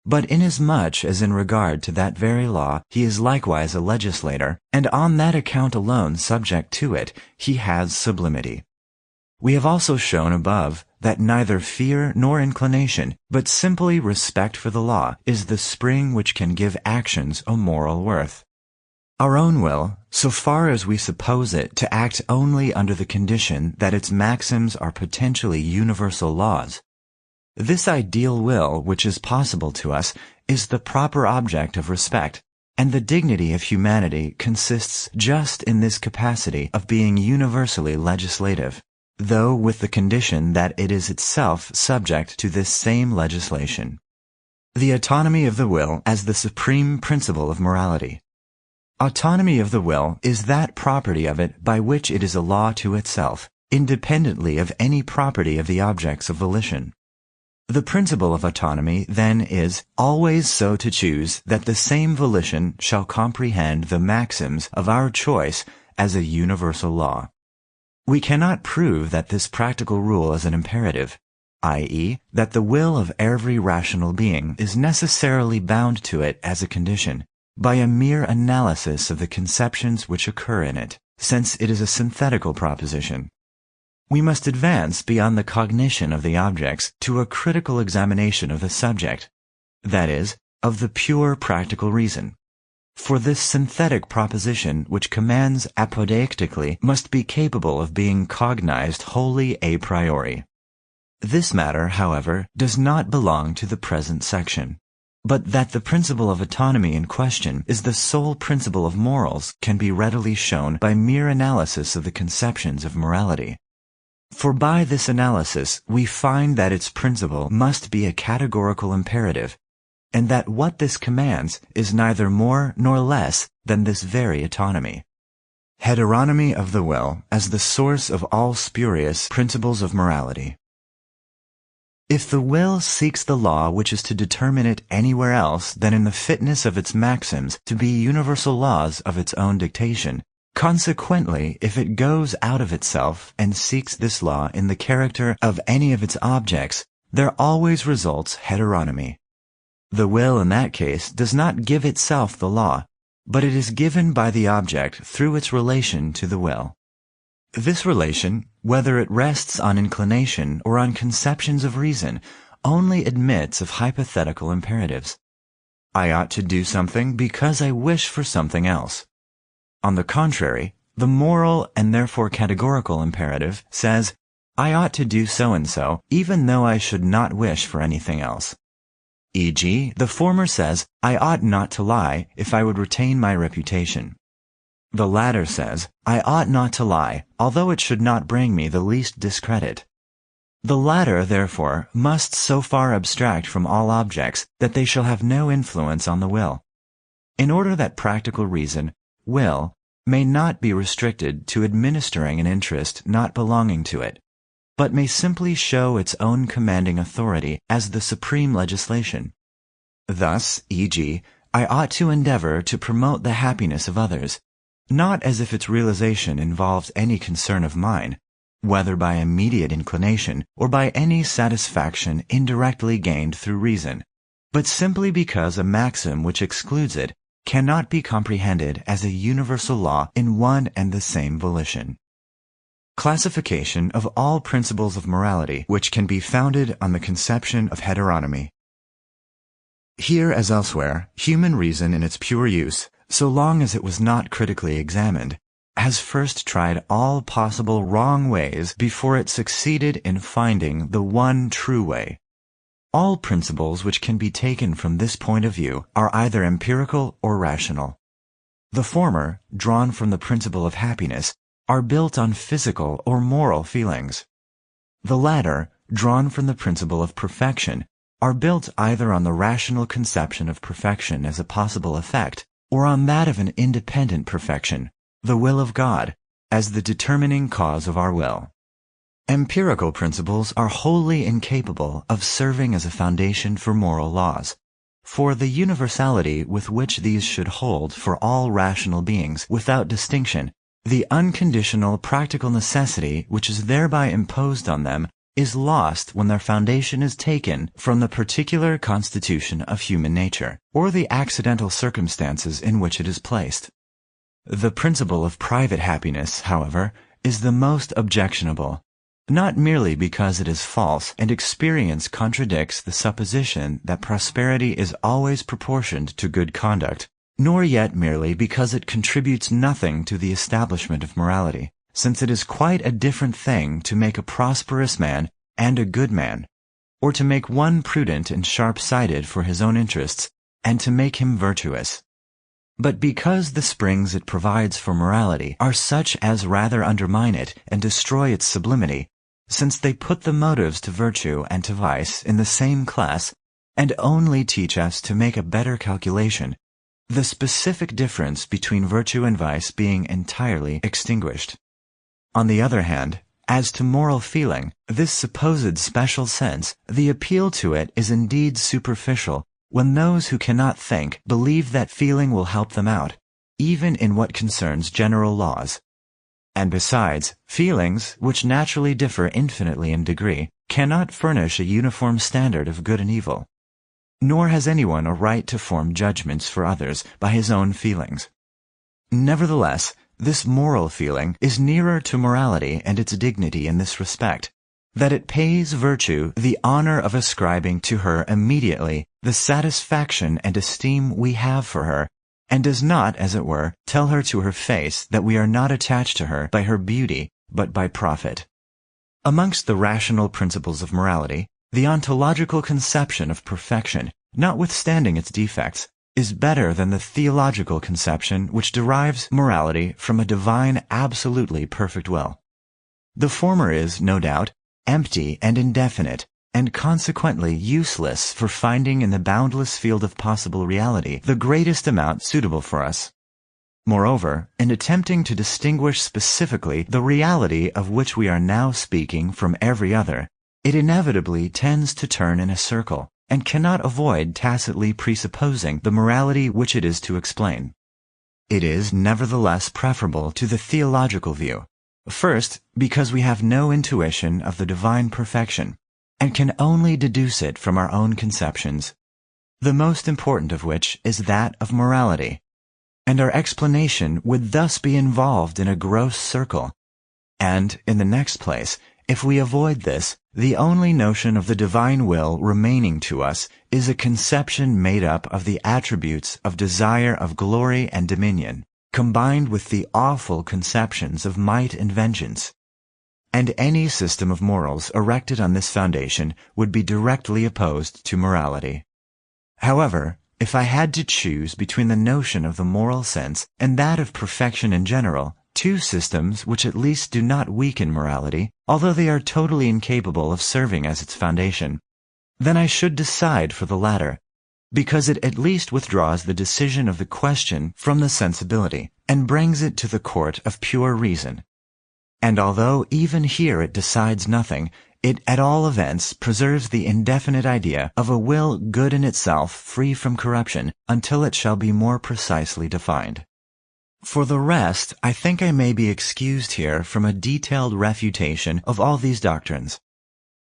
Speaker 1: but inasmuch as in regard to that very law he is likewise a legislator, and on that account alone subject to it, he has sublimity. We have also shown above that neither fear nor inclination, but simply respect for the law, is the spring which can give actions a moral worth. Our own will, so far as we suppose it to act only under the condition that its maxims are potentially universal laws, this ideal will which is possible to us is the proper object of respect, and the dignity of humanity consists just in this capacity of being universally legislative, though with the condition that it is itself subject to this same legislation. The autonomy of the will as the supreme principle of morality. Autonomy of the will is that property of it by which it is a law to itself, independently of any property of the objects of volition. The principle of autonomy, then, is always so to choose that the same volition shall comprehend the maxims of our choice as a universal law. We cannot prove that this practical rule is an imperative, i.e., that the will of every rational being is necessarily bound to it as a condition, by a mere analysis of the conceptions which occur in it, since it is a synthetical proposition. We must advance beyond the cognition of the objects to a critical examination of the subject, that is, of the pure practical reason. For this synthetic proposition which commands apodeictically must be capable of being cognized wholly a priori. This matter, however, does not belong to the present section. But that the principle of autonomy in question is the sole principle of morals can be readily shown by mere analysis of the conceptions of morality. For by this analysis we find that its principle must be a categorical imperative, and that what this commands is neither more nor less than this very autonomy. Heteronomy of the will as the source of all spurious principles of morality. If the will seeks the law which is to determine it anywhere else than in the fitness of its maxims to be universal laws of its own dictation, consequently, if it goes out of itself and seeks this law in the character of any of its objects, there always results heteronomy. The will in that case does not give itself the law, but it is given by the object through its relation to the will. This relation, whether it rests on inclination or on conceptions of reason, only admits of hypothetical imperatives. I ought to do something because I wish for something else. On the contrary, the moral and therefore categorical imperative says, I ought to do so and so, even though I should not wish for anything else. E.g., the former says, I ought not to lie if I would retain my reputation. The latter says, I ought not to lie, although it should not bring me the least discredit. The latter, therefore, must so far abstract from all objects that they shall have no influence on the will, in order that practical reason, will, may not be restricted to administering an interest not belonging to it, but may simply show its own commanding authority as the supreme legislation. Thus, e.g., I ought to endeavor to promote the happiness of others, not as if its realization involved any concern of mine, whether by immediate inclination or by any satisfaction indirectly gained through reason, but simply because a maxim which excludes it cannot be comprehended as a universal law in one and the same volition. Classification of all principles of morality which can be founded on the conception of heteronomy. Here, as elsewhere, human reason in its pure use, so long as it was not critically examined, has first tried all possible wrong ways before it succeeded in finding the one true way. All principles which can be taken from this point of view are either empirical or rational. The former, drawn from the principle of happiness, are built on physical or moral feelings. The latter, drawn from the principle of perfection, are built either on the rational conception of perfection as a possible effect, or on that of an independent perfection, the will of God, as the determining cause of our will. Empirical principles are wholly incapable of serving as a foundation for moral laws, for the universality with which these should hold for all rational beings without distinction, the unconditional practical necessity which is thereby imposed on them is lost when their foundation is taken from the particular constitution of human nature, or the accidental circumstances in which it is placed. The principle of private happiness, however, is the most objectionable, not merely because it is false and experience contradicts the supposition that prosperity is always proportioned to good conduct, nor yet merely because it contributes nothing to the establishment of morality, since it is quite a different thing to make a prosperous man and a good man, or to make one prudent and sharp-sighted for his own interests, and to make him virtuous. But because the springs it provides for morality are such as rather undermine it and destroy its sublimity, since they put the motives to virtue and to vice in the same class, and only teach us to make a better calculation, the specific difference between virtue and vice being entirely extinguished. On the other hand, as to moral feeling, this supposed special sense, the appeal to it is indeed superficial, when those who cannot think believe that feeling will help them out, even in what concerns general laws. And besides, feelings, which naturally differ infinitely in degree, cannot furnish a uniform standard of good and evil. Nor has anyone a right to form judgments for others by his own feelings. Nevertheless, this moral feeling is nearer to morality and its dignity in this respect, that it pays virtue the honor of ascribing to her immediately the satisfaction and esteem we have for her, and does not, as it were, tell her to her face that we are not attached to her by her beauty, but by profit. Amongst the rational principles of morality, the ontological conception of perfection, notwithstanding its defects, is better than the theological conception which derives morality from a divine, absolutely perfect will. The former is, no doubt, empty and indefinite, and consequently useless for finding in the boundless field of possible reality the greatest amount suitable for us. Moreover, in attempting to distinguish specifically the reality of which we are now speaking from every other, it inevitably tends to turn in a circle, and cannot avoid tacitly presupposing the morality which it is to explain. It is nevertheless preferable to the theological view, first, because we have no intuition of the divine perfection, and can only deduce it from our own conceptions, the most important of which is that of morality. and our explanation would thus be involved in a gross circle. And, in the next place, if we avoid this, the only notion of the divine will remaining to us is a conception made up of the attributes of desire of glory and dominion, combined with the awful conceptions of might and vengeance. And any system of morals erected on this foundation would be directly opposed to morality. However, if I had to choose between the notion of the moral sense and that of perfection in general, two systems which at least do not weaken morality, although they are totally incapable of serving as its foundation, then I should decide for the latter, because it at least withdraws the decision of the question from the sensibility, and brings it to the court of pure reason. And although even here it decides nothing, it at all events preserves the indefinite idea of a will good in itself, free from corruption, until it shall be more precisely defined. For the rest, I think I may be excused here from a detailed refutation of all these doctrines.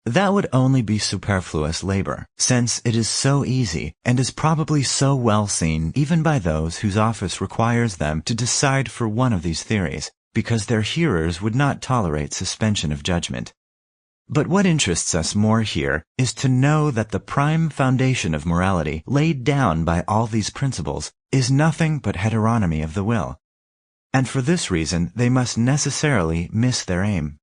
Speaker 1: That would only be superfluous labor, since it is so easy, and is probably so well seen even by those whose office requires them to decide for one of these theories, because their hearers would not tolerate suspension of judgment. But what interests us more here is to know that the prime foundation of morality laid down by all these principles is nothing but heteronomy of the will. And for this reason they must necessarily miss their aim.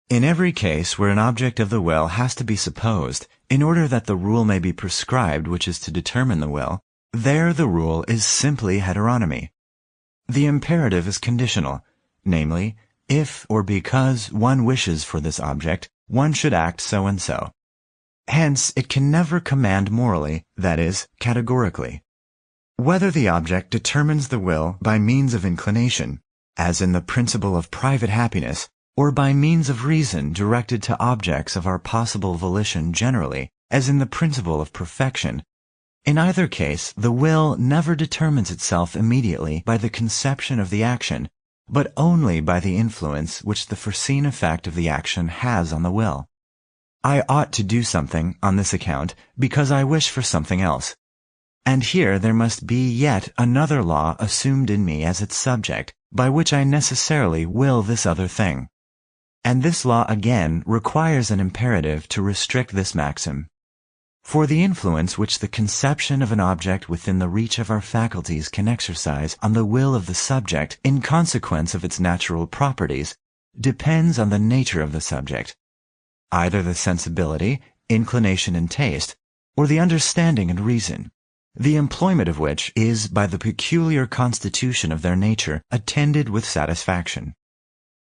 Speaker 1: In every case where an object of the will has to be supposed, in order that the rule may be prescribed which is to determine the will, there the rule is simply heteronomy. The imperative is conditional, namely, if or because one wishes for this object, one should act so and so. Hence, it can never command morally, that is, categorically. Whether the object determines the will by means of inclination, as in the principle of private happiness, or by means of reason directed to objects of our possible volition generally, as in the principle of perfection, in either case the will never determines itself immediately by the conception of the action, but only by the influence which the foreseen effect of the action has on the will. I ought to do something on this account because I wish for something else. And here there must be yet another law assumed in me as its subject, by which I necessarily will this other thing. And this law again requires an imperative to restrict this maxim. For the influence which the conception of an object within the reach of our faculties can exercise on the will of the subject in consequence of its natural properties depends on the nature of the subject, either the sensibility, inclination and taste, or the understanding and reason, the employment of which is by the peculiar constitution of their nature attended with satisfaction.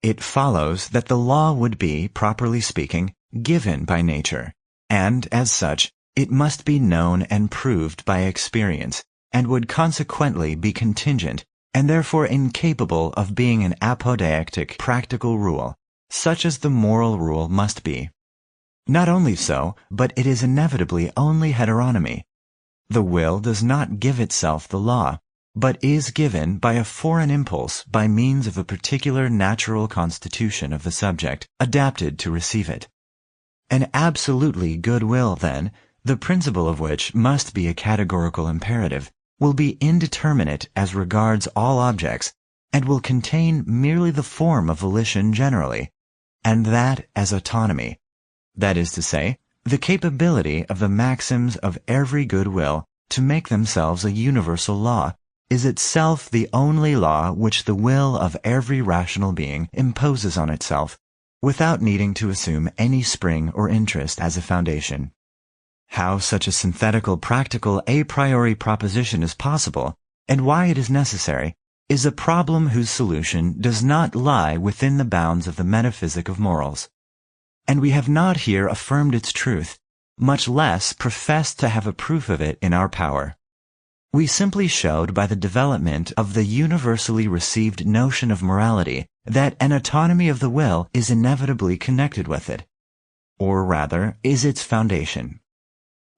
Speaker 1: It follows that the law would be, properly speaking, given by nature, and, as such, it must be known and proved by experience, and would consequently be contingent, and therefore incapable of being an apodeictic practical rule, such as the moral rule must be. Not only so, but it is inevitably only heteronomy. The will does not give itself the law, but is given by a foreign impulse by means of a particular natural constitution of the subject, adapted to receive it. An absolutely good will, then, the principle of which must be a categorical imperative, will be indeterminate as regards all objects, and will contain merely the form of volition generally, and that as autonomy, that is to say, the capability of the maxims of every good will to make themselves a universal law, is itself the only law which the will of every rational being imposes on itself, without needing to assume any spring or interest as a foundation. How such a synthetical practical a priori proposition is possible, and why it is necessary, is a problem whose solution does not lie within the bounds of the metaphysic of morals. And we have not here affirmed its truth, much less professed to have a proof of it in our power. We simply showed by the development of the universally received notion of morality that an autonomy of the will is inevitably connected with it, or rather, is its foundation.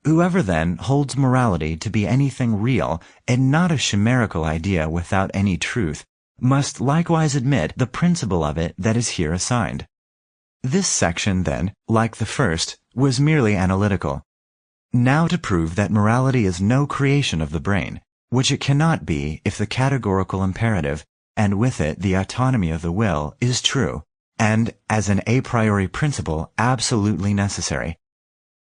Speaker 1: Whoever then holds morality to be anything real and not a chimerical idea without any truth, must likewise admit the principle of it that is here assigned. This section, then, like the first, was merely analytical. Now to prove that morality is no creation of the brain, which it cannot be if the categorical imperative, and with it the autonomy of the will, is true, and, as an a priori principle, absolutely necessary.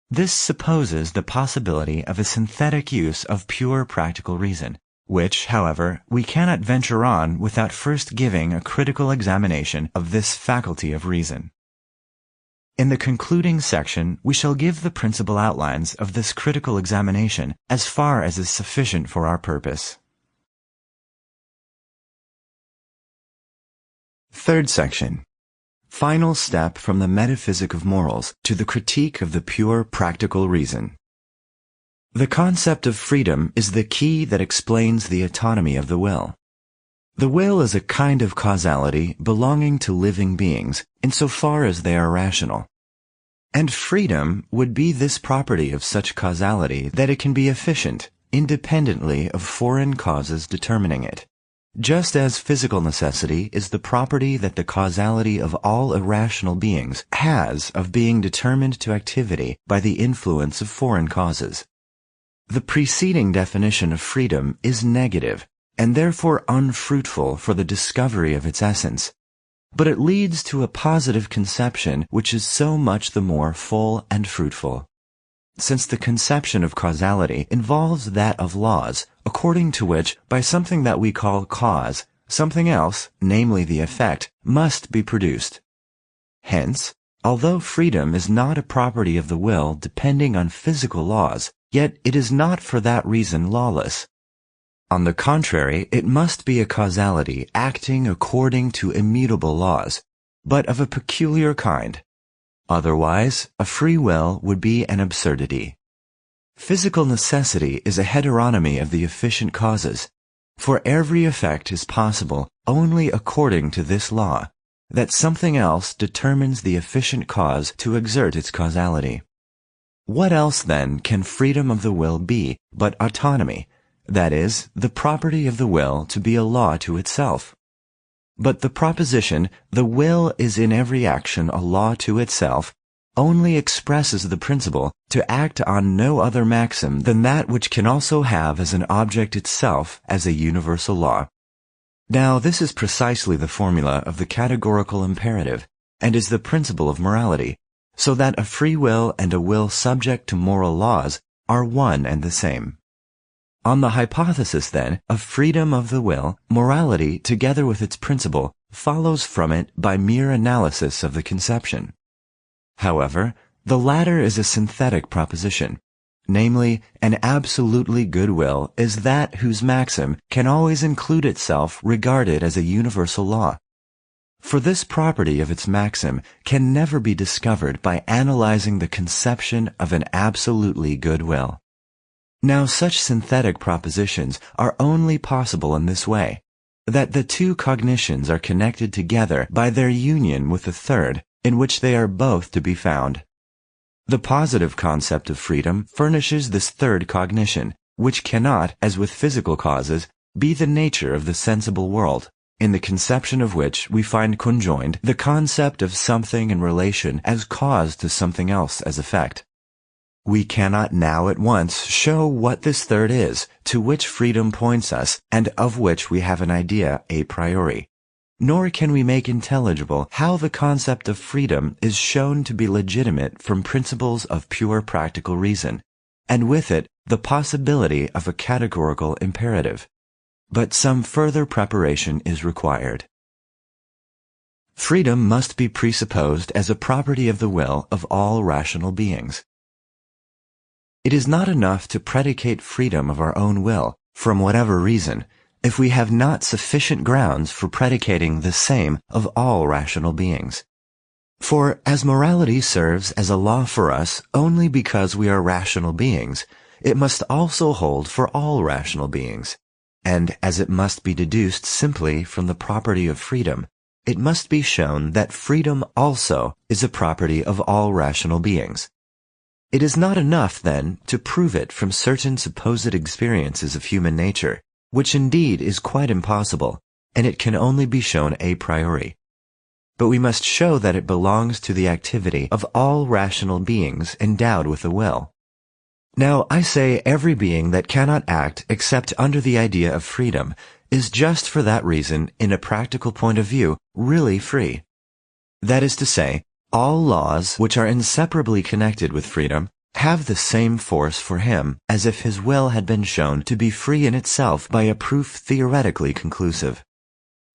Speaker 1: This supposes the possibility of a synthetic use of pure practical reason, which, however, we cannot venture on without first giving a critical examination of this faculty of reason. In the concluding section, we shall give the principal outlines of this critical examination as far as is sufficient for our purpose. Third section. Final step from the Metaphysics of Morals to the critique of the pure practical reason. The concept of freedom is the key that explains the autonomy of the will. The will is a kind of causality belonging to living beings insofar as they are rational. And freedom would be this property of such causality that it can be efficient, independently of foreign causes determining it. Just as physical necessity is the property that the causality of all irrational beings has of being determined to activity by the influence of foreign causes. The preceding definition of freedom is negative, and therefore unfruitful for the discovery of its essence, but it leads to a positive conception which is so much the more full and fruitful. Since the conception of causality involves that of laws, according to which, by something that we call cause, something else, namely the effect, must be produced. Hence, although freedom is not a property of the will depending on physical laws, yet it is not for that reason lawless. On the contrary, it must be a causality acting according to immutable laws, but of a peculiar kind. Otherwise, a free will would be an absurdity. Physical necessity is a heteronomy of the efficient causes, for every effect is possible only according to this law, that something else determines the efficient cause to exert its causality. What else, then, can freedom of the will be but autonomy, that is, the property of the will to be a law to itself? But the proposition, the will is in every action a law to itself, only expresses the principle to act on no other maxim than that which can also have as an object itself as a universal law. Now this is precisely the formula of the categorical imperative, and is the principle of morality, so that a free will and a will subject to moral laws are one and the same. On the hypothesis, then, of freedom of the will, morality, together with its principle, follows from it by mere analysis of the conception. However, the latter is a synthetic proposition, namely, an absolutely good will is that whose maxim can always include itself regarded as a universal law. For this property of its maxim can never be discovered by analyzing the conception of an absolutely good will. Now such synthetic propositions are only possible in this way, that the two cognitions are connected together by their union with the third, in which they are both to be found. The positive concept of freedom furnishes this third cognition, which cannot, as with physical causes, be the nature of the sensible world, in the conception of which we find conjoined the concept of something in relation as cause to something else as effect. We cannot now at once show what this third is, to which freedom points us, and of which we have an idea a priori. Nor can we make intelligible how the concept of freedom is shown to be legitimate from principles of pure practical reason, and with it the possibility of a categorical imperative. But some further preparation is required. Freedom must be presupposed as a property of the will of all rational beings. It is not enough to predicate freedom of our own will, from whatever reason, if we have not sufficient grounds for predicating the same of all rational beings. For as morality serves as a law for us only because we are rational beings, it must also hold for all rational beings, and as it must be deduced simply from the property of freedom, it must be shown that freedom also is a property of all rational beings. It is not enough, then, to prove it from certain supposed experiences of human nature, which indeed is quite impossible, and it can only be shown a priori. But we must show that it belongs to the activity of all rational beings endowed with a will. Now, I say every being that cannot act except under the idea of freedom is just for that reason, in a practical point of view, really free. That is to say, all laws which are inseparably connected with freedom have the same force for him as if his will had been shown to be free in itself by a proof theoretically conclusive.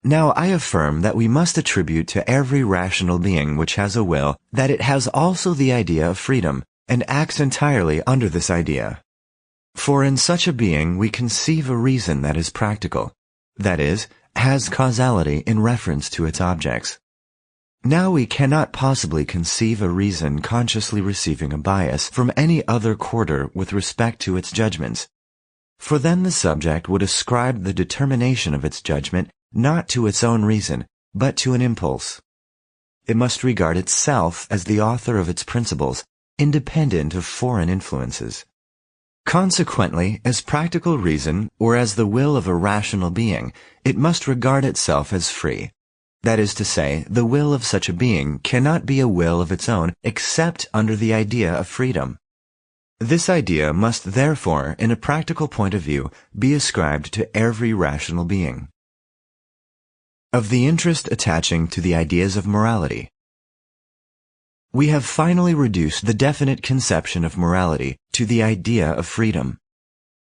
Speaker 1: Now, I affirm that we must attribute to every rational being which has a will that it has also the idea of freedom, and acts entirely under this idea. For in such a being we conceive a reason that is practical, that is, has causality in reference to its objects. Now we cannot possibly conceive a reason consciously receiving a bias from any other quarter with respect to its judgments, for then the subject would ascribe the determination of its judgment not to its own reason, but to an impulse. It must regard itself as the author of its principles, independent of foreign influences. Consequently, as practical reason, or as the will of a rational being, it must regard itself as free. That is to say, the will of such a being cannot be a will of its own except under the idea of freedom. This idea must therefore, in a practical point of view, be ascribed to every rational being. Of the interest attaching to the ideas of morality. We have finally reduced the definite conception of morality to the idea of freedom.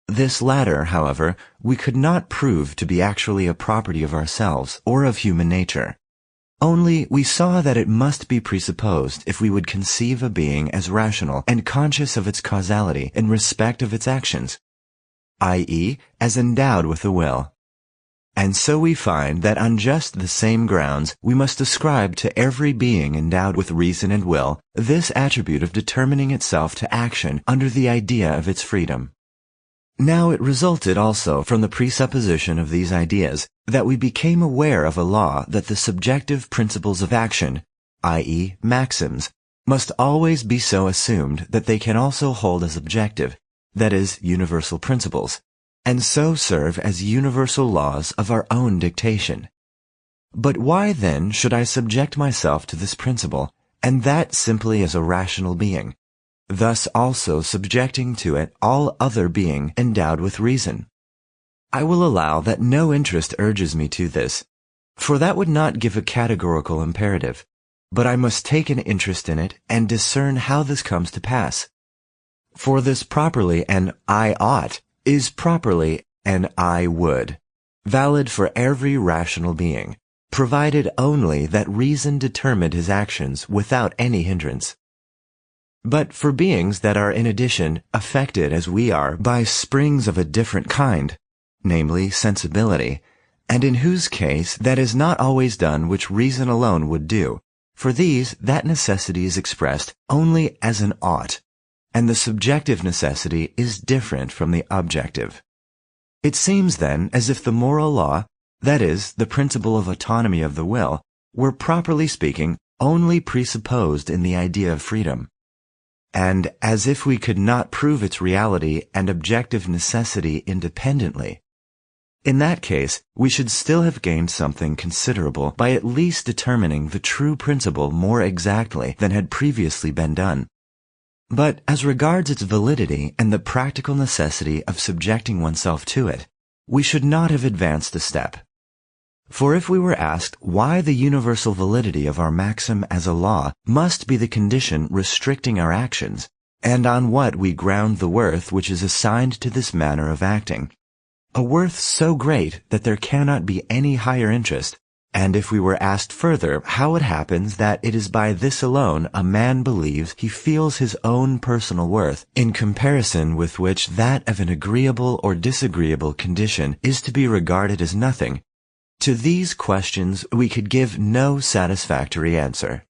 Speaker 1: This latter, however, we could not prove to be actually a property of ourselves or of human nature. Only we saw that it must be presupposed if we would conceive a being as rational and conscious of its causality in respect of its actions, i.e., as endowed with a will. And so we find that on just the same grounds we must ascribe to every being endowed with reason and will this attribute of determining itself to action under the idea of its freedom. Now it resulted also from the presupposition of these ideas that we became aware of a law that the subjective principles of action, i.e., maxims, must always be so assumed that they can also hold as objective, that is, universal principles, and so serve as universal laws of our own dictation. But why then should I subject myself to this principle, and that simply as a rational being, thus also subjecting to it all other being endowed with reason? I will allow that no interest urges me to this, for that would not give a categorical imperative, but I must take an interest in it and discern how this comes to pass. For this properly an I ought is properly an I would, valid for every rational being, provided only that reason determined his actions without any hindrance. But for beings that are in addition affected as we are by springs of a different kind, namely sensibility, and in whose case that is not always done which reason alone would do, for these that necessity is expressed only as an ought, and the subjective necessity is different from the objective. It seems then as if the moral law, that is, the principle of autonomy of the will, were properly speaking only presupposed in the idea of freedom, and as if we could not prove its reality and objective necessity independently. In that case, we should still have gained something considerable by at least determining the true principle more exactly than had previously been done. But as regards its validity and the practical necessity of subjecting oneself to it, we should not have advanced a step. For if we were asked why the universal validity of our maxim as a law must be the condition restricting our actions, and on what we ground the worth which is assigned to this manner of acting, a worth so great that there cannot be any higher interest, and if we were asked further how it happens that it is by this alone a man believes he feels his own personal worth, in comparison with which that of an agreeable or disagreeable condition is to be regarded as nothing, to these questions we could give no satisfactory answer.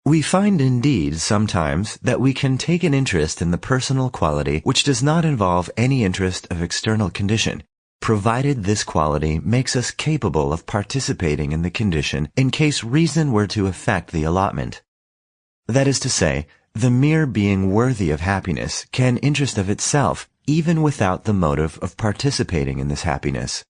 Speaker 1: We find indeed sometimes that we can take an interest in the personal quality which does not involve any interest of external condition, provided this quality makes us capable of participating in the condition in case reason were to effect the allotment. That is to say, the mere being worthy of happiness can interest of itself even without the motive of participating in this happiness.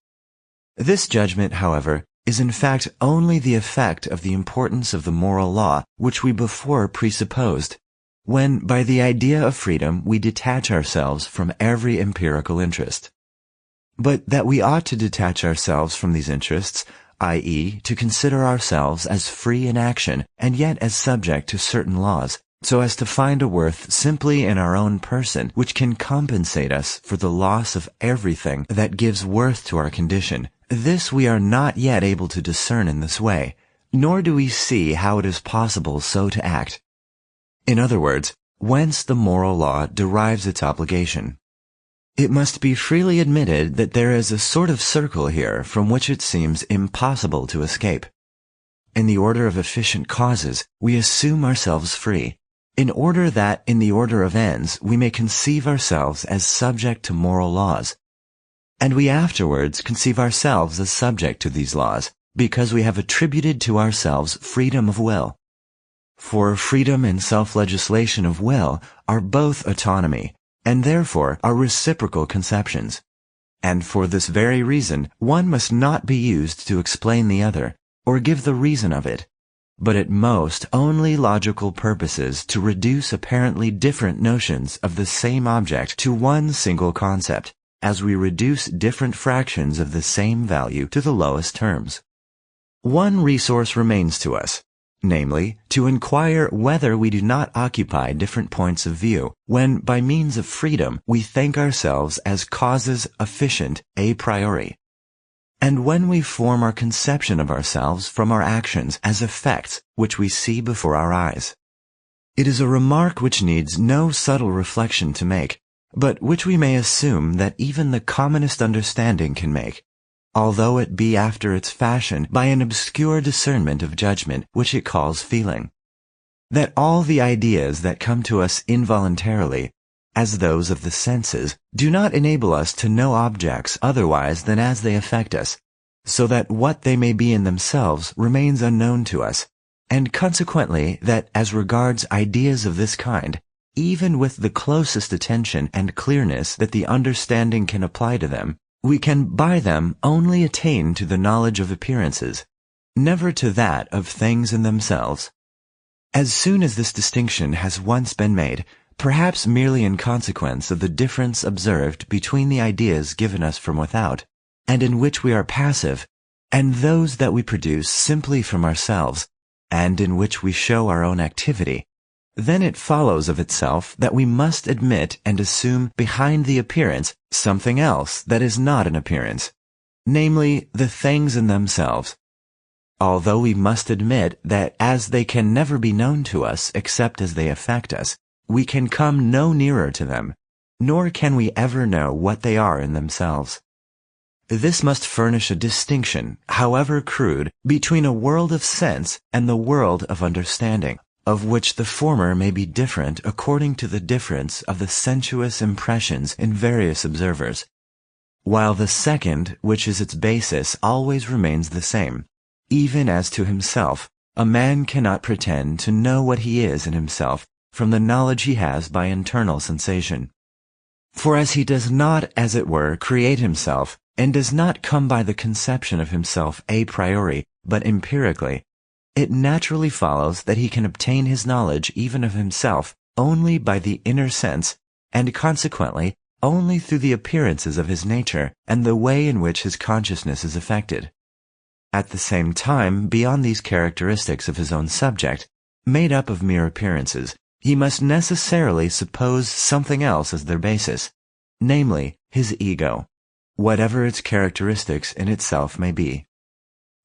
Speaker 1: This judgment, however, is in fact only the effect of the importance of the moral law which we before presupposed, when by the idea of freedom we detach ourselves from every empirical interest. But that we ought to detach ourselves from these interests, i.e., to consider ourselves as free in action and yet as subject to certain laws, so as to find a worth simply in our own person which can compensate us for the loss of everything that gives worth to our condition, this we are not yet able to discern in this way, nor do we see how it is possible so to act. In other words, whence the moral law derives its obligation. It must be freely admitted that there is a sort of circle here from which it seems impossible to escape. In the order of efficient causes, we assume ourselves free, in order that in the order of ends we may conceive ourselves as subject to moral laws. And we afterwards conceive ourselves as subject to these laws, because we have attributed to ourselves freedom of will. For freedom and self-legislation of will are both autonomy, and therefore are reciprocal conceptions. And for this very reason, one must not be used to explain the other, or give the reason of it, but at most only logical purposes to reduce apparently different notions of the same object to one single concept, as we reduce different fractions of the same value to the lowest terms. One resource remains to us, namely, to inquire whether we do not occupy different points of view, when by means of freedom we think ourselves as causes efficient a priori, and when we form our conception of ourselves from our actions as effects which we see before our eyes. It is a remark which needs no subtle reflection to make, but which we may assume that even the commonest understanding can make, although it be after its fashion by an obscure discernment of judgment which it calls feeling, that all the ideas that come to us involuntarily, as those of the senses, do not enable us to know objects otherwise than as they affect us, so that what they may be in themselves remains unknown to us, and consequently that as regards ideas of this kind, even with the closest attention and clearness that the understanding can apply to them, we can by them only attain to the knowledge of appearances, never to that of things in themselves. As soon as this distinction has once been made, perhaps merely in consequence of the difference observed between the ideas given us from without, and in which we are passive, and those that we produce simply from ourselves, and in which we show our own activity, then it follows of itself that we must admit and assume behind the appearance something else that is not an appearance, namely the things in themselves. Although we must admit that as they can never be known to us except as they affect us, we can come no nearer to them, nor can we ever know what they are in themselves. This must furnish a distinction, however crude, between a world of sense and the world of understanding, of which the former may be different according to the difference of the sensuous impressions in various observers, while the second, which is its basis, always remains the same. Even as to himself, a man cannot pretend to know what he is in himself from the knowledge he has by internal sensation. For as he does not, as it were, create himself, and does not come by the conception of himself a priori, but empirically, it naturally follows that he can obtain his knowledge even of himself only by the inner sense, and consequently only through the appearances of his nature and the way in which his consciousness is affected. At the same time, beyond these characteristics of his own subject, made up of mere appearances, he must necessarily suppose something else as their basis, namely his ego, whatever its characteristics in itself may be.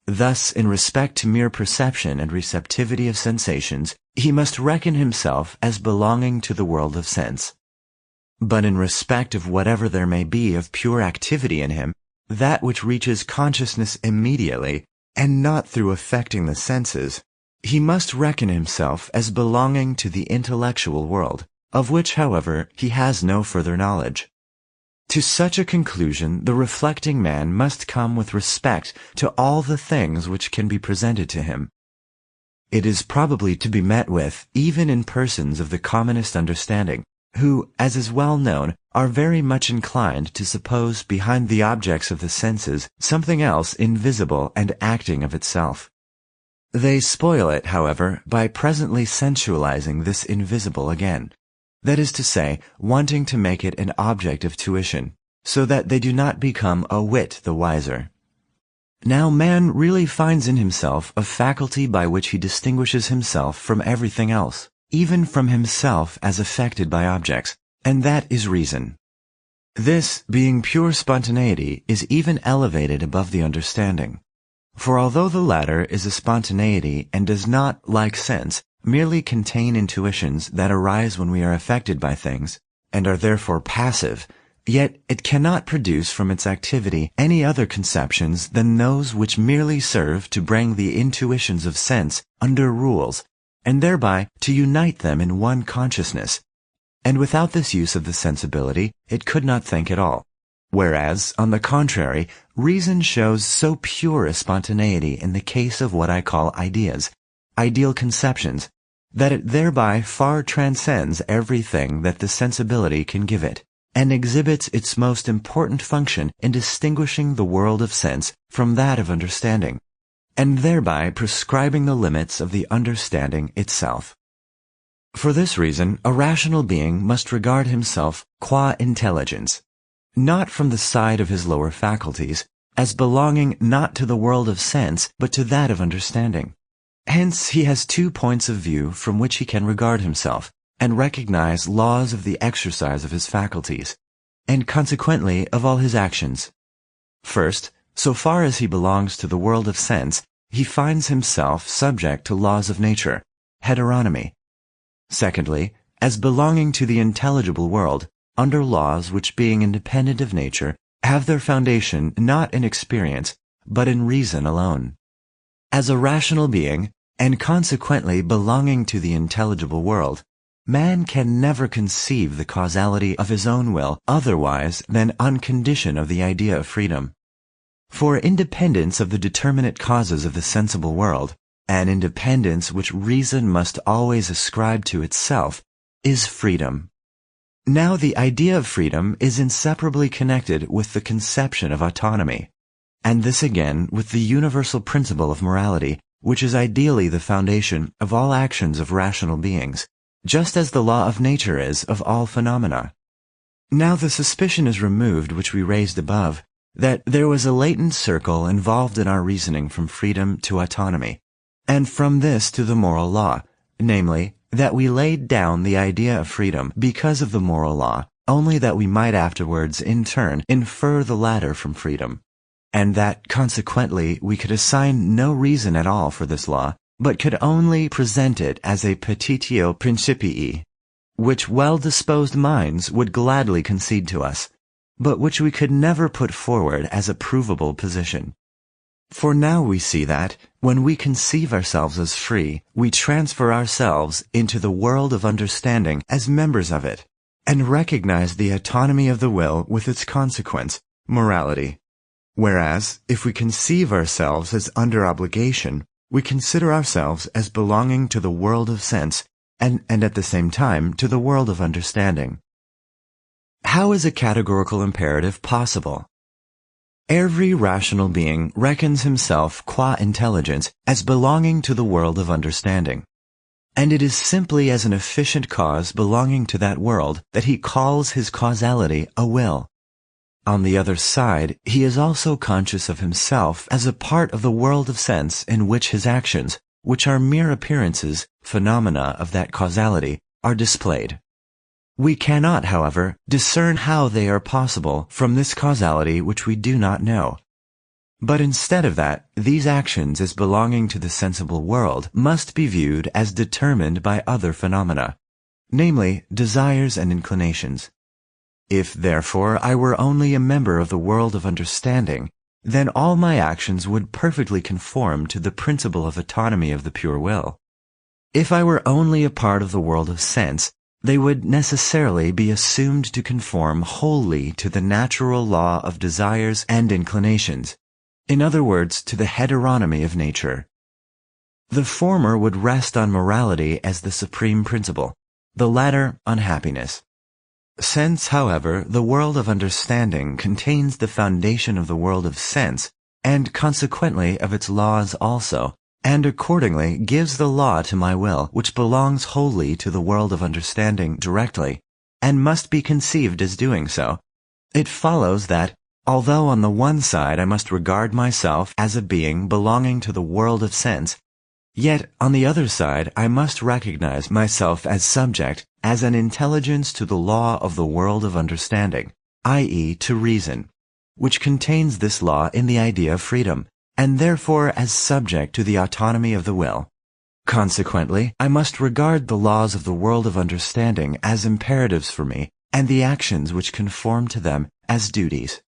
Speaker 1: Thus, in respect to mere perception and receptivity of sensations, he must reckon himself as belonging to the world of sense. But in respect of whatever there may be of pure activity in him, that which reaches consciousness immediately, and not through affecting the senses, he must reckon himself as belonging to the intellectual world, of which, however, he has no further knowledge. To such a conclusion the reflecting man must come with respect to all the things which can be presented to him. It is probably to be met with even in persons of the commonest understanding, who, as is well known, are very much inclined to suppose behind the objects of the senses something else invisible and acting of itself. They spoil it, however, by presently sensualizing this invisible again. That is to say, wanting to make it an object of tuition, so that they do not become a whit the wiser. Now man really finds in himself a faculty by which he distinguishes himself from everything else, even from himself as affected by objects, and that is reason. This, being pure spontaneity, is even elevated above the understanding. For although the latter is a spontaneity and does not, like sense, merely contain intuitions that arise when we are affected by things, and are therefore passive, yet it cannot produce from its activity any other conceptions than those which merely serve to bring the intuitions of sense under rules, and thereby to unite them in one consciousness. And without this use of the sensibility, it could not think at all. Whereas, on the contrary, reason shows so pure a spontaneity in the case of what I call ideas, ideal conceptions, that it thereby far transcends everything that the sensibility can give it, and exhibits its most important function in distinguishing the world of sense from that of understanding, and thereby prescribing the limits of the understanding itself. For this reason, a rational being must regard himself qua intelligence, not from the side of his lower faculties, as belonging not to the world of sense, but to that of understanding. Hence he has 2 points of view from which he can regard himself, and recognize laws of the exercise of his faculties, and consequently of all his actions. First, so far as he belongs to the world of sense, he finds himself subject to laws of nature, heteronomy. Secondly, as belonging to the intelligible world, under laws which, being independent of nature, have their foundation not in experience, but in reason alone. As a rational being, and consequently belonging to the intelligible world, man can never conceive the causality of his own will otherwise than on condition of the idea of freedom. For independence of the determinate causes of the sensible world, an independence which reason must always ascribe to itself, is freedom. Now the idea of freedom is inseparably connected with the conception of autonomy, and this again with the universal principle of morality, which is ideally the foundation of all actions of rational beings, just as the law of nature is of all phenomena. Now the suspicion is removed which we raised above, that there was a latent circle involved in our reasoning from freedom to autonomy, and from this to the moral law, namely, that we laid down the idea of freedom because of the moral law, only that we might afterwards, in turn, infer the latter from freedom, and that, consequently, we could assign no reason at all for this law, but could only present it as a petitio principii, which well-disposed minds would gladly concede to us, but which we could never put forward as a provable position. For now we see that, when we conceive ourselves as free, we transfer ourselves into the world of understanding as members of it, and recognize the autonomy of the will with its consequence, morality. Whereas, if we conceive ourselves as under obligation, we consider ourselves as belonging to the world of sense, and at the same time to the world of understanding. How is a categorical imperative possible? Every rational being reckons himself qua intelligence as belonging to the world of understanding, and it is simply as an efficient cause belonging to that world that he calls his causality a will. On the other side, he is also conscious of himself as a part of the world of sense in which his actions, which are mere appearances, phenomena of that causality, are displayed. We cannot, however, discern how they are possible from this causality which we do not know. But instead of that, these actions as belonging to the sensible world must be viewed as determined by other phenomena, namely, desires and inclinations. If, therefore, I were only a member of the world of understanding, then all my actions would perfectly conform to the principle of autonomy of the pure will. If I were only a part of the world of sense, they would necessarily be assumed to conform wholly to the natural law of desires and inclinations, in other words, to the heteronomy of nature. The former would rest on morality as the supreme principle, the latter on happiness. Since, however, the world of understanding contains the foundation of the world of sense, and consequently of its laws also, and accordingly gives the law to my will, which belongs wholly to the world of understanding directly, and must be conceived as doing so, it follows that, although on the one side I must regard myself as a being belonging to the world of sense, yet on the other side I must recognize myself as subject, as an intelligence to the law of the world of understanding, i.e. to reason, which contains this law in the idea of freedom, and therefore as subject to the autonomy of the will. Consequently, I must regard the laws of the world of understanding as imperatives for me, and the actions which conform to them as duties.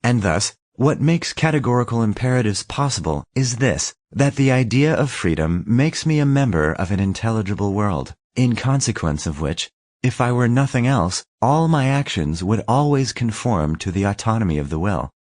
Speaker 1: And thus, what makes categorical imperatives possible is this, that the idea of freedom makes me a member of an intelligible world, in consequence of which, if I were nothing else, all my actions would always conform to the autonomy of the will.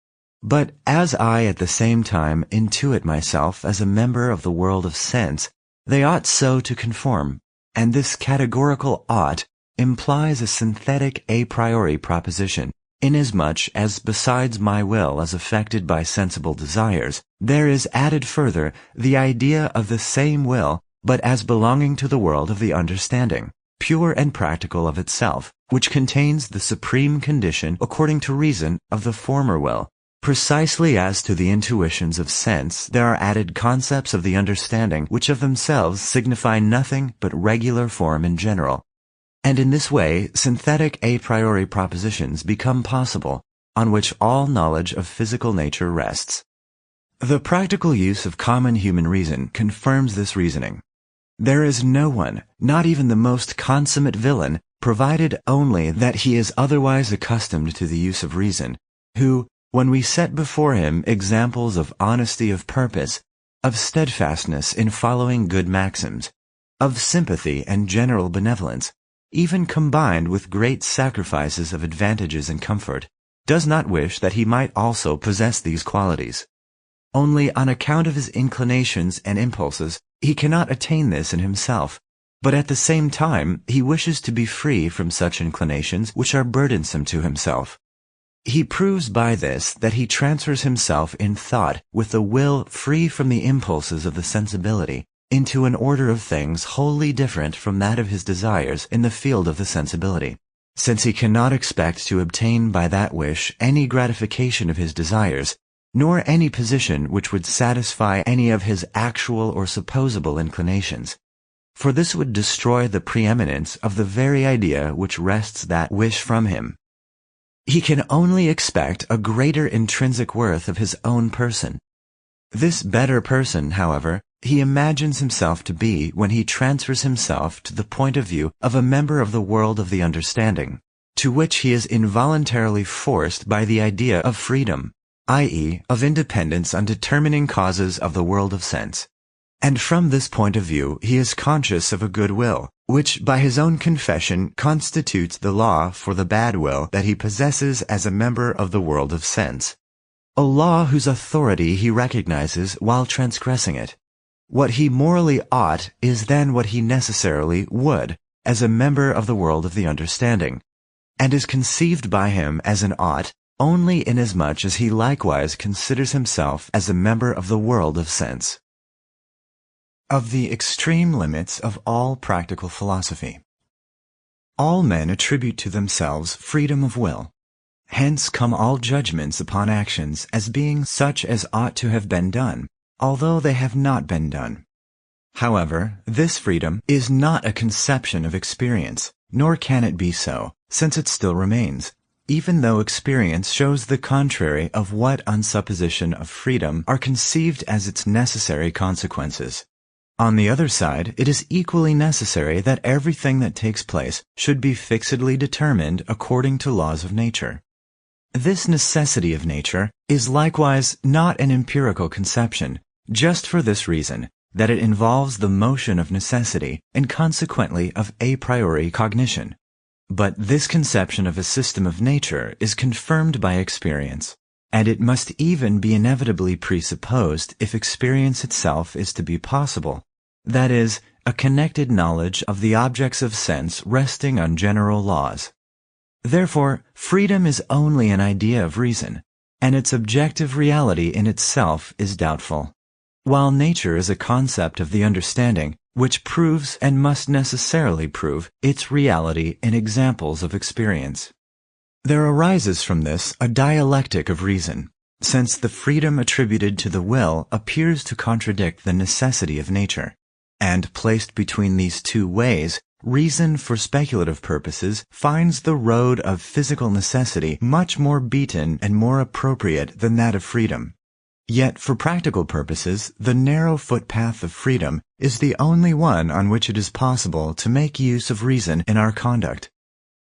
Speaker 1: But as I at the same time intuit myself as a member of the world of sense, they ought so to conform, and this categorical ought implies a synthetic a priori proposition, inasmuch as besides my will as affected by sensible desires, there is added further the idea of the same will, but as belonging to the world of the understanding, pure and practical of itself, which contains the supreme condition according to reason of the former will. Precisely as to the intuitions of sense, there are added concepts of the understanding which of themselves signify nothing but regular form in general. And in this way, synthetic a priori propositions become possible, on which all knowledge of physical nature rests. The practical use of common human reason confirms this reasoning. There is no one, not even the most consummate villain, provided only that he is otherwise accustomed to the use of reason, who, when we set before him examples of honesty of purpose, of steadfastness in following good maxims, of sympathy and general benevolence, even combined with great sacrifices of advantages and comfort, does not wish that he might also possess these qualities. Only on account of his inclinations and impulses, he cannot attain this in himself, but at the same time he wishes to be free from such inclinations which are burdensome to himself. He proves by this that he transfers himself in thought with a will free from the impulses of the sensibility into an order of things wholly different from that of his desires in the field of the sensibility, since he cannot expect to obtain by that wish any gratification of his desires, nor any position which would satisfy any of his actual or supposable inclinations. For this would destroy the preeminence of the very idea which wrests that wish from him. He can only expect a greater intrinsic worth of his own person. This better person, however, he imagines himself to be when he transfers himself to the point of view of a member of the world of the understanding, to which he is involuntarily forced by the idea of freedom, i.e., of independence on determining causes of the world of sense. And from this point of view he is conscious of a good will, which by his own confession constitutes the law for the bad will that he possesses as a member of the world of sense, a law whose authority he recognizes while transgressing it. What he morally ought is then what he necessarily would, as a member of the world of the understanding, and is conceived by him as an ought only inasmuch as he likewise considers himself as a member of the world of sense. Of the extreme limits of all practical philosophy. All men attribute to themselves freedom of will. Hence come all judgments upon actions as being such as ought to have been done, although they have not been done. However, this freedom is not a conception of experience, nor can it be so, since it still remains, even though experience shows the contrary of what on supposition of freedom are conceived as its necessary consequences. On the other side, it is equally necessary that everything that takes place should be fixedly determined according to laws of nature. This necessity of nature is likewise not an empirical conception, just for this reason, that it involves the motion of necessity and consequently of a priori cognition. But this conception of a system of nature is confirmed by experience, and it must even be inevitably presupposed if experience itself is to be possible, that is, a connected knowledge of the objects of sense resting on general laws. Therefore, freedom is only an idea of reason, and its objective reality in itself is doubtful. while nature is a concept of the understanding which proves and must necessarily prove its reality in examples of experience. There arises from this a dialectic of reason, since the freedom attributed to the will appears to contradict the necessity of nature, and placed between these two ways, reason for speculative purposes finds the road of physical necessity much more beaten and more appropriate than that of freedom. Yet for practical purposes, the narrow footpath of freedom is the only one on which it is possible to make use of reason in our conduct.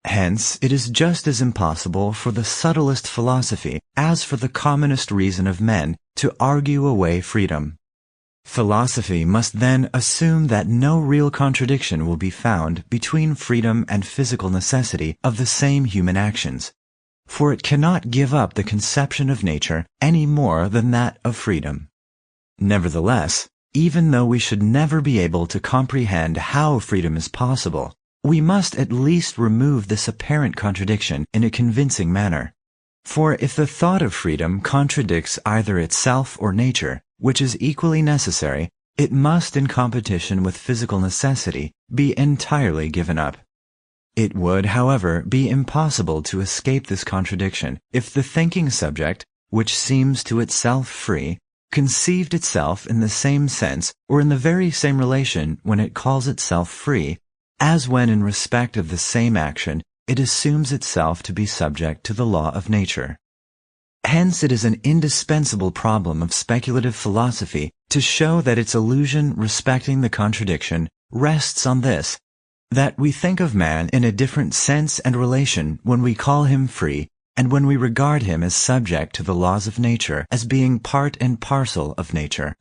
Speaker 1: Hence, it is just as impossible for the subtlest philosophy as for the commonest reason of men to argue away freedom. Philosophy must then assume that no real contradiction will be found between freedom and physical necessity of the same human actions, for it cannot give up the conception of nature any more than that of freedom. Nevertheless, even though we should never be able to comprehend how freedom is possible, we must at least remove this apparent contradiction in a convincing manner. For if the thought of freedom contradicts either itself or nature, which is equally necessary, it must, in competition with physical necessity, be entirely given up. It would, however, be impossible to escape this contradiction if the thinking subject, which seems to itself free, conceived itself in the same sense or in the very same relation when it calls itself free, as when in respect of the same action it assumes itself to be subject to the law of nature. Hence it is an indispensable problem of speculative philosophy to show that its illusion respecting the contradiction rests on this, that we think of man in a different sense and relation when we call him free and when we regard him as subject to the laws of nature as being part and parcel of nature.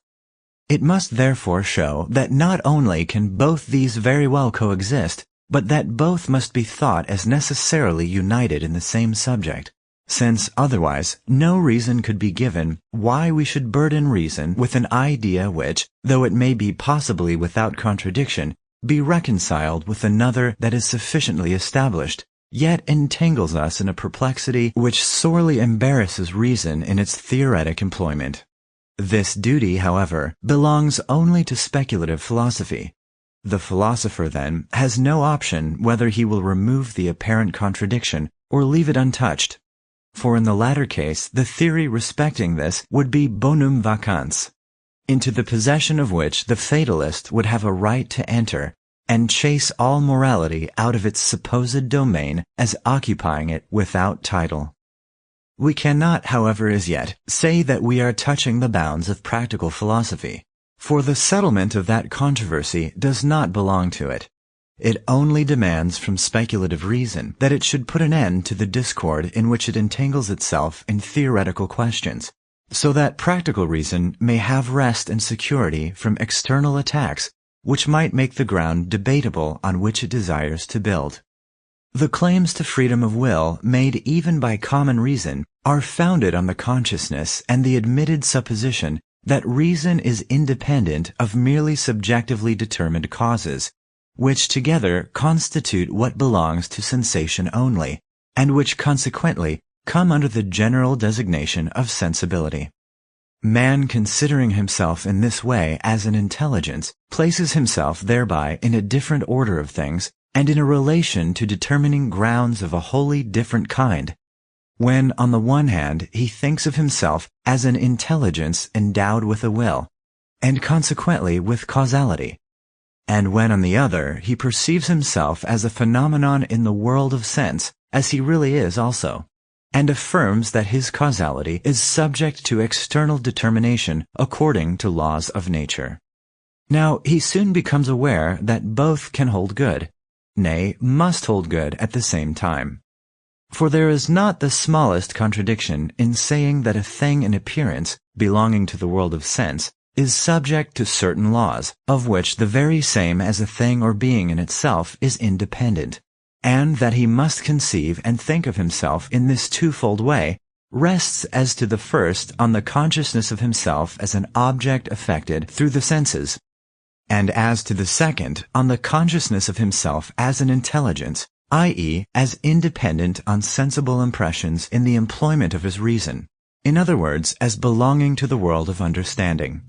Speaker 1: It must therefore show that not only can both these very well coexist, but that both must be thought as necessarily united in the same subject, since otherwise no reason could be given why we should burden reason with an idea which, though it may be possibly without contradiction, be reconciled with another that is sufficiently established, yet entangles us in a perplexity which sorely embarrasses reason in its theoretic employment. This duty, however, belongs only to speculative philosophy. The philosopher, then, has no option whether he will remove the apparent contradiction or leave it untouched, for in the latter case the theory respecting this would be bonum vacans, into the possession of which the fatalist would have a right to enter and chase all morality out of its supposed domain as occupying it without title. We cannot, however, as yet, say that we are touching the bounds of practical philosophy, for the settlement of that controversy does not belong to it. It only demands from speculative reason that it should put an end to the discord in which it entangles itself in theoretical questions, so that practical reason may have rest and security from external attacks which might make the ground debatable on which it desires to build. The claims to freedom of will made even by common reason are founded on the consciousness and the admitted supposition that reason is independent of merely subjectively determined causes, which together constitute what belongs to sensation only, and which consequently come under the general designation of sensibility. Man, considering himself in this way as an intelligence, places himself thereby in a different order of things and in a relation to determining grounds of a wholly different kind, when on the one hand he thinks of himself as an intelligence endowed with a will, and consequently with causality, and when on the other he perceives himself as a phenomenon in the world of sense, as he really is also, and affirms that his causality is subject to external determination according to laws of nature. Now he soon becomes aware that both can hold good, nay, must hold good at the same time. For there is not the smallest contradiction in saying that a thing in appearance, belonging to the world of sense, is subject to certain laws, of which the very same as a thing or being in itself is independent, and that he must conceive and think of himself in this twofold way, rests as to the first on the consciousness of himself as an object affected through the senses, and as to the second on the consciousness of himself as an intelligence, i.e., as independent on sensible impressions in the employment of his reason, in other words, as belonging to the world of understanding.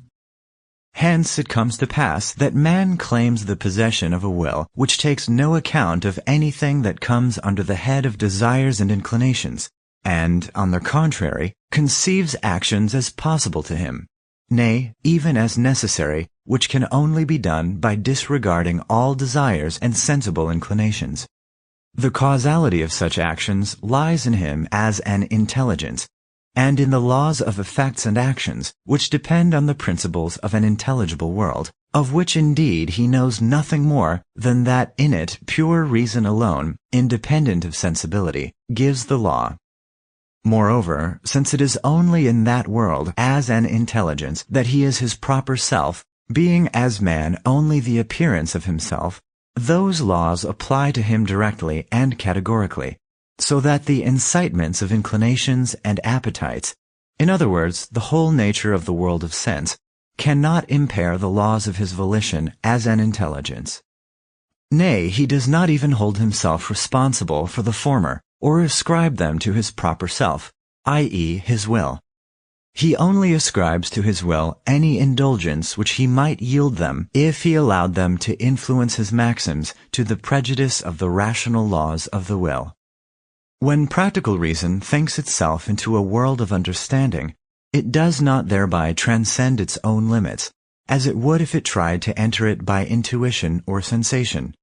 Speaker 1: Hence it comes to pass that man claims the possession of a will which takes no account of anything that comes under the head of desires and inclinations, and, on the contrary, conceives actions as possible to him, nay, even as necessary, which can only be done by disregarding all desires and sensible inclinations. The causality of such actions lies in him as an intelligence, and in the laws of effects and actions, which depend on the principles of an intelligible world, of which indeed he knows nothing more than that in it pure reason alone, independent of sensibility, gives the law. Moreover, since it is only in that world as an intelligence that he is his proper self, being as man only the appearance of himself, those laws apply to him directly and categorically, so that the incitements of inclinations and appetites, in other words, the whole nature of the world of sense, cannot impair the laws of his volition as an intelligence. Nay, he does not even hold himself responsible for the former, or ascribe them to his proper self, i.e., his will. He only ascribes to his will any indulgence which he might yield them if he allowed them to influence his maxims to the prejudice of the rational laws of the will. When practical reason thinks itself into a world of understanding, it does not thereby transcend its own limits, as it would if it tried to enter it by intuition or sensation.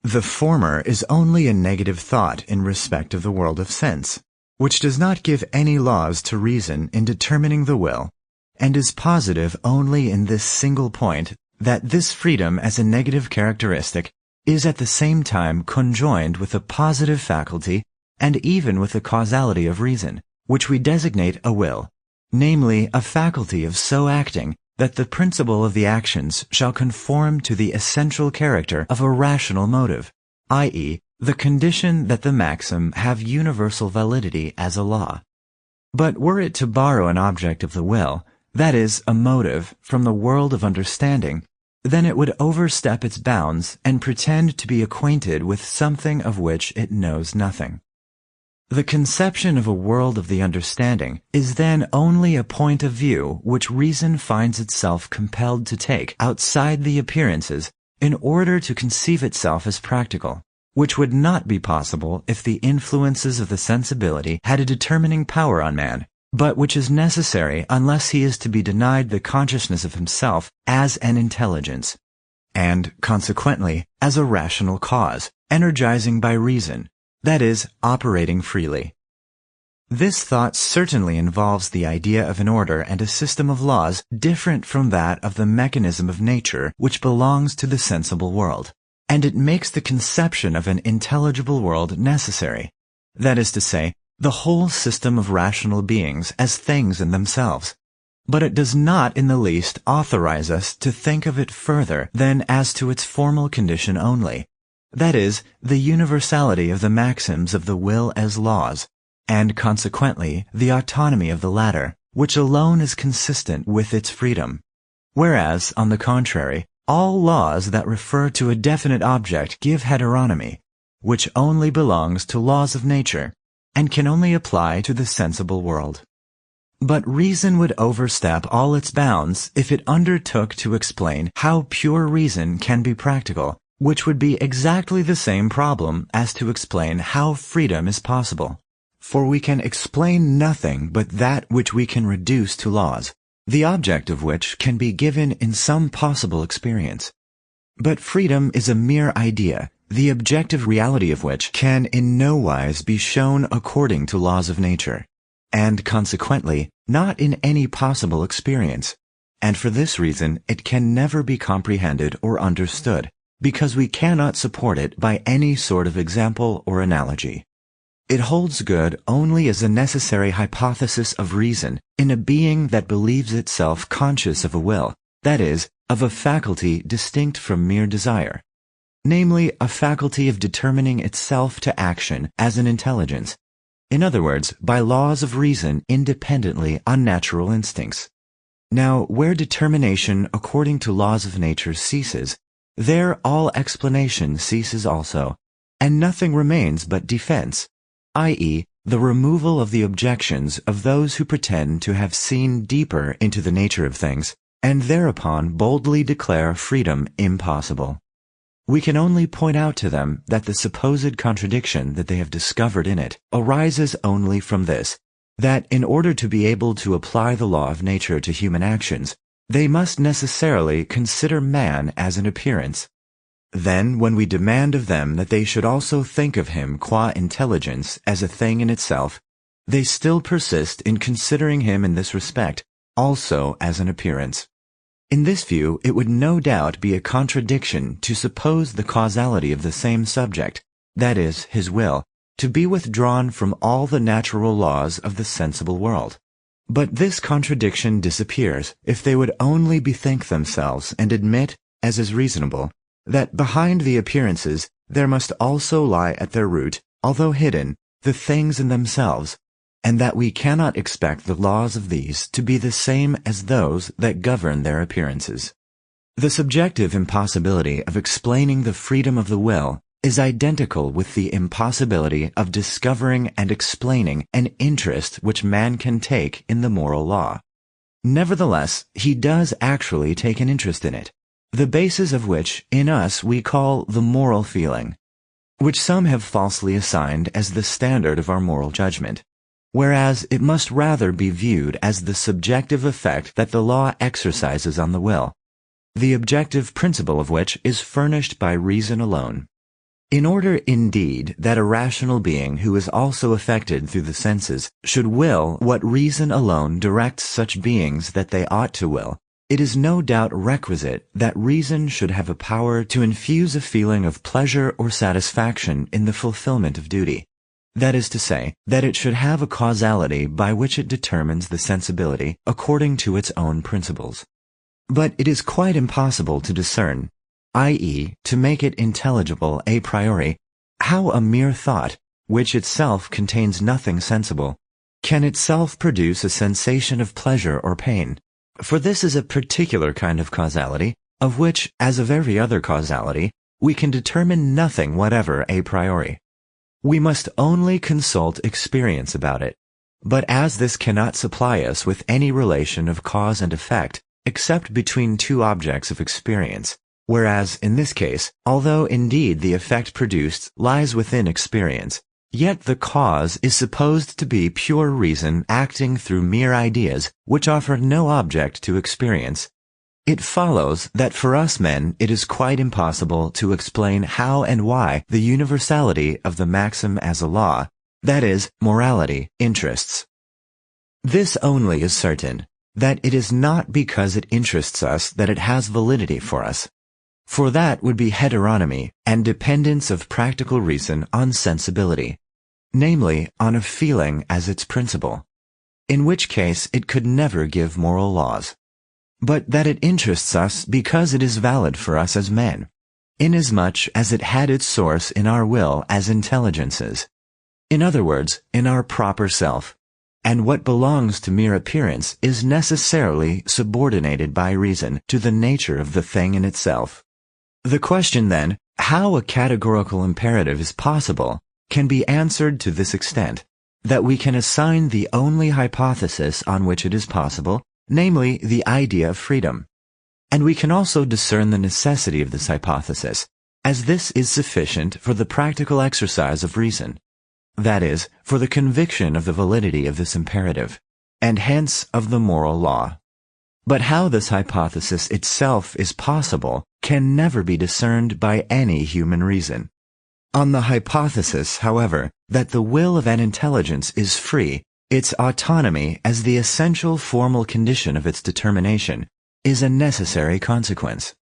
Speaker 1: The former is only a negative thought in respect of the world of sense, which does not give any laws to reason in determining the will, and is positive only in this single point, that this freedom as a negative characteristic is at the same time conjoined with a positive faculty and even with the causality of reason, which we designate a will, namely a faculty of so acting that the principle of the actions shall conform to the essential character of a rational motive, i.e., the condition that the maxim have universal validity as a law. But were it to borrow an object of the will, that is, a motive, from the world of understanding, then it would overstep its bounds and pretend to be acquainted with something of which it knows nothing. The conception of a world of the understanding is then only a point of view which reason finds itself compelled to take outside the appearances in order to conceive itself as practical, which would not be possible if the influences of the sensibility had a determining power on man, but which is necessary unless he is to be denied the consciousness of himself as an intelligence, and, consequently, as a rational cause, energizing by reason, that is, operating freely. This thought certainly involves the idea of an order and a system of laws different from that of the mechanism of nature which belongs to the sensible world, and it makes the conception of an intelligible world necessary, that is to say, the whole system of rational beings as things in themselves. But it does not in the least authorize us to think of it further than as to its formal condition only, that is, the universality of the maxims of the will as laws, and consequently the autonomy of the latter, which alone is consistent with its freedom. Whereas, on the contrary, all laws that refer to a definite object give heteronomy, which only belongs to laws of nature, and can only apply to the sensible world. But reason would overstep all its bounds if it undertook to explain how pure reason can be practical, which would be exactly the same problem as to explain how freedom is possible. For we can explain nothing but that which we can reduce to laws, the object of which can be given in some possible experience. But freedom is a mere idea, the objective reality of which can in no wise be shown according to laws of nature, and consequently not in any possible experience, and for this reason it can never be comprehended or understood, because we cannot support it by any sort of example or analogy. It holds good only as a necessary hypothesis of reason in a being that believes itself conscious of a will, that is, of a faculty distinct from mere desire, namely a faculty of determining itself to action as an intelligence, in other words, by laws of reason independently on natural instincts. Now, where determination according to laws of nature ceases, there all explanation ceases also, and nothing remains but defense, i.e., the removal of the objections of those who pretend to have seen deeper into the nature of things and thereupon boldly declare freedom impossible. We can only point out to them that the supposed contradiction that they have discovered in it arises only from this, that in order to be able to apply the law of nature to human actions, they must necessarily consider man as an appearance. Then, when we demand of them that they should also think of him qua intelligence as a thing in itself, they still persist in considering him in this respect also as an appearance. In this view, it would no doubt be a contradiction to suppose the causality of the same subject, that is, his will, to be withdrawn from all the natural laws of the sensible world. But this contradiction disappears if they would only bethink themselves and admit, as is reasonable, that behind the appearances there must also lie at their root, although hidden, the things in themselves, and that we cannot expect the laws of these to be the same as those that govern their appearances. The subjective impossibility of explaining the freedom of the will is identical with the impossibility of discovering and explaining an interest which man can take in the moral law. Nevertheless, he does actually take an interest in it, the basis of which in us we call the moral feeling, which some have falsely assigned as the standard of our moral judgment, whereas it must rather be viewed as the subjective effect that the law exercises on the will, the objective principle of which is furnished by reason alone. In order, indeed, that a rational being who is also affected through the senses should will what reason alone directs such beings that they ought to will, it is no doubt requisite that reason should have a power to infuse a feeling of pleasure or satisfaction in the fulfillment of duty. That is to say, that it should have a causality by which it determines the sensibility according to its own principles. But it is quite impossible to discern, i.e., to make it intelligible a priori, how a mere thought, which itself contains nothing sensible, can itself produce a sensation of pleasure or pain. For this is a particular kind of causality, of which, as of every other causality, we can determine nothing whatever a priori. We must only consult experience about it. But as this cannot supply us with any relation of cause and effect, except between two objects of experience, whereas in this case, although indeed the effect produced lies within experience, yet the cause is supposed to be pure reason acting through mere ideas which offer no object to experience, it follows that for us men it is quite impossible to explain how and why the universality of the maxim as a law, that is, morality, interests. This only is certain, that it is not because it interests us that it has validity for us. For that would be heteronomy and dependence of practical reason on sensibility, namely on a feeling as its principle, in which case it could never give moral laws. But that it interests us because it is valid for us as men, inasmuch as it had its source in our will as intelligences, in other words, in our proper self, and what belongs to mere appearance is necessarily subordinated by reason to the nature of the thing in itself. The question, then, how a categorical imperative is possible, can be answered to this extent, that we can assign the only hypothesis on which it is possible, namely the idea of freedom. And we can also discern the necessity of this hypothesis, as this is sufficient for the practical exercise of reason, that is, for the conviction of the validity of this imperative, and hence of the moral law. But how this hypothesis itself is possible can never be discerned by any human reason. On the hypothesis, however, that the will of an intelligence is free, its autonomy as the essential formal condition of its determination is a necessary consequence.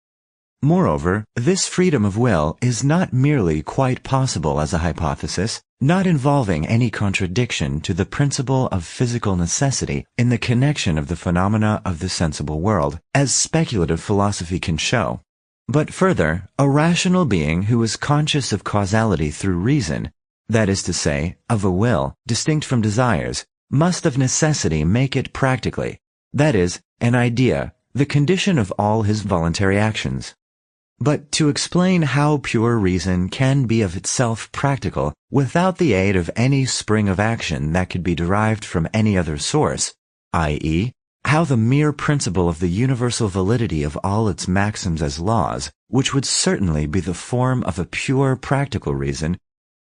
Speaker 1: Moreover, this freedom of will is not merely quite possible as a hypothesis, not involving any contradiction to the principle of physical necessity in the connection of the phenomena of the sensible world, as speculative philosophy can show. But further, a rational being who is conscious of causality through reason, that is to say, of a will, distinct from desires, must of necessity make it practically, that is, an idea, the condition of all his voluntary actions. But to explain how pure reason can be of itself practical without the aid of any spring of action that could be derived from any other source, i.e., how the mere principle of the universal validity of all its maxims as laws, which would certainly be the form of a pure practical reason,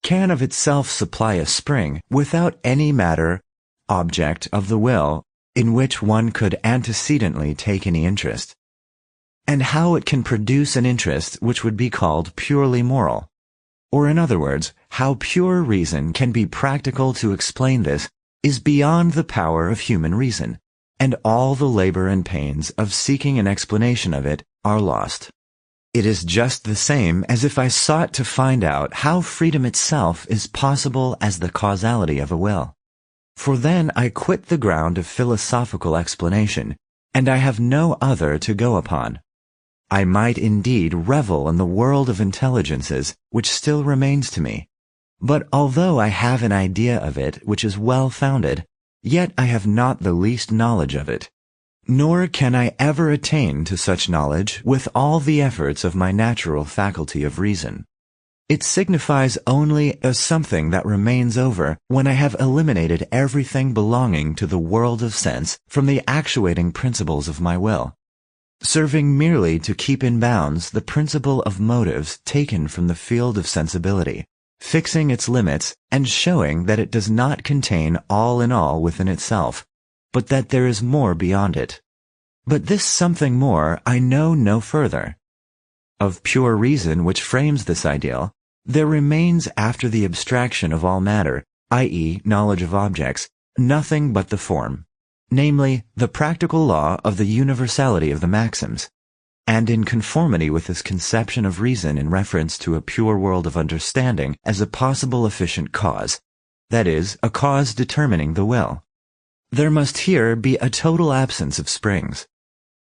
Speaker 1: can of itself supply a spring without any matter, object of the will, in which one could antecedently take any interest, and how it can produce an interest which would be called purely moral. Or in other words, how pure reason can be practical to explain this is beyond the power of human reason, and all the labor and pains of seeking an explanation of it are lost. It is just the same as if I sought to find out how freedom itself is possible as the causality of a will. For then I quit the ground of philosophical explanation, and I have no other to go upon. I might indeed revel in the world of intelligences which still remains to me, but although I have an idea of it which is well-founded, yet I have not the least knowledge of it, nor can I ever attain to such knowledge with all the efforts of my natural faculty of reason. It signifies only a something that remains over when I have eliminated everything belonging to the world of sense from the actuating principles of my will, serving merely to keep in bounds the principle of motives taken from the field of sensibility, fixing its limits and showing that it does not contain all in all within itself, but that there is more beyond it. But this something more I know no further. Of pure reason which frames this ideal, there remains after the abstraction of all matter, i.e., knowledge of objects, nothing but the form, namely, the practical law of the universality of the maxims, and in conformity with this conception of reason in reference to a pure world of understanding as a possible efficient cause, that is, a cause determining the will, there must here be a total absence of springs.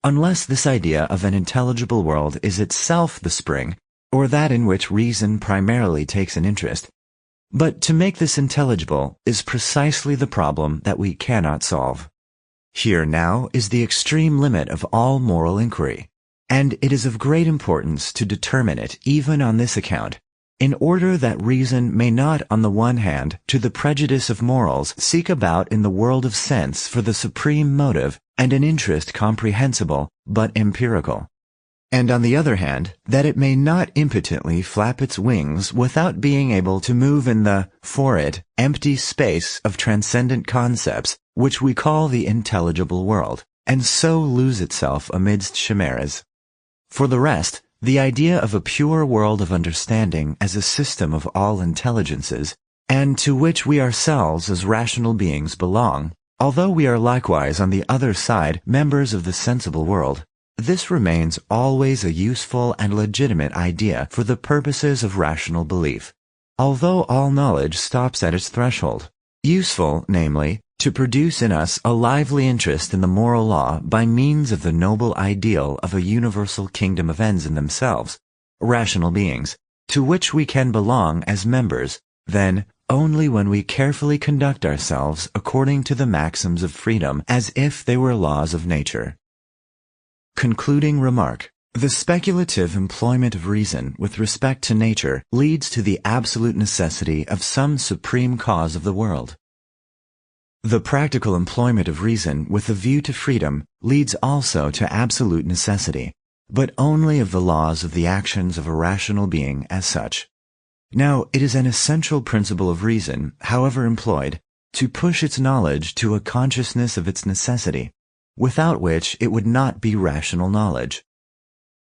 Speaker 1: Unless this idea of an intelligible world is itself the spring, or that in which reason primarily takes an interest. But to make this intelligible is precisely the problem that we cannot solve. Here now is the extreme limit of all moral inquiry, and it is of great importance to determine it even on this account, in order that reason may not, on the one hand, to the prejudice of morals, seek about in the world of sense for the supreme motive and an interest comprehensible but empirical, and on the other hand, that it may not impotently flap its wings without being able to move in the, for it, empty space of transcendent concepts which we call the intelligible world, and so lose itself amidst chimeras. For the rest, the idea of a pure world of understanding as a system of all intelligences, and to which we ourselves as rational beings belong, although we are likewise on the other side members of the sensible world, this remains always a useful and legitimate idea for the purposes of rational belief, although all knowledge stops at its threshold. Useful, namely, to produce in us a lively interest in the moral law by means of the noble ideal of a universal kingdom of ends in themselves, rational beings, to which we can belong as members, then, only when we carefully conduct ourselves according to the maxims of freedom as if they were laws of nature. Concluding remark. The speculative employment of reason with respect to nature leads to the absolute necessity of some supreme cause of the world. The practical employment of reason with a view to freedom leads also to absolute necessity, but only of the laws of the actions of a rational being as such. Now, it is an essential principle of reason, however employed, to push its knowledge to a consciousness of its necessity, without which it would not be rational knowledge.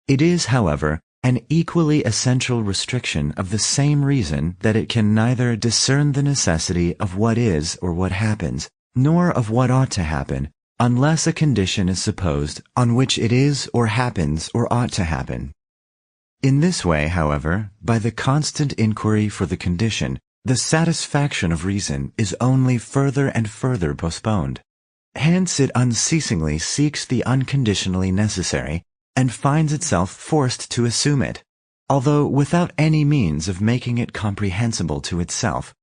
Speaker 1: It is, however, an equally essential restriction of the same reason that it can neither discern the necessity of what is or what happens, nor of what ought to happen, unless a condition is supposed on which it is or happens or ought to happen. In this way, however, by the constant inquiry for the condition, the satisfaction of reason is only further and further postponed. Hence it unceasingly seeks the unconditionally necessary, and finds itself forced to assume it, although without any means of making it comprehensible to itself.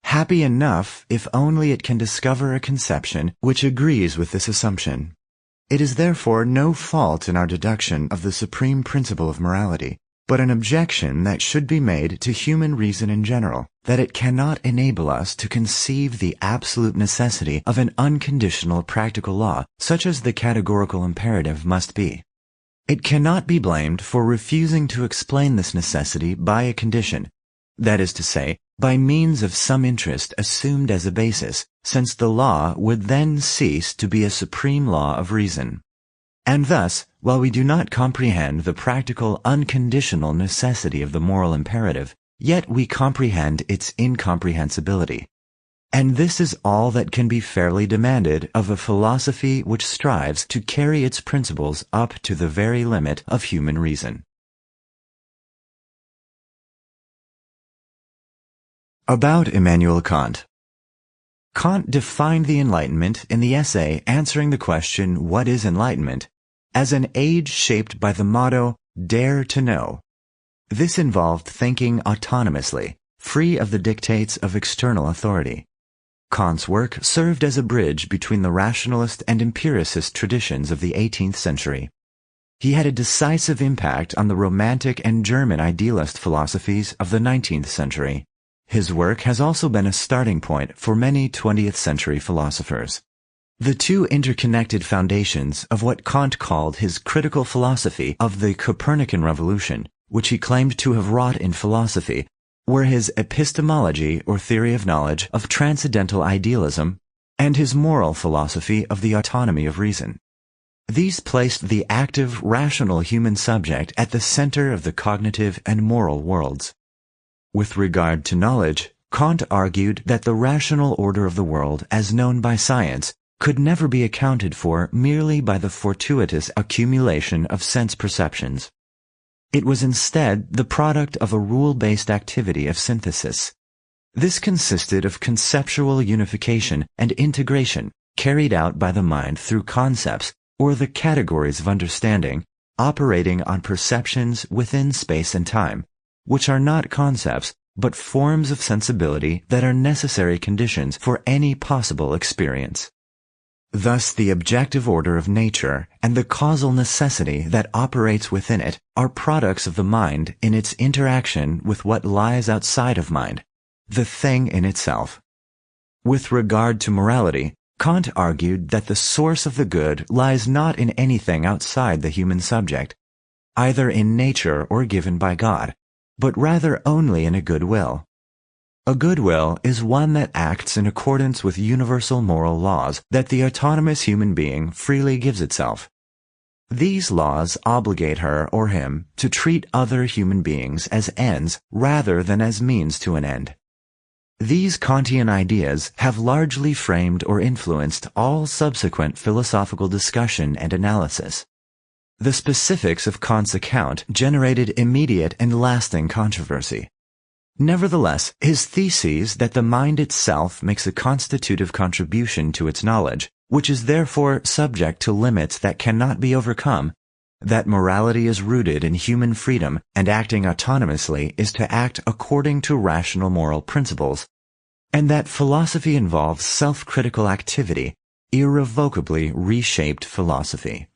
Speaker 1: Happy enough if only it can discover a conception which agrees with this assumption. It is therefore no fault in our deduction of the supreme principle of morality, but an objection that should be made to human reason in general, that it cannot enable us to conceive the absolute necessity of an unconditional practical law, such as the categorical imperative must be. It cannot be blamed for refusing to explain this necessity by a condition, that is to say, by means of some interest assumed as a basis, since the law would then cease to be a supreme law of reason. And thus, while we do not comprehend the practical unconditional necessity of the moral imperative, yet we comprehend its incomprehensibility. And this is all that can be fairly demanded of a philosophy which strives to carry its principles up to the very limit of human reason. About Immanuel Kant. Kant defined the Enlightenment in the essay answering the question, "What is enlightenment?" as an age shaped by the motto, "Dare to know." This involved thinking autonomously, free of the dictates of external authority. Kant's work served as a bridge between the rationalist and empiricist traditions of the 18th century. He had a decisive impact on the Romantic and German idealist philosophies of the 19th century. His work has also been a starting point for many 20th century philosophers. The two interconnected foundations of what Kant called his critical philosophy of the Copernican revolution, which he claimed to have wrought in philosophy, were his epistemology or theory of knowledge of transcendental idealism and his moral philosophy of the autonomy of reason. These placed the active, rational human subject at the center of the cognitive and moral worlds. With regard to knowledge, Kant argued that the rational order of the world as known by science could never be accounted for merely by the fortuitous accumulation of sense perceptions. It was instead the product of a rule-based activity of synthesis. This consisted of conceptual unification and integration carried out by the mind through concepts, or the categories of understanding, operating on perceptions within space and time, which are not concepts, but forms of sensibility that are necessary conditions for any possible experience. Thus the objective order of nature and the causal necessity that operates within it are products of the mind in its interaction with what lies outside of mind, the thing in itself. With regard to morality, Kant argued that the source of the good lies not in anything outside the human subject, either in nature or given by God, but rather only in a good will. A good will is one that acts in accordance with universal moral laws that the autonomous human being freely gives itself. These laws obligate her or him to treat other human beings as ends rather than as means to an end. These Kantian ideas have largely framed or influenced all subsequent philosophical discussion and analysis. The specifics of Kant's account generated immediate and lasting controversy. Nevertheless, his theses that the mind itself makes a constitutive contribution to its knowledge, which is therefore subject to limits that cannot be overcome, that morality is rooted in human freedom and acting autonomously is to act according to rational moral principles, and that philosophy involves self-critical activity, irrevocably reshaped philosophy.